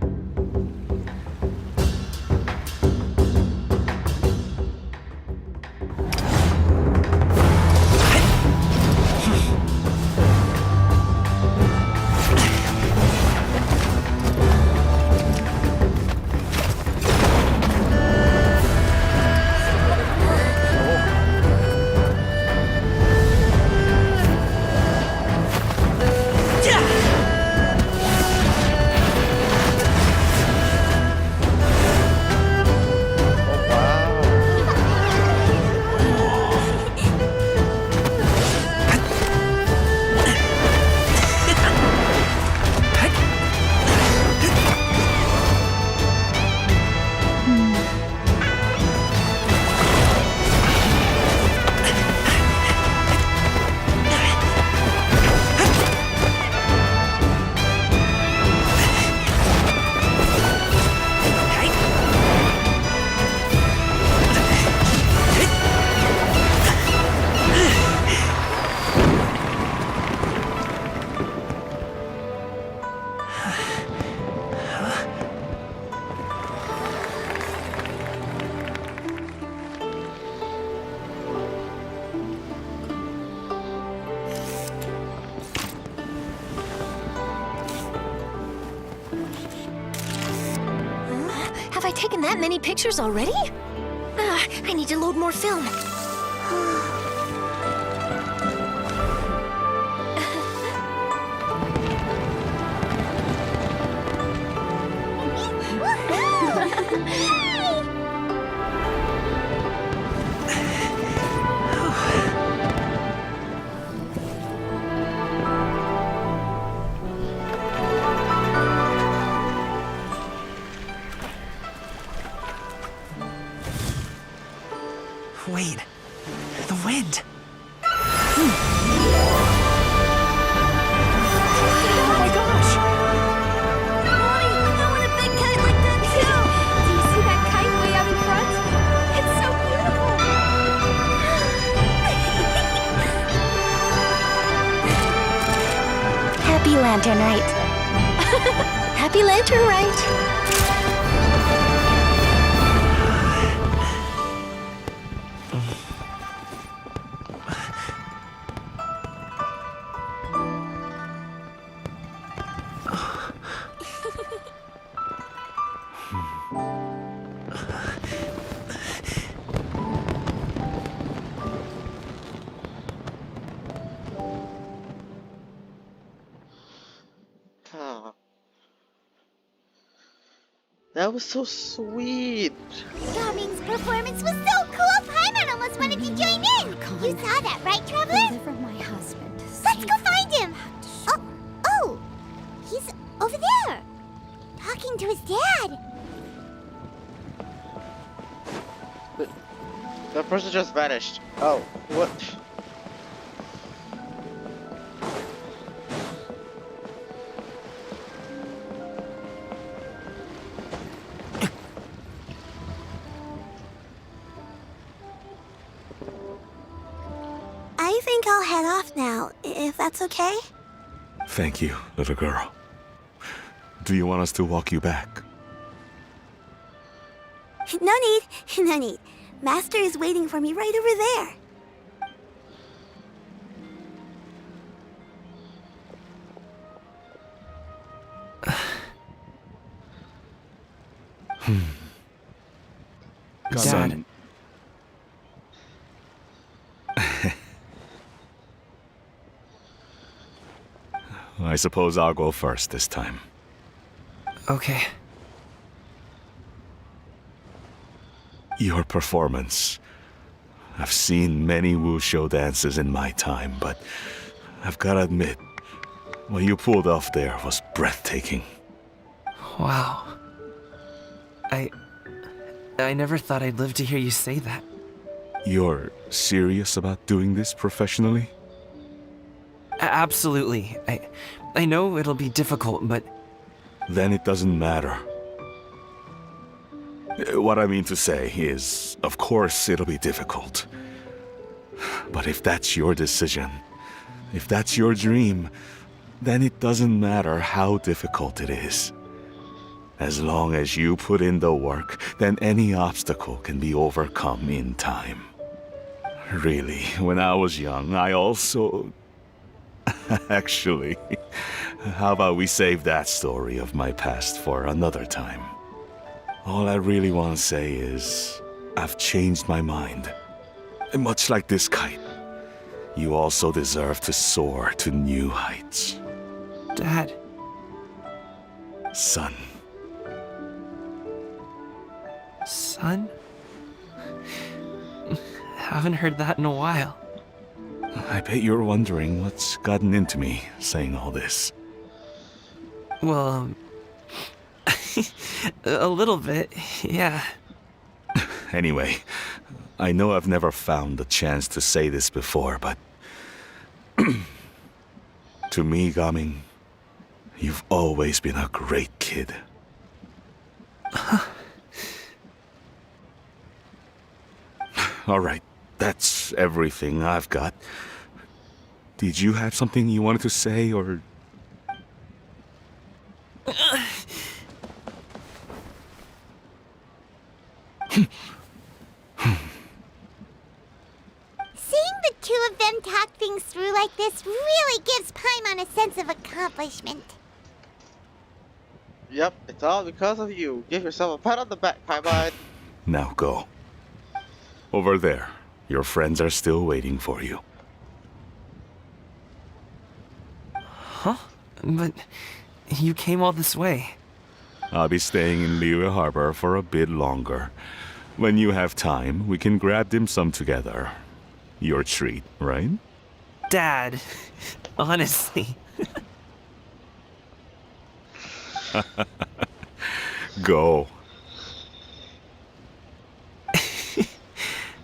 I taken that many pictures already? I need to load more film. Wait, the wind. Oh my gosh! Mommy, I want a big kite like that too! Do you see that kite way out in front? It's so beautiful! Happy Lantern Rite. Happy Lantern Rite! Ah. That was so sweet. Gaming's performance was so cool, Paimon almost wanted to join in. You saw that, right, Traveler? Deliver my husband. Let's go find him. Oh, he's over there, talking to his dad. That person just vanished. Oh, what? I think I'll head off now, if that's okay. Thank you, little girl. Do you want us to walk you back? No need, no need. Master is waiting for me right over there. Son. I suppose I'll go first this time. Okay. Your performance. I've seen many wushou dances in my time, but I've gotta admit, what you pulled off there was breathtaking. Wow. I never thought I'd live to hear you say that. You're serious about doing this professionally? Absolutely. I know it'll be difficult, but... Then it doesn't matter. What I mean to say is, of course it'll be difficult. But if that's your decision, if that's your dream, then it doesn't matter how difficult it is. As long as you put in the work, then any obstacle can be overcome in time. Really, when I was young, I also... Actually, how about we save that story of my past for another time? All I really want to say is, I've changed my mind. And much like this kite, you also deserve to soar to new heights. Dad. Son. Son? Haven't heard that in a while. I bet you're wondering what's gotten into me saying all this. Well, a little bit, yeah. Anyway, I know I've never found the chance to say this before, but... to me, Gaming, you've always been a great kid. Alright, that's everything I've got. Did you have something you wanted to say, or... Seeing the two of them talk things through like this really gives Paimon a sense of accomplishment. Yep, it's all because of you. Give yourself a pat on the back, Paimon. Now go. Over there. Your friends are still waiting for you. Huh? But you came all this way. I'll be staying in Liyue Harbor for a bit longer. When you have time, we can grab dim sum together. Your treat, right? Dad, honestly. Go.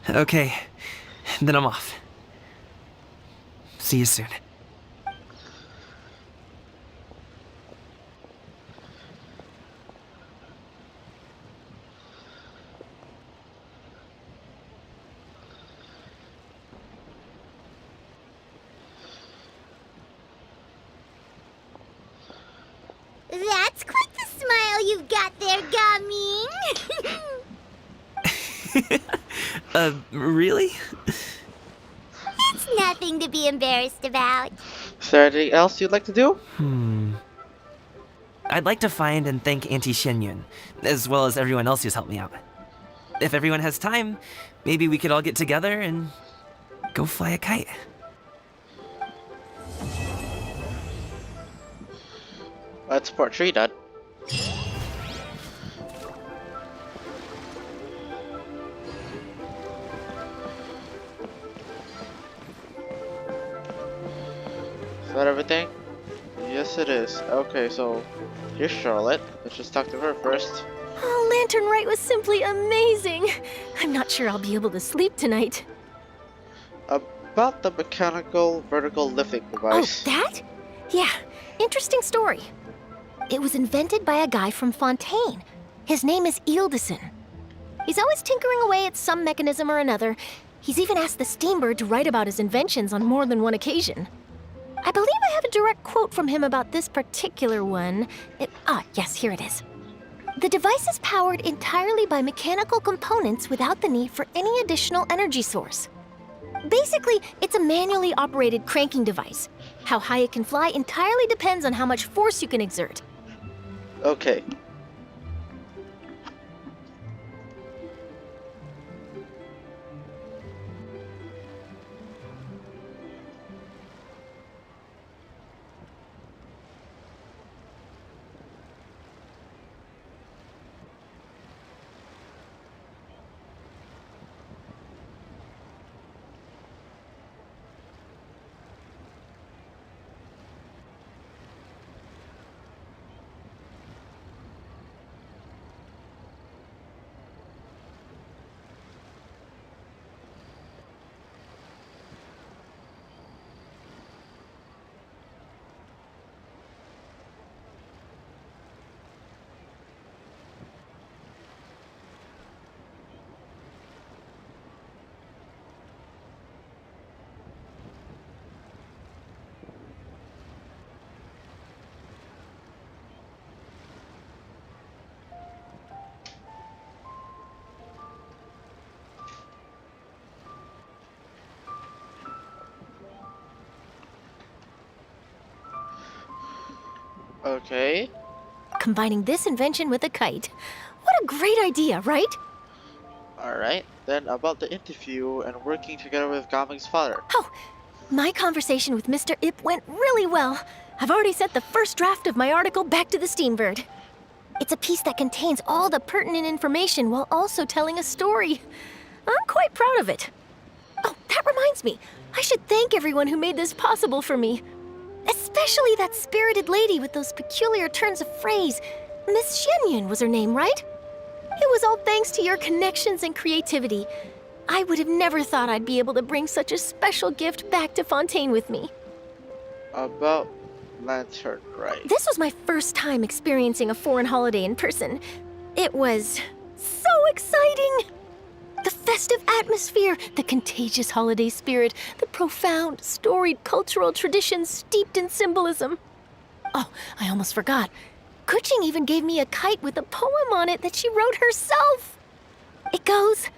Okay, then I'm off. See you soon. That's quite the smile you've got there, Gaming. Really? It's nothing to be embarrassed about. Is there anything else you'd like to do? I'd like to find and thank Auntie Shenyun, as well as everyone else who's helped me out. If everyone has time, maybe we could all get together and go fly a kite. Let's part 3 done. Is that everything? Yes, it is. Okay, so here's Charlotte. Let's just talk to her first. Oh, Lantern Rite was simply amazing. I'm not sure I'll be able to sleep tonight. About the mechanical vertical lifting device. Oh, that? Yeah, interesting story. It was invented by a guy from Fontaine. His name is Ildison. He's always tinkering away at some mechanism or another. He's even asked the Steambird to write about his inventions on more than one occasion. I believe I have a direct quote from him about this particular one. Yes, here it is. The device is powered entirely by mechanical components without the need for any additional energy source. Basically, it's a manually operated cranking device. How high it can fly entirely depends on how much force you can exert. Okay. Okay. Combining this invention with a kite. What a great idea, right? Alright. Then about the interview and working together with Gaming's father. Oh, my conversation with Mr. Ip went really well. I've already sent the first draft of my article back to the Steambird. It's a piece that contains all the pertinent information while also telling a story. I'm quite proud of it. Oh, that reminds me. I should thank everyone who made this possible for me. Especially that spirited lady with those peculiar turns of phrase. Miss Shenyun was her name, right? It was all thanks to your connections and creativity. I would have never thought I'd be able to bring such a special gift back to Fontaine with me. About Lantern Rite. This was my first time experiencing a foreign holiday in person. It was so exciting! The festive atmosphere, the contagious holiday spirit, the profound, storied cultural traditions steeped in symbolism. Oh, I almost forgot. Kuching even gave me a kite with a poem on it that she wrote herself. It goes,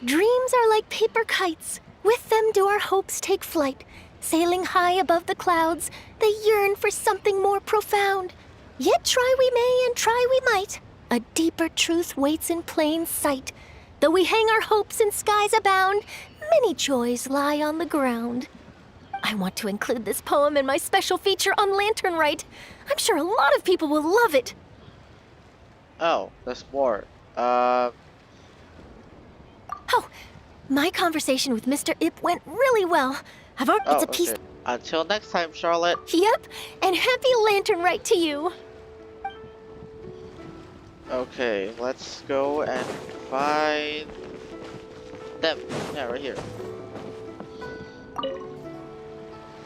"Dreams are like paper kites. With them do our hopes take flight. Sailing high above the clouds, they yearn for something more profound. Yet try we may and try we might. A deeper truth waits in plain sight. Though we hang our hopes in skies abound, many joys lie on the ground. I want to include this poem in my special feature on Lantern Rite. I'm sure a lot of people will love it. Oh, there's more. Oh, my conversation with Mr. Ip went really well. It's a piece. Okay. Until next time, Charlotte. Yep, and happy Lantern Rite to you. Okay, let's go and find them. Yeah, right here.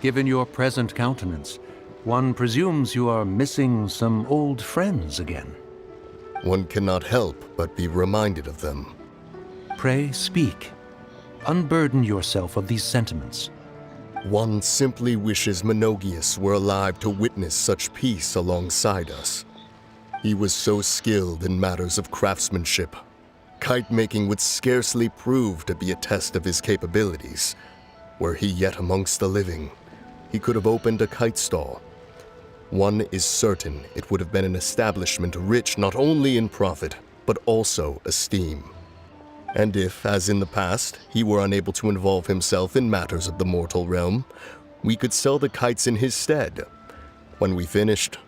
Given your present countenance, one presumes you are missing some old friends again. One cannot help but be reminded of them. Pray speak. Unburden yourself of these sentiments. One simply wishes Menogius were alive to witness such peace alongside us. He was so skilled in matters of craftsmanship. Kite making would scarcely prove to be a test of his capabilities. Were he yet amongst the living, he could have opened a kite stall. One is certain it would have been an establishment rich not only in profit, but also esteem. And if, as in the past, he were unable to involve himself in matters of the mortal realm, we could sell the kites in his stead. When we finished,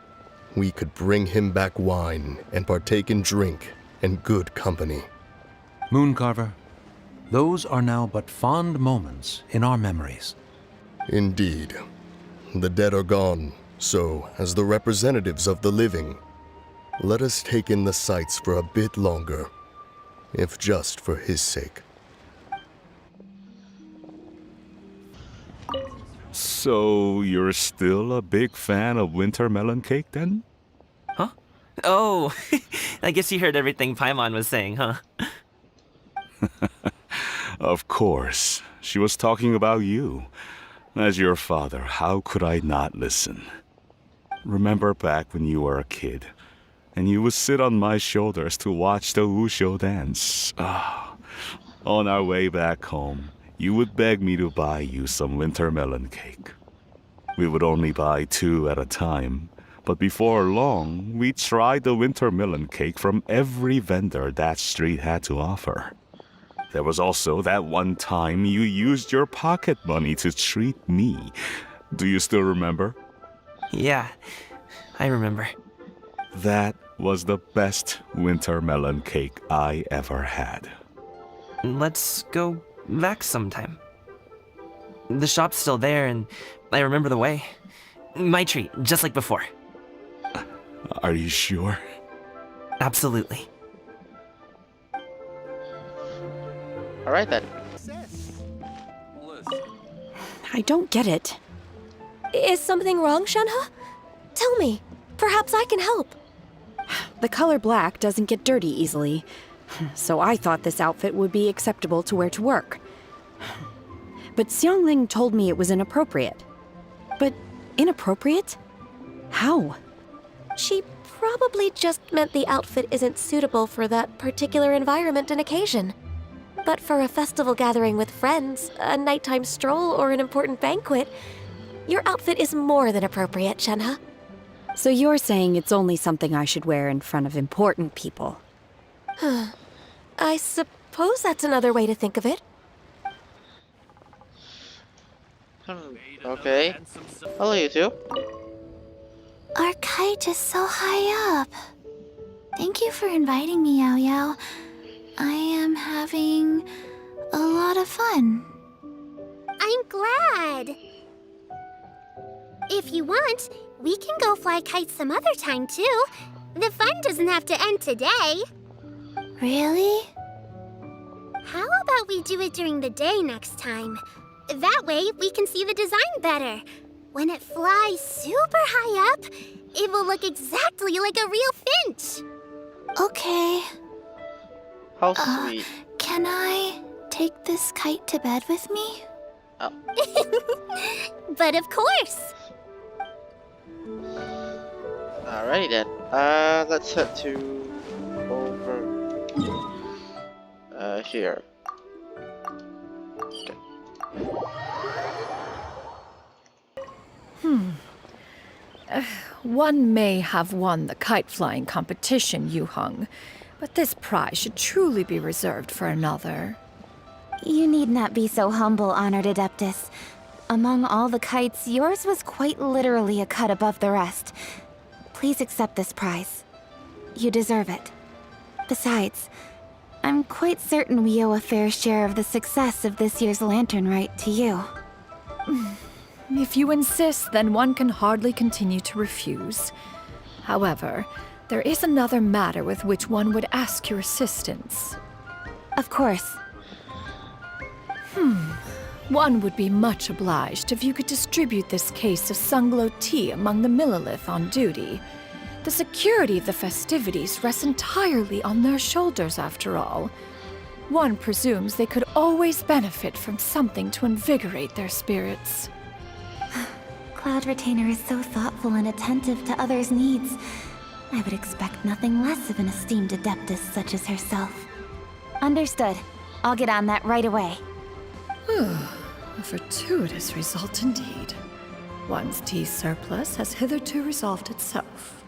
we could bring him back wine and partake in drink and good company. Mooncarver, those are now but fond moments in our memories. Indeed. The dead are gone, so, as the representatives of the living, let us take in the sights for a bit longer, if just for his sake. So, you're still a big fan of winter melon cake then? Huh? Oh, I guess you heard everything Paimon was saying, huh? Of course. She was talking about you. As your father, how could I not listen? Remember back when you were a kid, and you would sit on my shoulders to watch the Wushu dance. On our way back home, you would beg me to buy you some winter melon cake. We would only buy 2 at a time, but before long, we tried the winter melon cake from every vendor that street had to offer. There was also that one time you used your pocket money to treat me. Do you still remember? Yeah, I remember. That was the best winter melon cake I ever had. Let's go back sometime. The shop's still there, and I remember the way. My treat, just like before. Are you sure? Absolutely. Alright then. I don't get it. Is something wrong, Shenhe? Tell me. Perhaps I can help. The color black doesn't get dirty easily, so I thought this outfit would be acceptable to wear to work. But Xiangling told me it was inappropriate. But inappropriate? How? She probably just meant the outfit isn't suitable for that particular environment and occasion. But for a festival gathering with friends, a nighttime stroll, or an important banquet, your outfit is more than appropriate, Shenhe. So you're saying it's only something I should wear in front of important people? I suppose that's another way to think of it. Okay. Hello, you two. Our kite is so high up. Thank you for inviting me, Yao Yao. I am having a lot of fun. I'm glad. If you want, we can go fly kites some other time, too. The fun doesn't have to end today. Really? How about we do it during the day next time? That way, we can see the design better. When it flies super high up, it will look exactly like a real finch. Okay. How sweet. Can I take this kite to bed with me? Oh. But of course. Alrighty then. Let's head to over here. Okay. One may have won the kite-flying competition you hung, but this prize should truly be reserved for another. You need not be so humble, Honored Adeptus. Among all the kites, yours was quite literally a cut above the rest. Please accept this prize. You deserve it. Besides, I'm quite certain we owe a fair share of the success of this year's Lantern Rite to you. If you insist, then one can hardly continue to refuse. However, there is another matter with which one would ask your assistance. Of course. One would be much obliged if you could distribute this case of Sunglow tea among the Millilith on duty. The security of the festivities rests entirely on their shoulders, after all. One presumes they could always benefit from something to invigorate their spirits. Cloud Retainer is so thoughtful and attentive to others' needs. I would expect nothing less of an esteemed adeptus such as herself. Understood. I'll get on that right away. A fortuitous result indeed. One's tea surplus has hitherto resolved itself.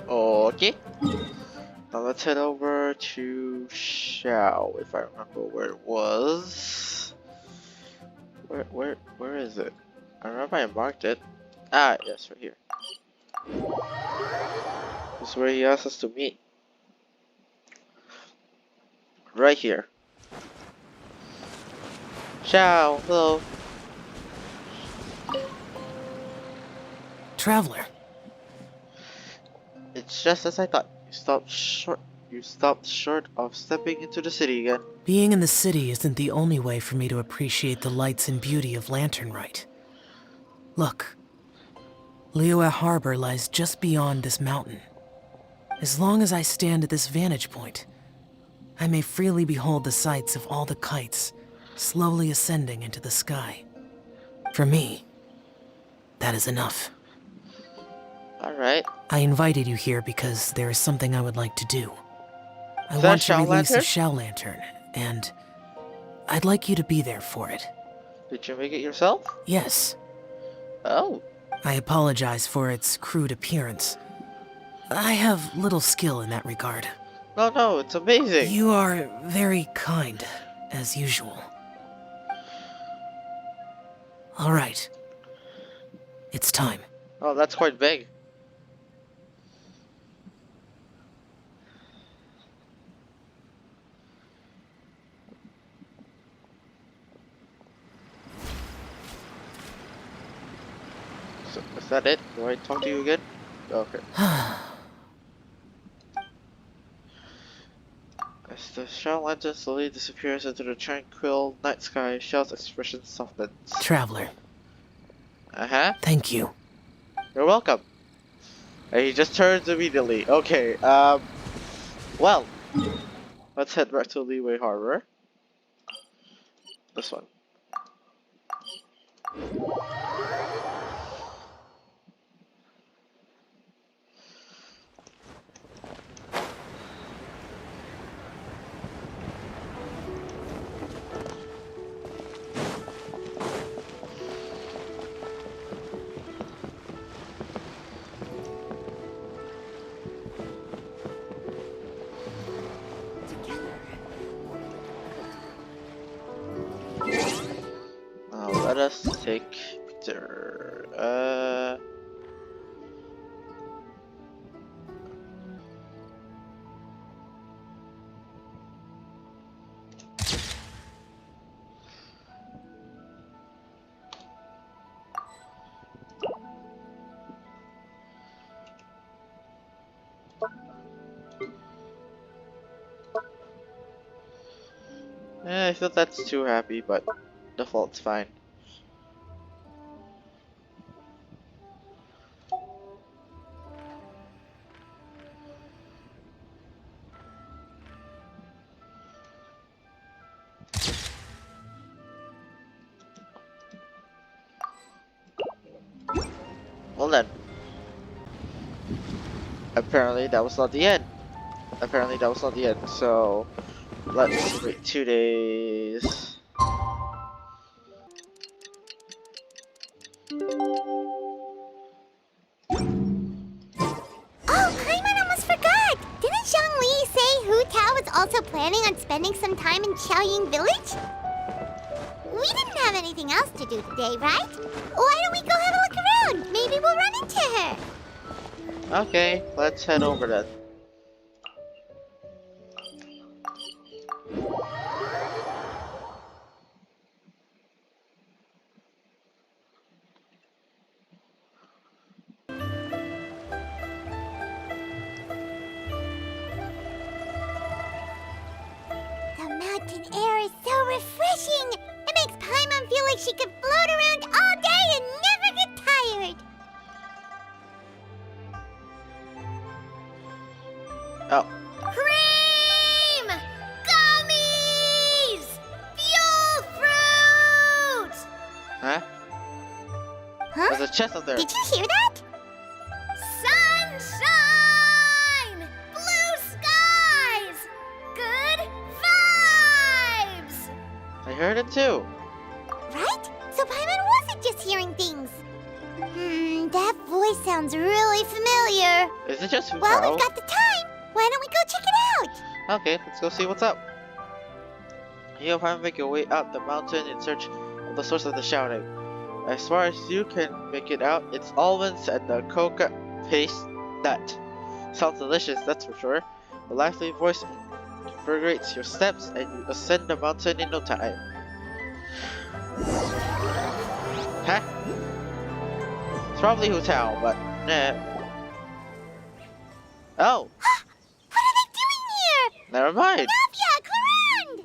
Okay. Now let's head over to Shao, if I remember where it was. Where is it? I remember I marked it. Ah, yes, right here. This is where he asked us to meet. Right here. Shao, hello. Traveler. It's just as I thought. You stopped short of stepping into the city again. Being in the city isn't the only way for me to appreciate the lights and beauty of Lantern Rite. Look. Liyue Harbor lies just beyond this mountain. As long as I stand at this vantage point, I may freely behold the sights of all the kites slowly ascending into the sky. For me, that is enough. Alright. I invited you here because there is something I would like to do. I want to release a Shao Lantern, and I'd like you to be there for it. Did you make it yourself? Yes. Oh. I apologize for its crude appearance. I have little skill in that regard. No, it's amazing. You are very kind, as usual. Alright. It's time. Oh, that's quite big. So, is that it? Do I talk to you again? Okay. As the Shao Lantern slowly disappears into the tranquil night sky, Shao's expression softens. Traveler. Uh-huh. Thank you. You're welcome. And he just turns immediately. Okay, well, let's head back to Liyue Harbor. This one. Now let us take picture. I feel that's too happy, but default's fine. Well then. Apparently that was not the end. So let's wait 2 days. also planning on spending some time in Xiaoying Village? We didn't have anything else to do today, right? Why don't we go have a look around? Maybe we'll run into her. Okay, let's head over then. The mountain air is so refreshing. It makes Paimon feel like she could float around all day and never get tired. Oh. Cream! Gummies! Fuel fruit! Huh? Huh? There's a chest up there. Did you hear that? Sunshine! Blue skies! Good vibes! I heard it too. Right? So Paimon wasn't just hearing things. That voice sounds really familiar. Is it just Well, Hutao? we've got the time. Why don't we go check it out? Okay, let's go see what's up. You'll have to make your way up the mountain in search of the source of the shouting. As far as you can make it out, it's almonds and the coca paste nut. Sounds delicious, that's for sure. The lively voice invigorates your steps and you ascend the mountain in no time. Huh? It's probably Hutao, but nah. Oh! What are they doing here? Never mind. Navia, Clarande!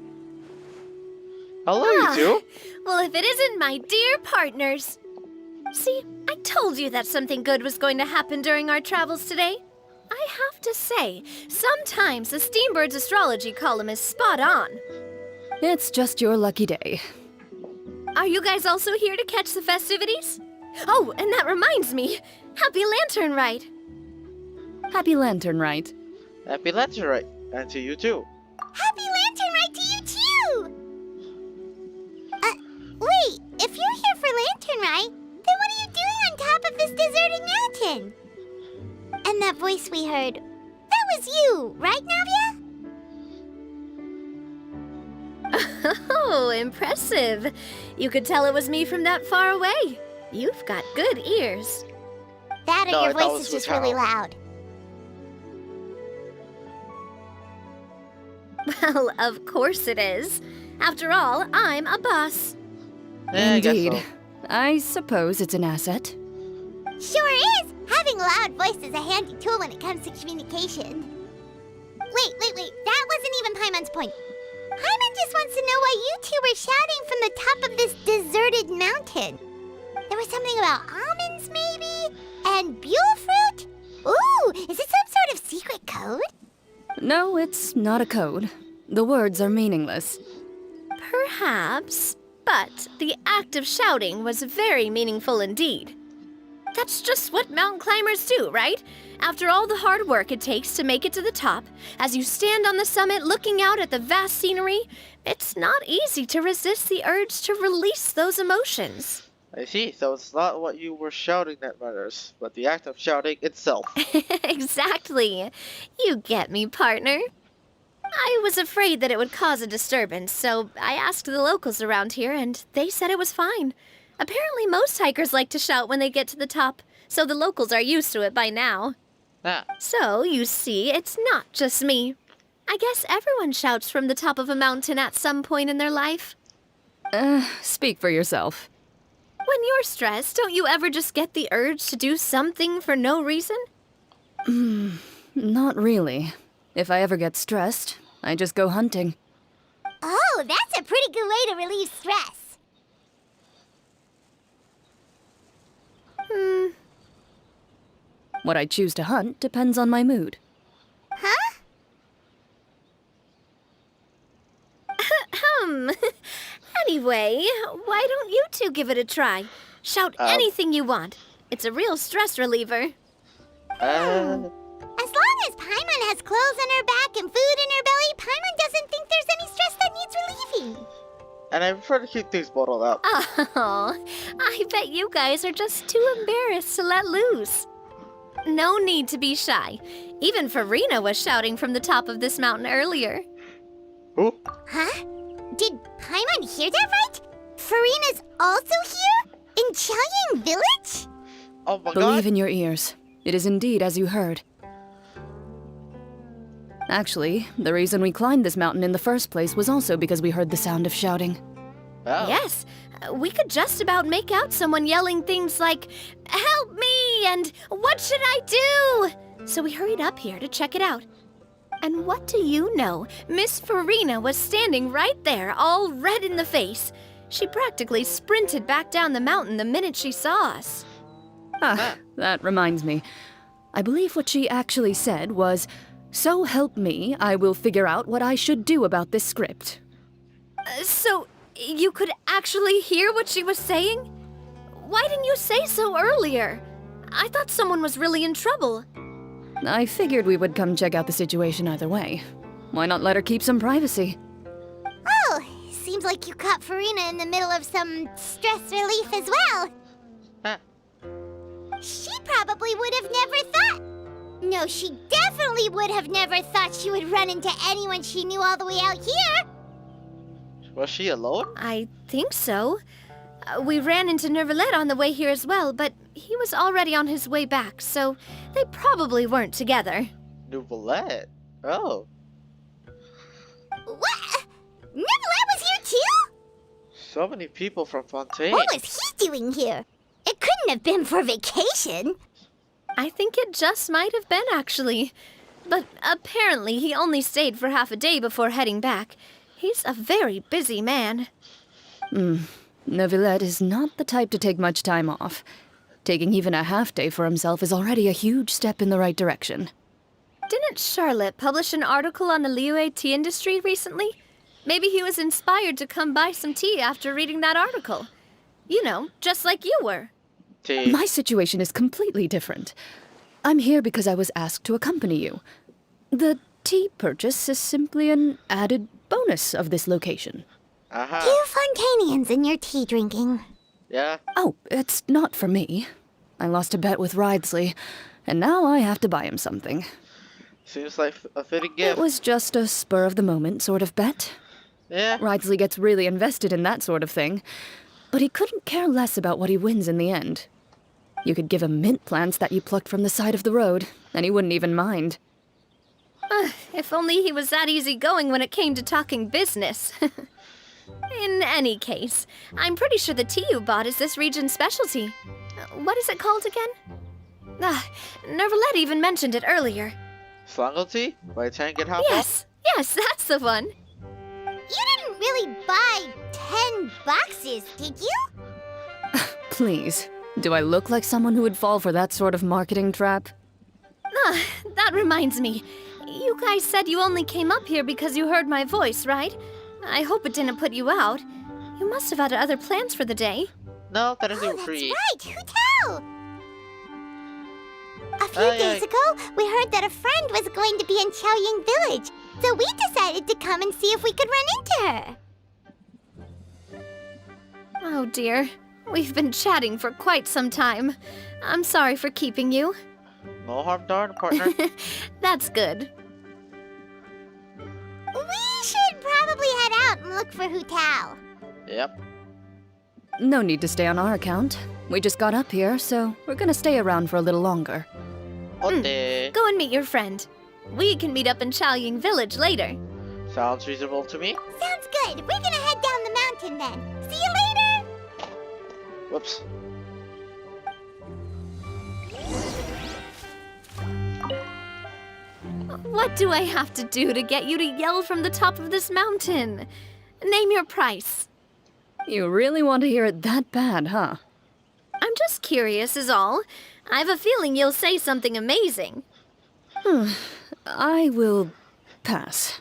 Hello, you two. Well, if it isn't my dear partners. See, I told you that something good was going to happen during our travels today. I have to say, sometimes the Steambird's astrology column is spot on. It's just your lucky day. Are you guys also here to catch the festivities? Oh, and that reminds me. Happy Lantern Rite. Happy Lantern Rite. Happy Lantern Rite, and to you too. Happy Lantern Rite to you too! Wait, if you're here for Lantern Rite, then what are you doing on top of this deserted mountain? And that voice we heard, that was you, right, Navia? Oh, impressive. You could tell it was me from that far away. You've got good ears. That or No, I your thought it voice was is just Hutao. really loud. Well, of course it is. After all, I'm a boss. I guess Indeed. so. I suppose it's an asset. Sure is! Having a loud voice is a handy tool when it comes to communication. Wait. That wasn't even Paimon's point. Paimon just wants to know why you two were shouting from the top of this deserted mountain. There was something about almonds, maybe? And buell fruit? Ooh, is it some sort of secret code? No, it's not a code. The words are meaningless. Perhaps, but the act of shouting was very meaningful indeed. That's just what mountain climbers do, right? After all the hard work it takes to make it to the top, as you stand on the summit looking out at the vast scenery, it's not easy to resist the urge to release those emotions. I see, so it's not what you were shouting that matters, but the act of shouting itself. Exactly. You get me, partner. I was afraid that it would cause a disturbance, so I asked the locals around here, and they said it was fine. Apparently most hikers like to shout when they get to the top, so the locals are used to it by now. Ah. So, you see, it's not just me. I guess everyone shouts from the top of a mountain at some point in their life. Speak for yourself. When you're stressed, don't you ever just get the urge to do something for no reason? Not really. If I ever get stressed, I just go hunting. Oh, that's a pretty good way to relieve stress. What I choose to hunt depends on my mood. Huh? Anyway, why don't you two give it a try? Shout anything you want. It's a real stress reliever. As long as Paimon has clothes on her back and food in her belly, Paimon doesn't think there's any stress that needs relieving. And I prefer to keep things bottled up. Oh, I bet you guys are just too embarrassed to let loose. No need to be shy. Even Farina was shouting from the top of this mountain earlier. Who? Huh? Did Paimon hear that right? Farina's also here? In Qiaoying Village? Oh my Believe in your ears. It is indeed as you heard. Actually, the reason we climbed this mountain in the first place was also because we heard the sound of shouting. Oh. Yes, we could just about make out someone yelling things like, "Help me!" and "What should I do?" So we hurried up here to check it out. And what do you know? Miss Farina was standing right there, all red in the face. She practically sprinted back down the mountain the minute she saw us. Ah, that reminds me. I believe what she actually said was, "So help me, I will figure out what I should do about this script." So, you could actually hear what she was saying? Why didn't you say so earlier? I thought someone was really in trouble. I figured we would come check out the situation either way. Why not let her keep some privacy? Oh, seems like you caught Farina in the middle of some stress relief as well. Huh. She probably would have never thought. No, she definitely would have never thought she would run into anyone she knew all the way out here. Was she alone? I think so. We ran into Nervalet on the way here as well, but he was already on his way back, so they probably weren't together. Nervalet? Oh. What? Nervalet was here too? So many people from Fontaine. What was he doing here? It couldn't have been for vacation. I think it just might have been, actually. But apparently he only stayed for half a day before heading back. He's a very busy man. Neuvillette is not the type to take much time off. Taking even a half day for himself is already a huge step in the right direction. Didn't Charlotte publish an article on the Liyue tea industry recently? Maybe he was inspired to come buy some tea after reading that article. You know, just like you were. Tea. My situation is completely different. I'm here because I was asked to accompany you. The tea purchase is simply an added bonus of this location. You Fontainians and your tea drinking. Yeah? Oh, it's not for me. I lost a bet with Ridesley, and now I have to buy him something. Seems like a fitting gift. It was just a spur-of-the-moment sort of bet. Yeah? Ridesley gets really invested in that sort of thing, but he couldn't care less about what he wins in the end. You could give him mint plants that you plucked from the side of the road, and he wouldn't even mind. If only he was that easygoing when it came to talking business. In any case, I'm pretty sure the tea you bought is this region's specialty. What is it called again? Nervalet even mentioned it earlier. Slangle tea? By Tang and Hop? Yes, that's the one. You didn't really buy 10 boxes, did you? Please, do I look like someone who would fall for that sort of marketing trap? That reminds me. You guys said you only came up here because you heard my voice, right? I hope it didn't put you out. You must have had other plans for the day. No, that isn't free. That's right, who tell? A few days ago, we heard that a friend was going to be in Qiaoying Village, so we decided to come and see if we could run into her. Oh dear. We've been chatting for quite some time. I'm sorry for keeping you. No harm done, partner. That's good. We should probably head out and look for Hu Tao. Yep. No need to stay on our account. We just got up here, so we're gonna stay around for a little longer. Go and meet your friend. We can meet up in Qiaoying Village later. Sounds reasonable to me. Sounds good. We're gonna head down the mountain then. See you later! Whoops. What do I have to do to get you to yell from the top of this mountain? Name your price. You really want to hear it that bad, huh? I'm just curious is all. I have a feeling you'll say something amazing. I will pass.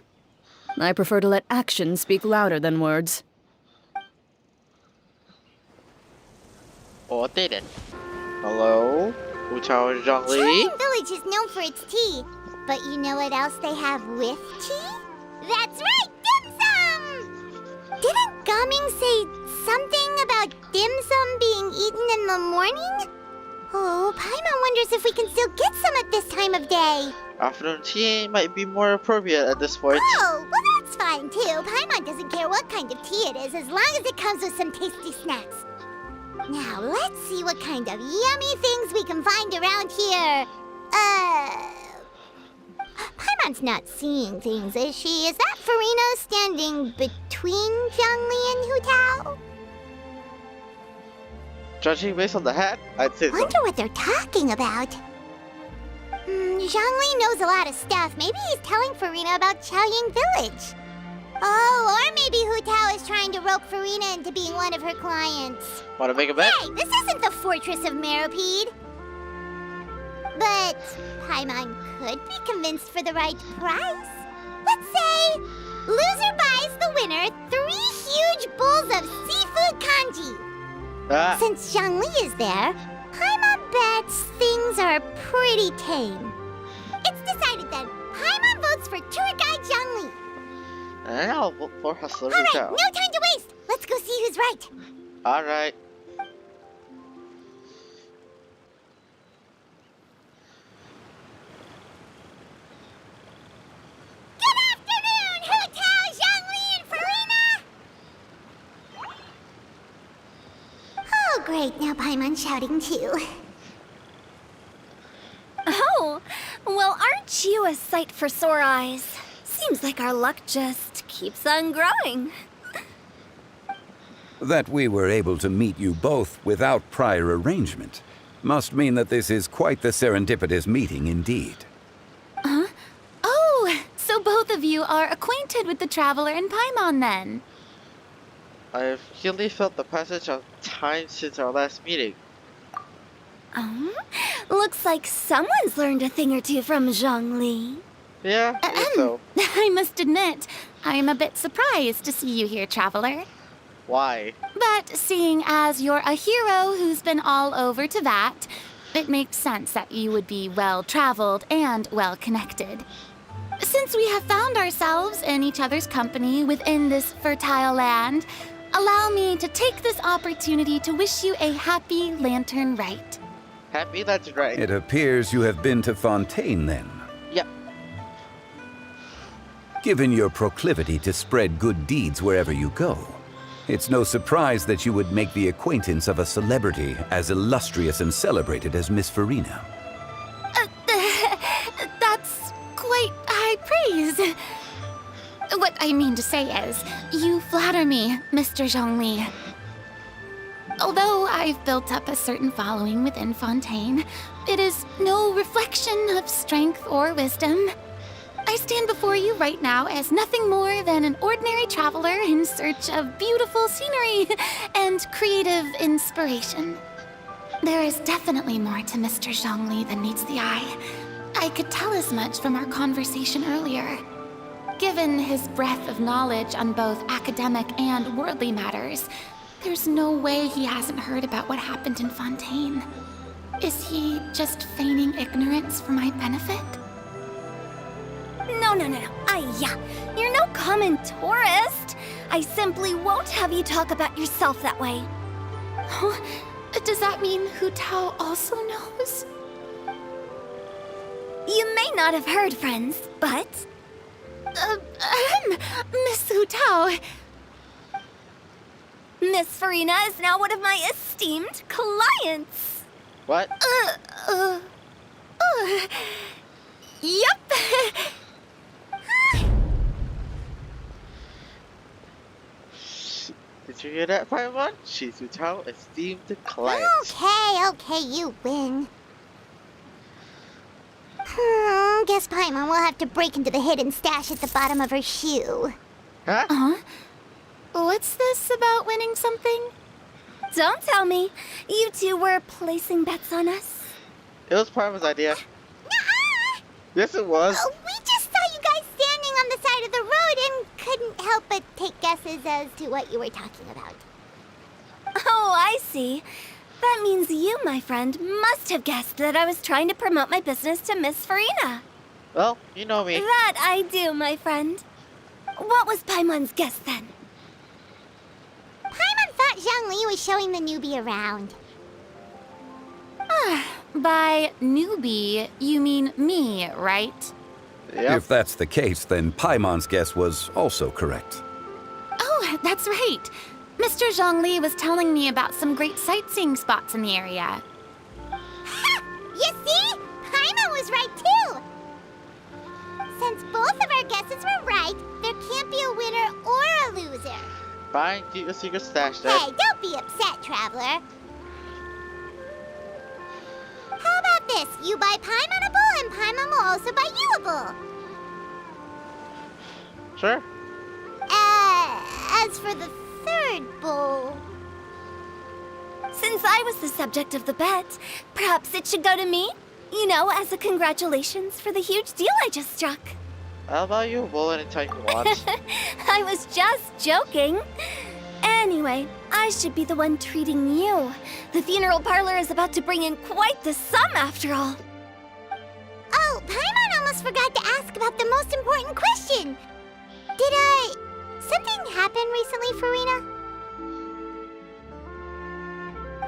I prefer to let actions speak louder than words. Oh, they did. Hello? Hu Tao and Zhang Li? Qiaoying Village is known for its tea, but you know what else they have with tea? That's right, dim sum! Didn't Gaming say something about dim sum being eaten in the morning? Oh, Paimon wonders if we can still get some at this time of day. Afternoon tea might be more appropriate at this point. Oh, well that's That's fine, too. Paimon doesn't care what kind of tea it is, as long as it comes with some tasty snacks. Now, let's see what kind of yummy things we can find around here. Paimon's not seeing things, is she? Is that Farina standing between Zhongli and Hu Tao? Judging based on the hat, I'd say so. Wonder what they're talking about. Zhongli knows a lot of stuff. Maybe he's telling Farina about Chaoying Village. Oh, or maybe Hu Tao is trying to rope Farina into being one of her clients. Wanna make a bet? Hey, this isn't the Fortress of Meropide. But Paimon could be convinced for the right price. Let's say loser buys the winner 3 huge bowls of seafood kanji. Since Zhongli is there, Paimon bets things are pretty tame. It's decided then. Paimon votes for tour guide Zhongli. And I'll vote for Hustler All right, Hu Tao. no time to waste. Let's go see who's right. Alright. Good afternoon, Hu Tao, Zhongli, and Farina! Oh, great. Now Paimon's shouting too. Oh, well, aren't you a sight for sore eyes? Seems like our luck just keeps on growing. That we were able to meet you both without prior arrangement must mean that this is quite the serendipitous meeting indeed. Huh? Oh, so both of you are acquainted with the Traveler and Paimon then? I've keenly felt the passage of time since our last meeting. Looks like someone's learned a thing or two from Zhongli. Yeah, I guess so. I must admit, I'm a bit surprised to see you here, Traveler. Why? But seeing as you're a hero who's been all over Teyvat, it makes sense that you would be well-traveled and well-connected. Since we have found ourselves in each other's company within this fertile land, allow me to take this opportunity to wish you a happy Lantern Rite. Happy Lantern Rite. It appears you have been to Fontaine then. Yep. Given your proclivity to spread good deeds wherever you go, it's no surprise that you would make the acquaintance of a celebrity as illustrious and celebrated as Miss Farina. That's quite high praise. What I mean to say is, you flatter me, Mr. Zhongli. Although I've built up a certain following within Fontaine, it is no reflection of strength or wisdom. I stand before you right now as nothing more than an ordinary traveler in search of beautiful scenery and creative inspiration. There is definitely more to Mr. Zhongli than meets the eye. I could tell as much from our conversation earlier. Given his breadth of knowledge on both academic and worldly matters, there's no way he hasn't heard about what happened in Fontaine. Is he just feigning ignorance for my benefit? No. You're no common tourist. I simply won't have you talk about yourself that way. Oh, does that mean Hu Tao also knows? You may not have heard, friends, but... Miss Hu Tao... Miss Farina is now one of my esteemed clients. What? Yup. Did you hear that, Paimon? She's Hu Tao, esteemed client. Okay, you win. Guess Paimon will have to break into the hidden stash at the bottom of her shoe. Huh? What's this about winning something? Don't tell me. You two were placing bets on us. It was Paimon's idea. Yes, it was. We just saw you guys standing on the side of the road and couldn't help but take guesses as to what you were talking about. Oh, I see. That means you, my friend, must have guessed that I was trying to promote my business to Miss Farina. Well, you know me. That I do, my friend. What was Paimon's guess then? Paimon thought Zhongli was showing the newbie around. By newbie, you mean me, right? Yep. If that's the case, then Paimon's guess was also correct. Oh, that's right. Mr. Zhongli was telling me about some great sightseeing spots in the area. Ha! You see? Paimon was right too! Since both of our guesses were right, there can't be a winner or a loser. Fine, keep your secret stash then. Hey, don't be upset, Traveler. How about this? You buy Paimon a bowl, and Paimon will also buy you a bowl. Sure. As for the third bowl... Since I was the subject of the bet, perhaps it should go to me? You know, as a congratulations for the huge deal I just struck. I'll buy you a bowl anytime you want. I was just joking. Anyway, I should be the one treating you. The funeral parlor is about to bring in quite the sum after all. Oh, Paimon almost forgot to ask about the most important question. Something happen recently, Farina?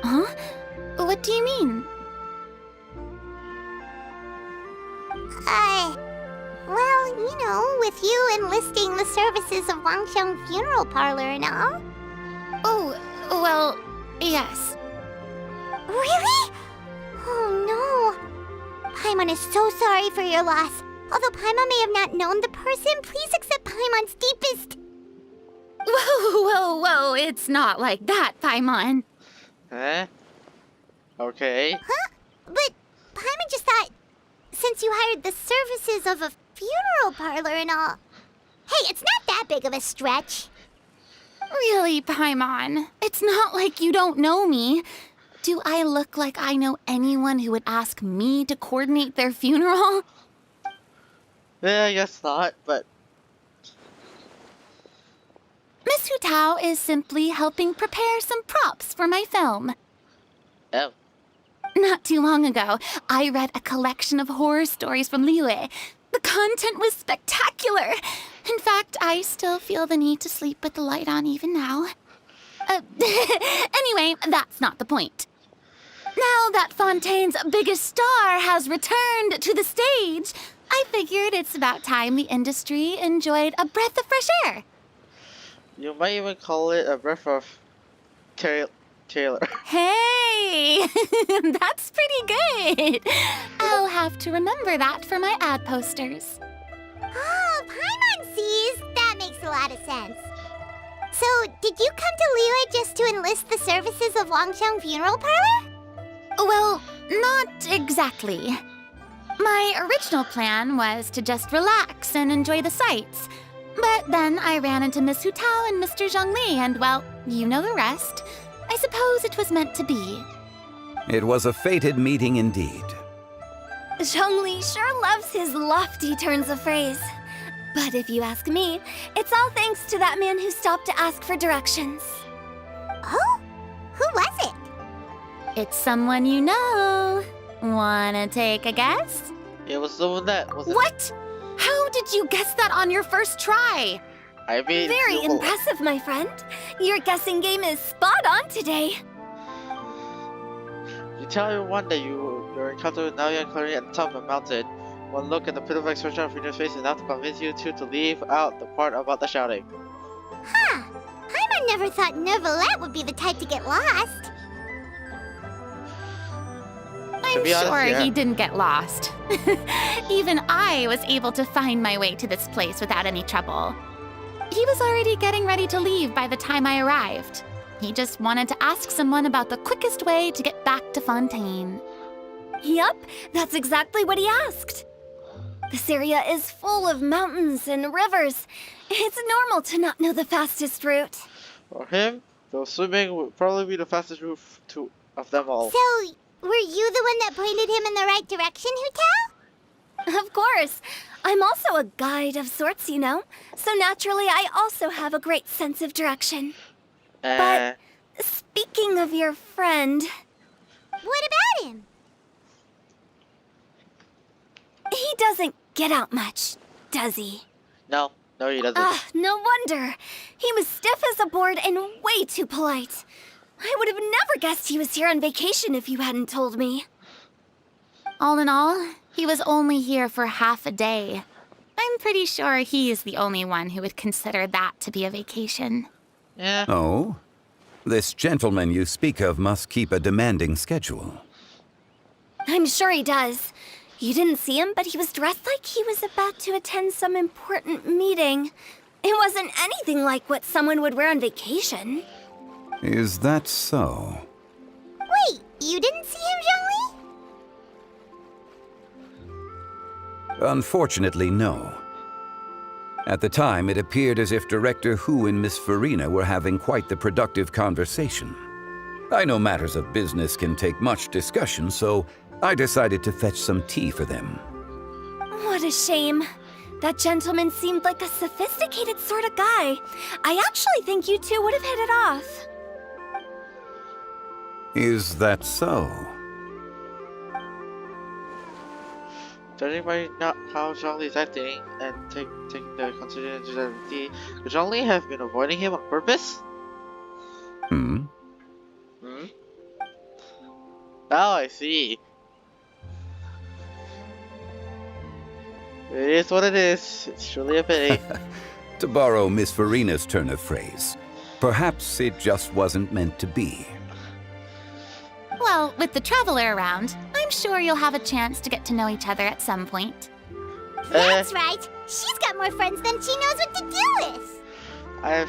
Huh? What do you mean? Well, you know, with you enlisting the services of Wangsheng Funeral Parlor and all. Oh, well, yes. Really? Oh no. Paimon is so sorry for your loss. Although Paimon may have not known the person, please accept Paimon's deepest... Whoa, it's not like that, Paimon. Huh? Okay. Huh? But Paimon just thought, since you hired the services of a funeral parlor and all... Hey, it's not that big of a stretch. Really, Paimon? It's not like you don't know me. Do I look like I know anyone who would ask me to coordinate their funeral? Yeah, I guess not, but... Miss Hu Tao is simply helping prepare some props for my film. Oh. Not too long ago, I read a collection of horror stories from Liyue. The content was spectacular. In fact, I still feel the need to sleep with the light on even now. Anyway, that's not the point. Now that Fontaine's biggest star has returned to the stage, I figured it's about time the industry enjoyed a breath of fresh air. You might even call it a breath of Taylor. Hey, that's pretty good. I'll have to remember that for my ad posters. Oh, Paimon sees. That makes a lot of sense. So, did you come to Liyue just to enlist the services of Wangsheng Funeral Parlor? Well, not exactly. My original plan was to just relax and enjoy the sights. But then I ran into Miss Hu Tao and Mr. Zhongli, and well, you know the rest. I suppose it was meant to be. It was a fated meeting indeed. Zhongli sure loves his lofty turns of phrase. But if you ask me, it's all thanks to that man who stopped to ask for directions. Oh? Who was it? It's someone you know. Wanna take a guess? It was the one that was... What? How did you guess that on your first try? I mean... Very impressive, my friend. Your guessing game is spot on today. You tell everyone that your encounter with Naoya and Clary at the top of a mountain. One look at the pitiful expression of Rita's face is enough to convince you two to leave out the part about the shouting. Huh. Paimon never thought Neuvillette would be the type to get lost. I'm sure he didn't get lost. Even I was able to find my way to this place without any trouble. He was already getting ready to leave by the time I arrived. He just wanted to ask someone about the quickest way to get back to Fontaine. Yup, that's exactly what he asked. This area is full of mountains and rivers. It's normal to not know the fastest route. For him, though swimming would probably be the fastest route of them all. So, were you the one that pointed him in the right direction, Hu Tao? Of course. I'm also a guide of sorts, you know. So naturally, I also have a great sense of direction. But speaking of your friend... What about him? He doesn't get out much, does he? No, he doesn't. No wonder. He was stiff as a board and way too polite. I would have never guessed he was here on vacation if you hadn't told me. All in all, he was only here for half a day. I'm pretty sure he is the only one who would consider that to be a vacation. Yeah. Oh? This gentleman you speak of must keep a demanding schedule. I'm sure he does. You didn't see him, but he was dressed like he was about to attend some important meeting. It wasn't anything like what someone would wear on vacation. Is that so? Wait, you didn't see him, Zhongli? Unfortunately, no. At the time, it appeared as if Director Hu and Miss Farina were having quite the productive conversation. I know matters of business can take much discussion, so I decided to fetch some tea for them. What a shame. That gentleman seemed like a sophisticated sort of guy. I actually think you two would have hit it off. Is that so? Judging by not how Zhongli is acting and taking the consideration that could Zhongli have been avoiding him on purpose? Hmm? Now I see. It is what it is. It's truly a pity. To borrow Miss Farina's turn of phrase, perhaps it just wasn't meant to be. Well, with the Traveler around, I'm sure you'll have a chance to get to know each other at some point. That's right. She's got more friends than she knows what to do with. I'm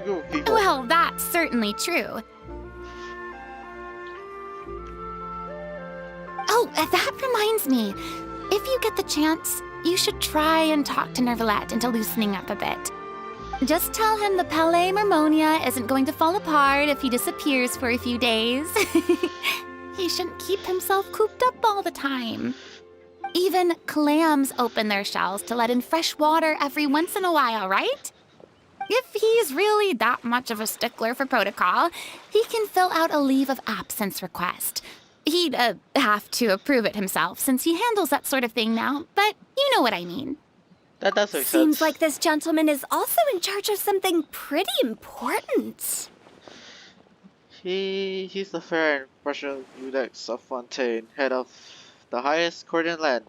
good with people. Well, that's certainly true. Oh, that reminds me. If you get the chance, you should try and talk to Nervalette into loosening up a bit. Just tell him the Palais Mermonia isn't going to fall apart if he disappears for a few days. He shouldn't keep himself cooped up all the time. Even clams open their shells to let in fresh water every once in a while, right? If he's really that much of a stickler for protocol, he can fill out a leave of absence request. He'd have to approve it himself since he handles that sort of thing now, but you know what I mean. That does make Seems sense. like this gentleman is also in charge of something pretty important. He's the fair and impartial Eudex of Fontaine, head of the highest court in land,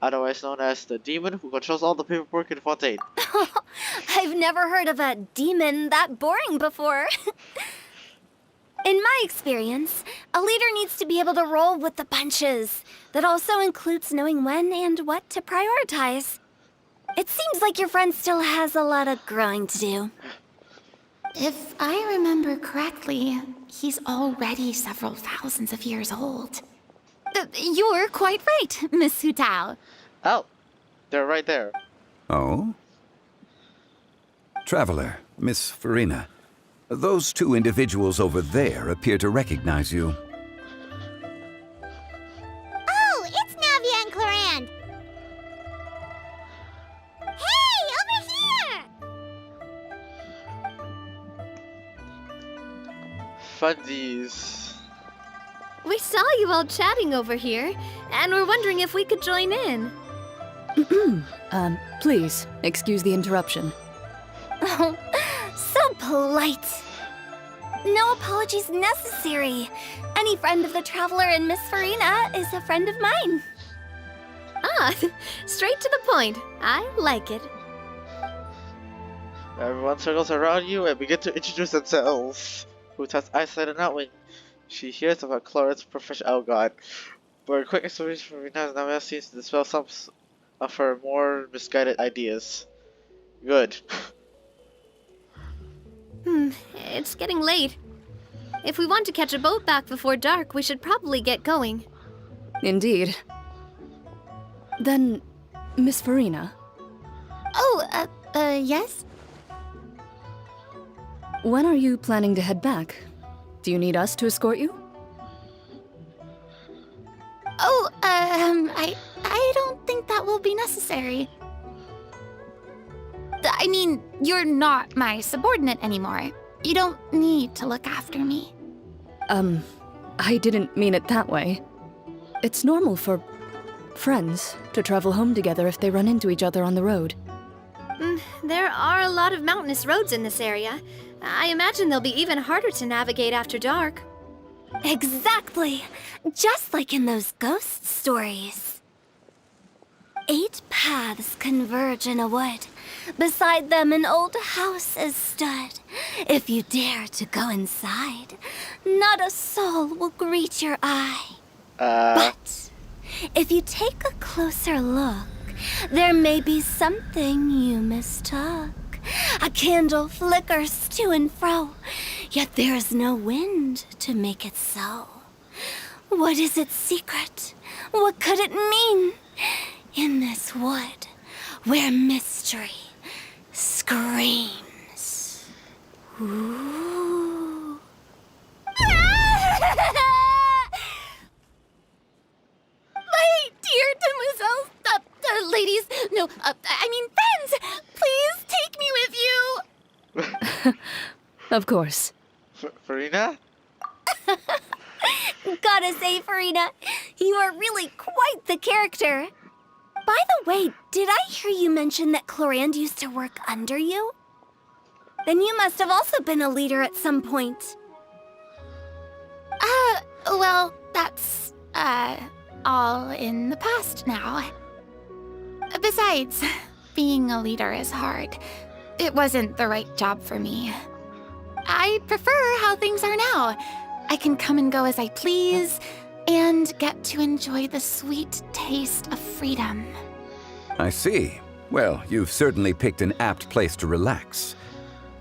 otherwise known as the demon who controls all the paperwork in Fontaine. I've never heard of a demon that boring before. In my experience, a leader needs to be able to roll with the punches. That also includes knowing when and what to prioritize. It seems like your friend still has a lot of growing to do. If I remember correctly, he's already several thousands of years old. You're quite right, Miss Hu Tao. Oh, they're right there. Oh? Traveler, Miss Farina, those two individuals over there appear to recognize you. Oh, it's Navia and Clorand. Hey, over here! Fundies. We saw you all chatting over here, and we're wondering if we could join in. Please, excuse the interruption. Oh, so polite. No apologies necessary. Any friend of the Traveler and Miss Farina is a friend of mine. Ah, straight to the point. I like it. Everyone circles around you and begin to introduce themselves. Who has isolated out when she hears about Clorin's profession. Oh god. But a quick explanation from Rina's Navia seems to dispel some of her more misguided ideas. Good. It's getting late. If we want to catch a boat back before dark, we should probably get going. Indeed. Then, Miss Farina, Oh, yes? when are you planning to head back? Do you need us to escort you? Oh, I don't think that will be necessary. I mean, you're not my subordinate anymore. You don't need to look after me. I didn't mean it that way. It's normal for friends to travel home together if they run into each other on the road. There are a lot of mountainous roads in this area. I imagine they'll be even harder to navigate after dark. Exactly! Just like in those ghost stories. 8 paths converge in a wood. Beside them an old house is stood. If you dare to go inside, not a soul will greet your eye. But if you take a closer look, there may be something you mistook. A candle flickers to and fro, yet there is no wind to make it so. What is its secret? What could it mean? In this wood, where mystery screams. Ooh. My dear demoiselles, ladies, no, I mean friends, please take me with you. Of course. Farina? Gotta say, Farina, you are really quite the character. By the way, did I hear you mention that Clorand used to work under you? Then you must have also been a leader at some point. Well, that's, all in the past now. Besides, being a leader is hard. It wasn't the right job for me. I prefer how things are now. I can come and go as I please, and get to enjoy the sweet taste of freedom. I see. Well, you've certainly picked an apt place to relax.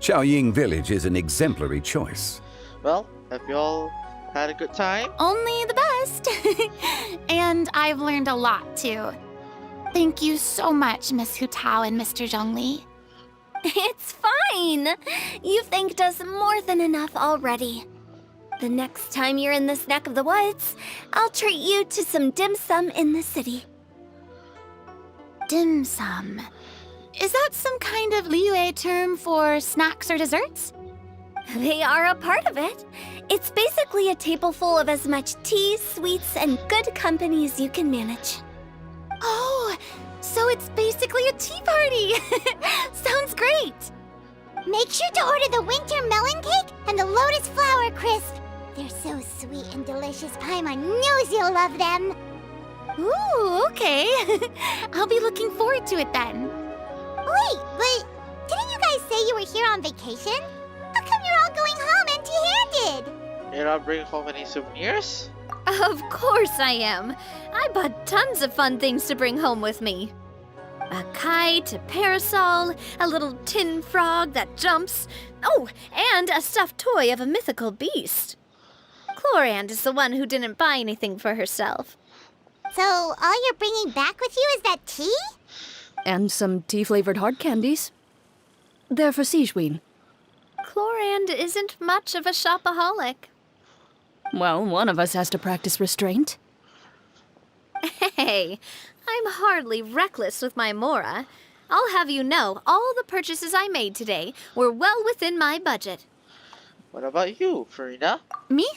Xiaoying Village is an exemplary choice. Well, have you all had a good time? Only the best. And I've learned a lot, too. Thank you so much, Miss Hu Tao and Mr. Zhongli. It's fine. You've thanked us more than enough already. The next time you're in this neck of the woods, I'll treat you to some dim sum in the city. Dim sum. Is that some kind of Liyue term for snacks or desserts? They are a part of it. It's basically a table full of as much tea, sweets, and good company as you can manage. Oh, so it's basically a tea party. Sounds great. Make sure to order the winter melon cake and the lotus flower crisp. They're so sweet and delicious. Paimon knows you'll love them. Ooh, okay. I'll be looking forward to it then. Wait, but didn't you guys say you were here on vacation? How come you're all going home empty-handed? You're not bringing home any souvenirs? Of course I am. I bought tons of fun things to bring home with me. A kite, a parasol, a little tin frog that jumps. Oh, and a stuffed toy of a mythical beast. Clorand is the one who didn't buy anything for herself. So all you're bringing back with you is that tea? And some tea-flavored hard candies. They're for Sigewin. Clorand isn't much of a shopaholic. Well, one of us has to practice restraint. Hey, I'm hardly reckless with my Mora. I'll have you know, all the purchases I made today were well within my budget. What about you, Farina? Me?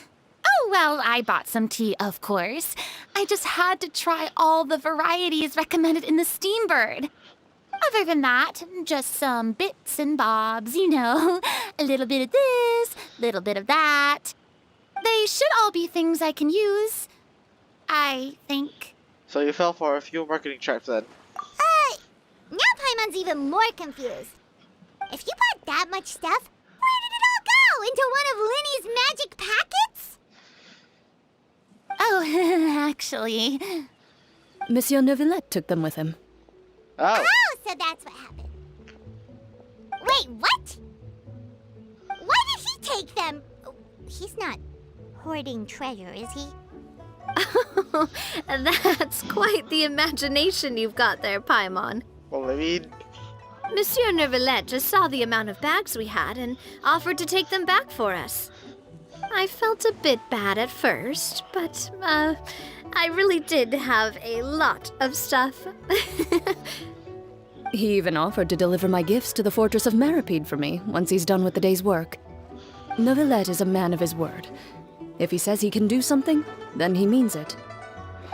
Oh, well, I bought some tea, of course. I just had to try all the varieties recommended in the Steambird. Other than that, just some bits and bobs, you know. A little bit of this, little bit of that. They should all be things I can use, I think. So you fell for a few marketing traps then? Now Paimon's even more confused. If you bought that much stuff, where did it all go? Into one of Linny's magic packets? Oh, actually... Monsieur Neuvillette took them with him. Oh, So that's what happened. Wait, what? Why did he take them? He's not hoarding treasure, is he? That's quite the imagination you've got there, Paimon. well, I mean, Monsieur Neuvillette just saw the amount of bags we had and offered to take them back for us. I felt a bit bad at first, but, I really did have a lot of stuff. He even offered to deliver my gifts to the Fortress of Meripede for me once he's done with the day's work. Neuvillette is a man of his word. If he says he can do something, then he means it.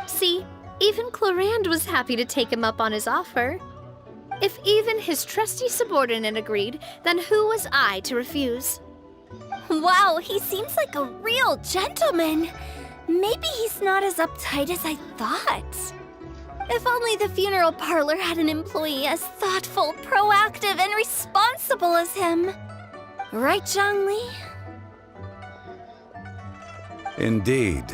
See, even Clorand was happy to take him up on his offer. If even his trusty subordinate agreed, then who was I to refuse? Wow, he seems like a real gentleman. Maybe he's not as uptight as I thought. If only the funeral parlor had an employee as thoughtful, proactive, and responsible as him. Right, Zhongli? Indeed.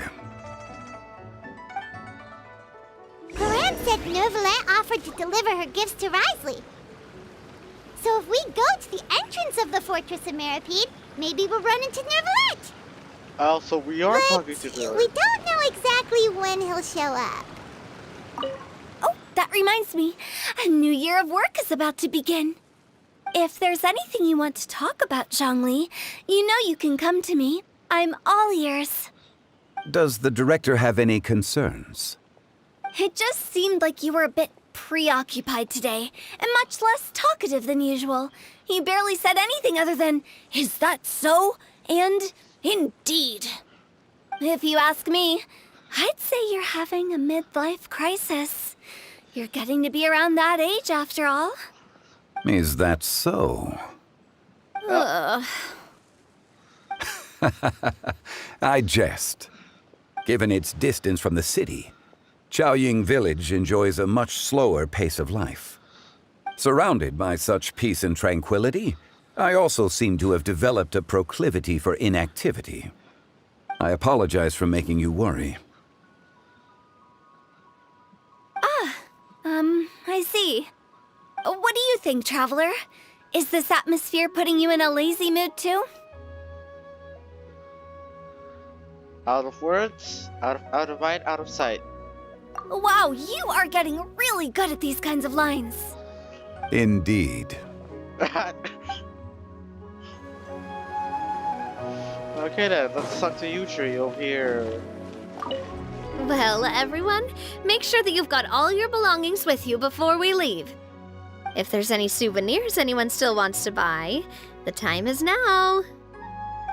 Corinne said Neuvillette offered to deliver her gifts to Risley. So if we go to the entrance of the Fortress of Meripede, maybe we'll run into Neuvillette. Oh, so we are talking to We her. don't know exactly when he'll show up. Oh, that reminds me. A new year of work is about to begin. If there's anything you want to talk about, Zhongli, you know you can come to me. I'm all ears. Does the director have any concerns? It just seemed like you were a bit preoccupied today, and much less talkative than usual. You barely said anything other than, "Is that so?" and "Indeed." If you ask me, I'd say you're having a midlife crisis. You're getting to be around that age after all. Is that so? Ugh. I jest. Given its distance from the city, Chaoying Village enjoys a much slower pace of life. Surrounded by such peace and tranquility, I also seem to have developed a proclivity for inactivity. I apologize for making you worry. I see. What do you think, Traveler? Is this atmosphere putting you in a lazy mood too? Out of words, out of mind, out of sight. Wow, you are getting really good at these kinds of lines. Indeed. Okay then, let's talk to you three over here. Well, everyone, make sure that you've got all your belongings with you before we leave. If there's any souvenirs anyone still wants to buy, the time is now.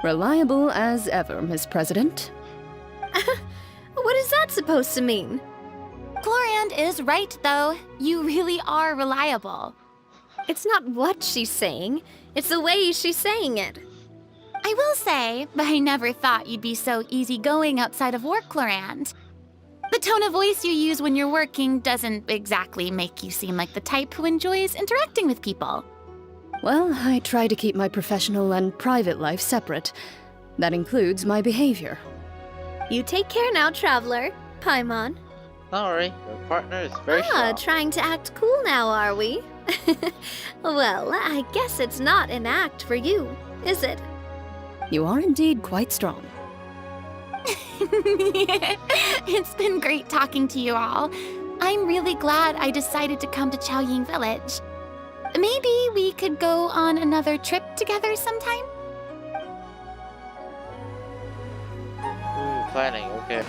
Reliable as ever, Miss President. What is that supposed to mean? Chlorand is right, though. You really are reliable. It's not what she's saying, it's the way she's saying it. I will say, but I never thought you'd be so easygoing outside of work, Chlorand. The tone of voice you use when you're working doesn't exactly make you seem like the type who enjoys interacting with people. Well, I try to keep my professional and private life separate. That includes my behavior. You take care now, Traveler. Paimon. Don't worry, your partner is very strong. Trying to act cool now, are we? Well, I guess it's not an act for you, is it? You are indeed quite strong. It's been great talking to you all. I'm really glad I decided to come to Chaoying Village. Maybe we could go on another trip together sometime? Ooh, planning, okay.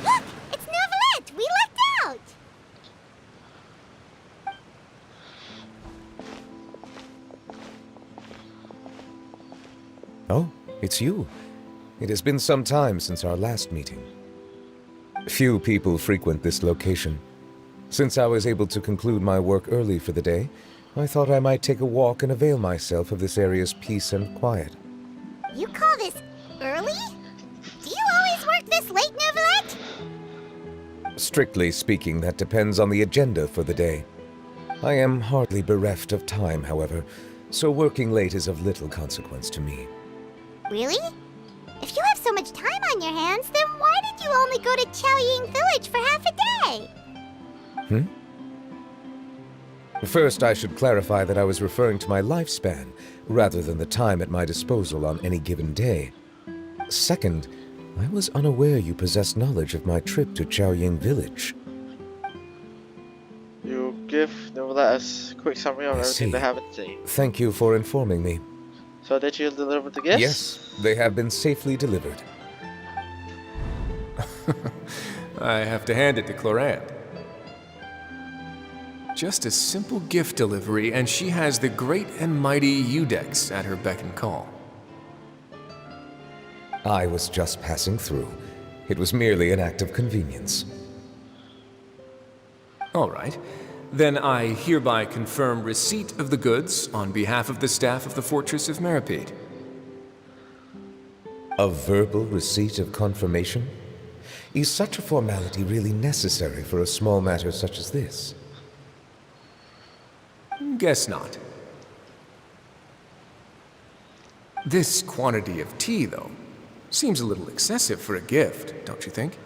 Look! It's Neuvillette! We lucked out! Oh, it's you. It has been some time since our last meeting. Few people frequent this location. Since I was able to conclude my work early for the day, I thought I might take a walk and avail myself of this area's peace and quiet. You call this early? Do you always work this late, Neuvillette? Strictly speaking, that depends on the agenda for the day. I am hardly bereft of time, however, so working late is of little consequence to me. Really? If you have so much time on your hands, then why did you only go to Chaoying Village for half a day? First, I should clarify that I was referring to my lifespan, rather than the time at my disposal on any given day. Second, I was unaware you possessed knowledge of my trip to Chaoying Village. You give Neuvillette a quick summary of I everything see. they haven't seen. Thank you for informing me. So did you deliver the gifts? Yes, they have been safely delivered. I have to hand it to Chlorand. Just a simple gift delivery, and she has the great and mighty Udex at her beck and call. I was just passing through. It was merely an act of convenience. All right. Then I hereby confirm receipt of the goods on behalf of the staff of the Fortress of Meripede. A verbal receipt of confirmation? Is such a formality really necessary for a small matter such as this? Guess not. This quantity of tea, though, seems a little excessive for a gift, don't you think?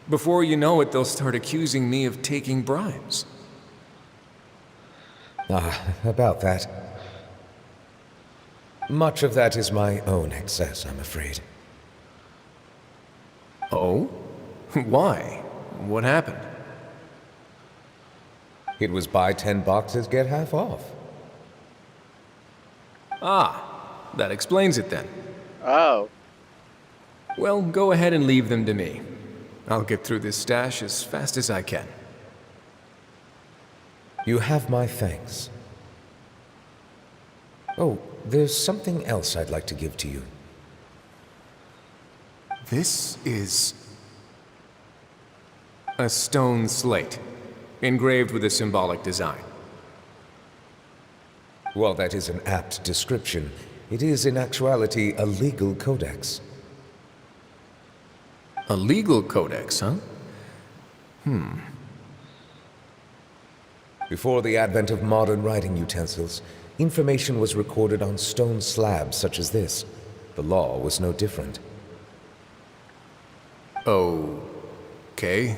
Before you know it, they'll start accusing me of taking bribes. About that. Much of that is my own excess, I'm afraid. Oh? Why? What happened? It was buy 10 boxes, get half off. Ah, that explains it then. Oh. Well, go ahead and leave them to me. I'll get through this stash as fast as I can. You have my thanks. Oh, there's something else I'd like to give to you. This is a stone slate, engraved with a symbolic design. While that is an apt description, it is in actuality a legal codex. A legal codex, huh? Before the advent of modern writing utensils, information was recorded on stone slabs such as this. The law was no different. Okay.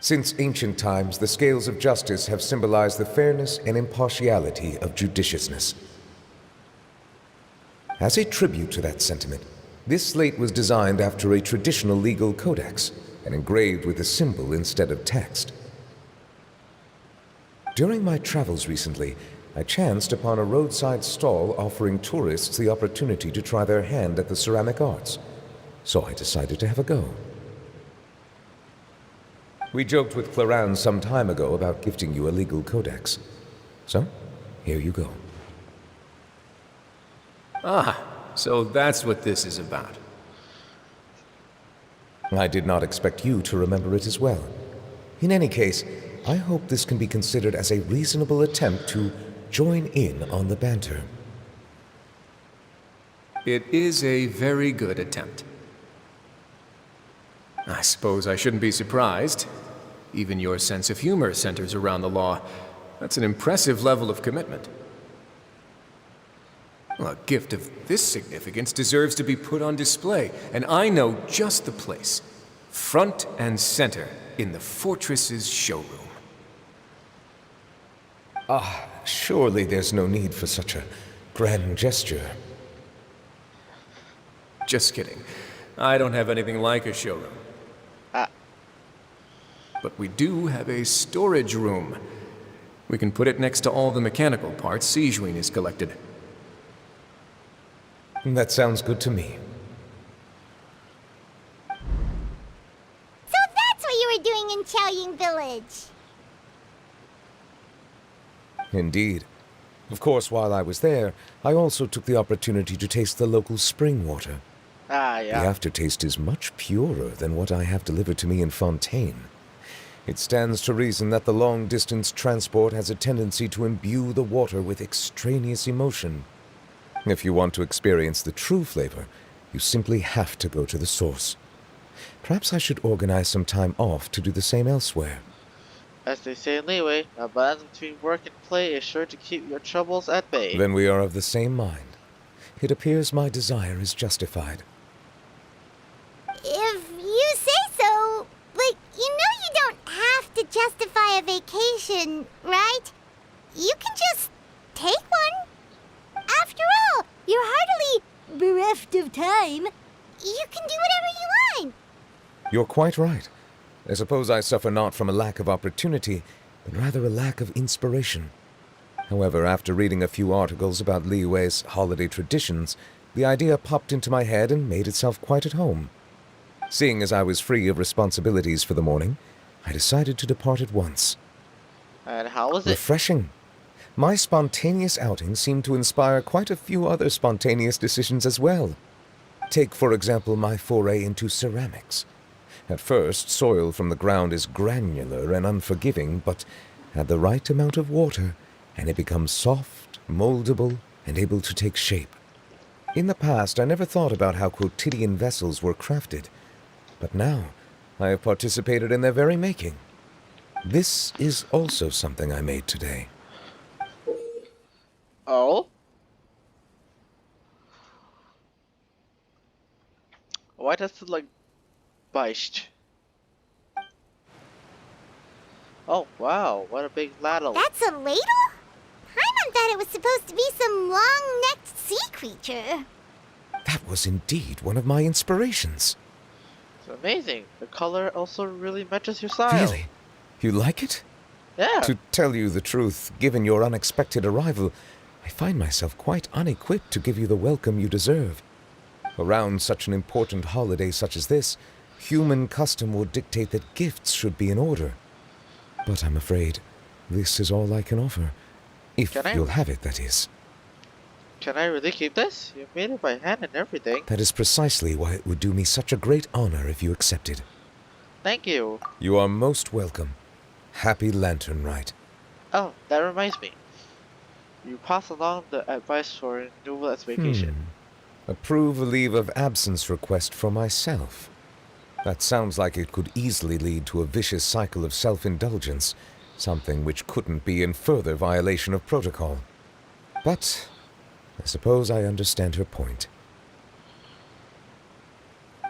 Since ancient times, the scales of justice have symbolized the fairness and impartiality of judiciousness. As a tribute to that sentiment, this slate was designed after a traditional legal codex and engraved with a symbol instead of text. During my travels recently, I chanced upon a roadside stall offering tourists the opportunity to try their hand at the ceramic arts, so I decided to have a go. We joked with Claran some time ago about gifting you a legal codex. So, here you go. Ah, so that's what this is about. I did not expect you to remember it as well. In any case, I hope this can be considered as a reasonable attempt to join in on the banter. It is a very good attempt. I suppose I shouldn't be surprised. Even your sense of humor centers around the law. That's an impressive level of commitment. Well, a gift of this significance deserves to be put on display, and I know just the place. Front and center in the fortress's showroom. Surely there's no need for such a grand gesture. Just kidding. I don't have anything like a showroom. But we do have a storage room. We can put it next to all the mechanical parts Sijuin has collected. That sounds good to me. So that's what you were doing in Chaoying Village. Indeed. Of course, while I was there, I also took the opportunity to taste the local spring water. Yeah. The aftertaste is much purer than what I have delivered to me in Fontaine. It stands to reason that the long-distance transport has a tendency to imbue the water with extraneous emotion. If you want to experience the true flavor, you simply have to go to the source. Perhaps I should organize some time off to do the same elsewhere. As they say in Leeway, a balance between work and play is sure to keep your troubles at bay. Then we are of the same mind. It appears my desire is justified. If you say so, but you know you don't have to justify a vacation, right? You can just take one. After all, you're hardly bereft of time. You can do whatever you want. You're quite right. I suppose I suffer not from a lack of opportunity, but rather a lack of inspiration. However, after reading a few articles about Liyue's holiday traditions, the idea popped into my head and made itself quite at home. Seeing as I was free of responsibilities for the morning, I decided to depart at once. And how was it? Refreshing. My spontaneous outing seemed to inspire quite a few other spontaneous decisions as well. Take, for example, my foray into ceramics. At first, soil from the ground is granular and unforgiving, but add the right amount of water, and it becomes soft, moldable, and able to take shape. In the past, I never thought about how quotidian vessels were crafted. But now, I have participated in their very making. This is also something I made today. Oh? Why does it look biched? Oh wow, what a big ladle. That's a ladle? Paimon thought it was supposed to be some long-necked sea creature. That was indeed one of my inspirations. It's amazing. The color also really matches your style. Really? You like it? Yeah. To tell you the truth, given your unexpected arrival, I find myself quite unequipped to give you the welcome you deserve. Around such an important holiday such as this, human custom would dictate that gifts should be in order. But I'm afraid this is all I can offer. If you'll have it, that is. Can I really keep this? You made it by hand and everything. That is precisely why it would do me such a great honor if you accepted. Thank you. You are most welcome. Happy Lantern Rite. Oh, that reminds me. You pass along the advice for Nouvlette's vacation. Approve a leave of absence request for myself. That sounds like it could easily lead to a vicious cycle of self-indulgence, something which couldn't be in further violation of protocol. But I suppose I understand her point.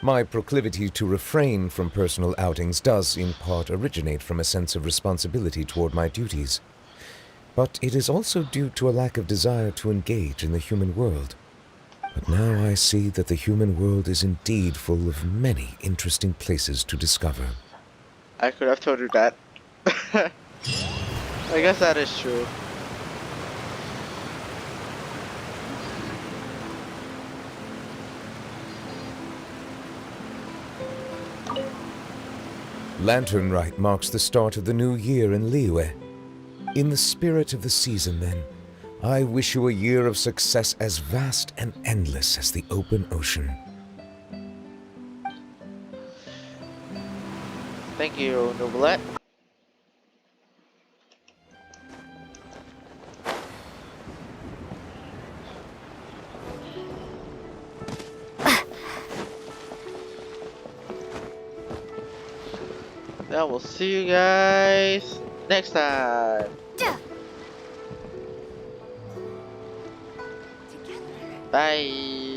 My proclivity to refrain from personal outings does, in part, originate from a sense of responsibility toward my duties. But it is also due to a lack of desire to engage in the human world. But now I see that the human world is indeed full of many interesting places to discover. I could have told you that. I guess that is true. Lantern Rite marks the start of the new year in Liyue. In the spirit of the season, then, I wish you a year of success as vast and endless as the open ocean. Thank you, Nouvlette. Now we'll see you guys next time. Bye.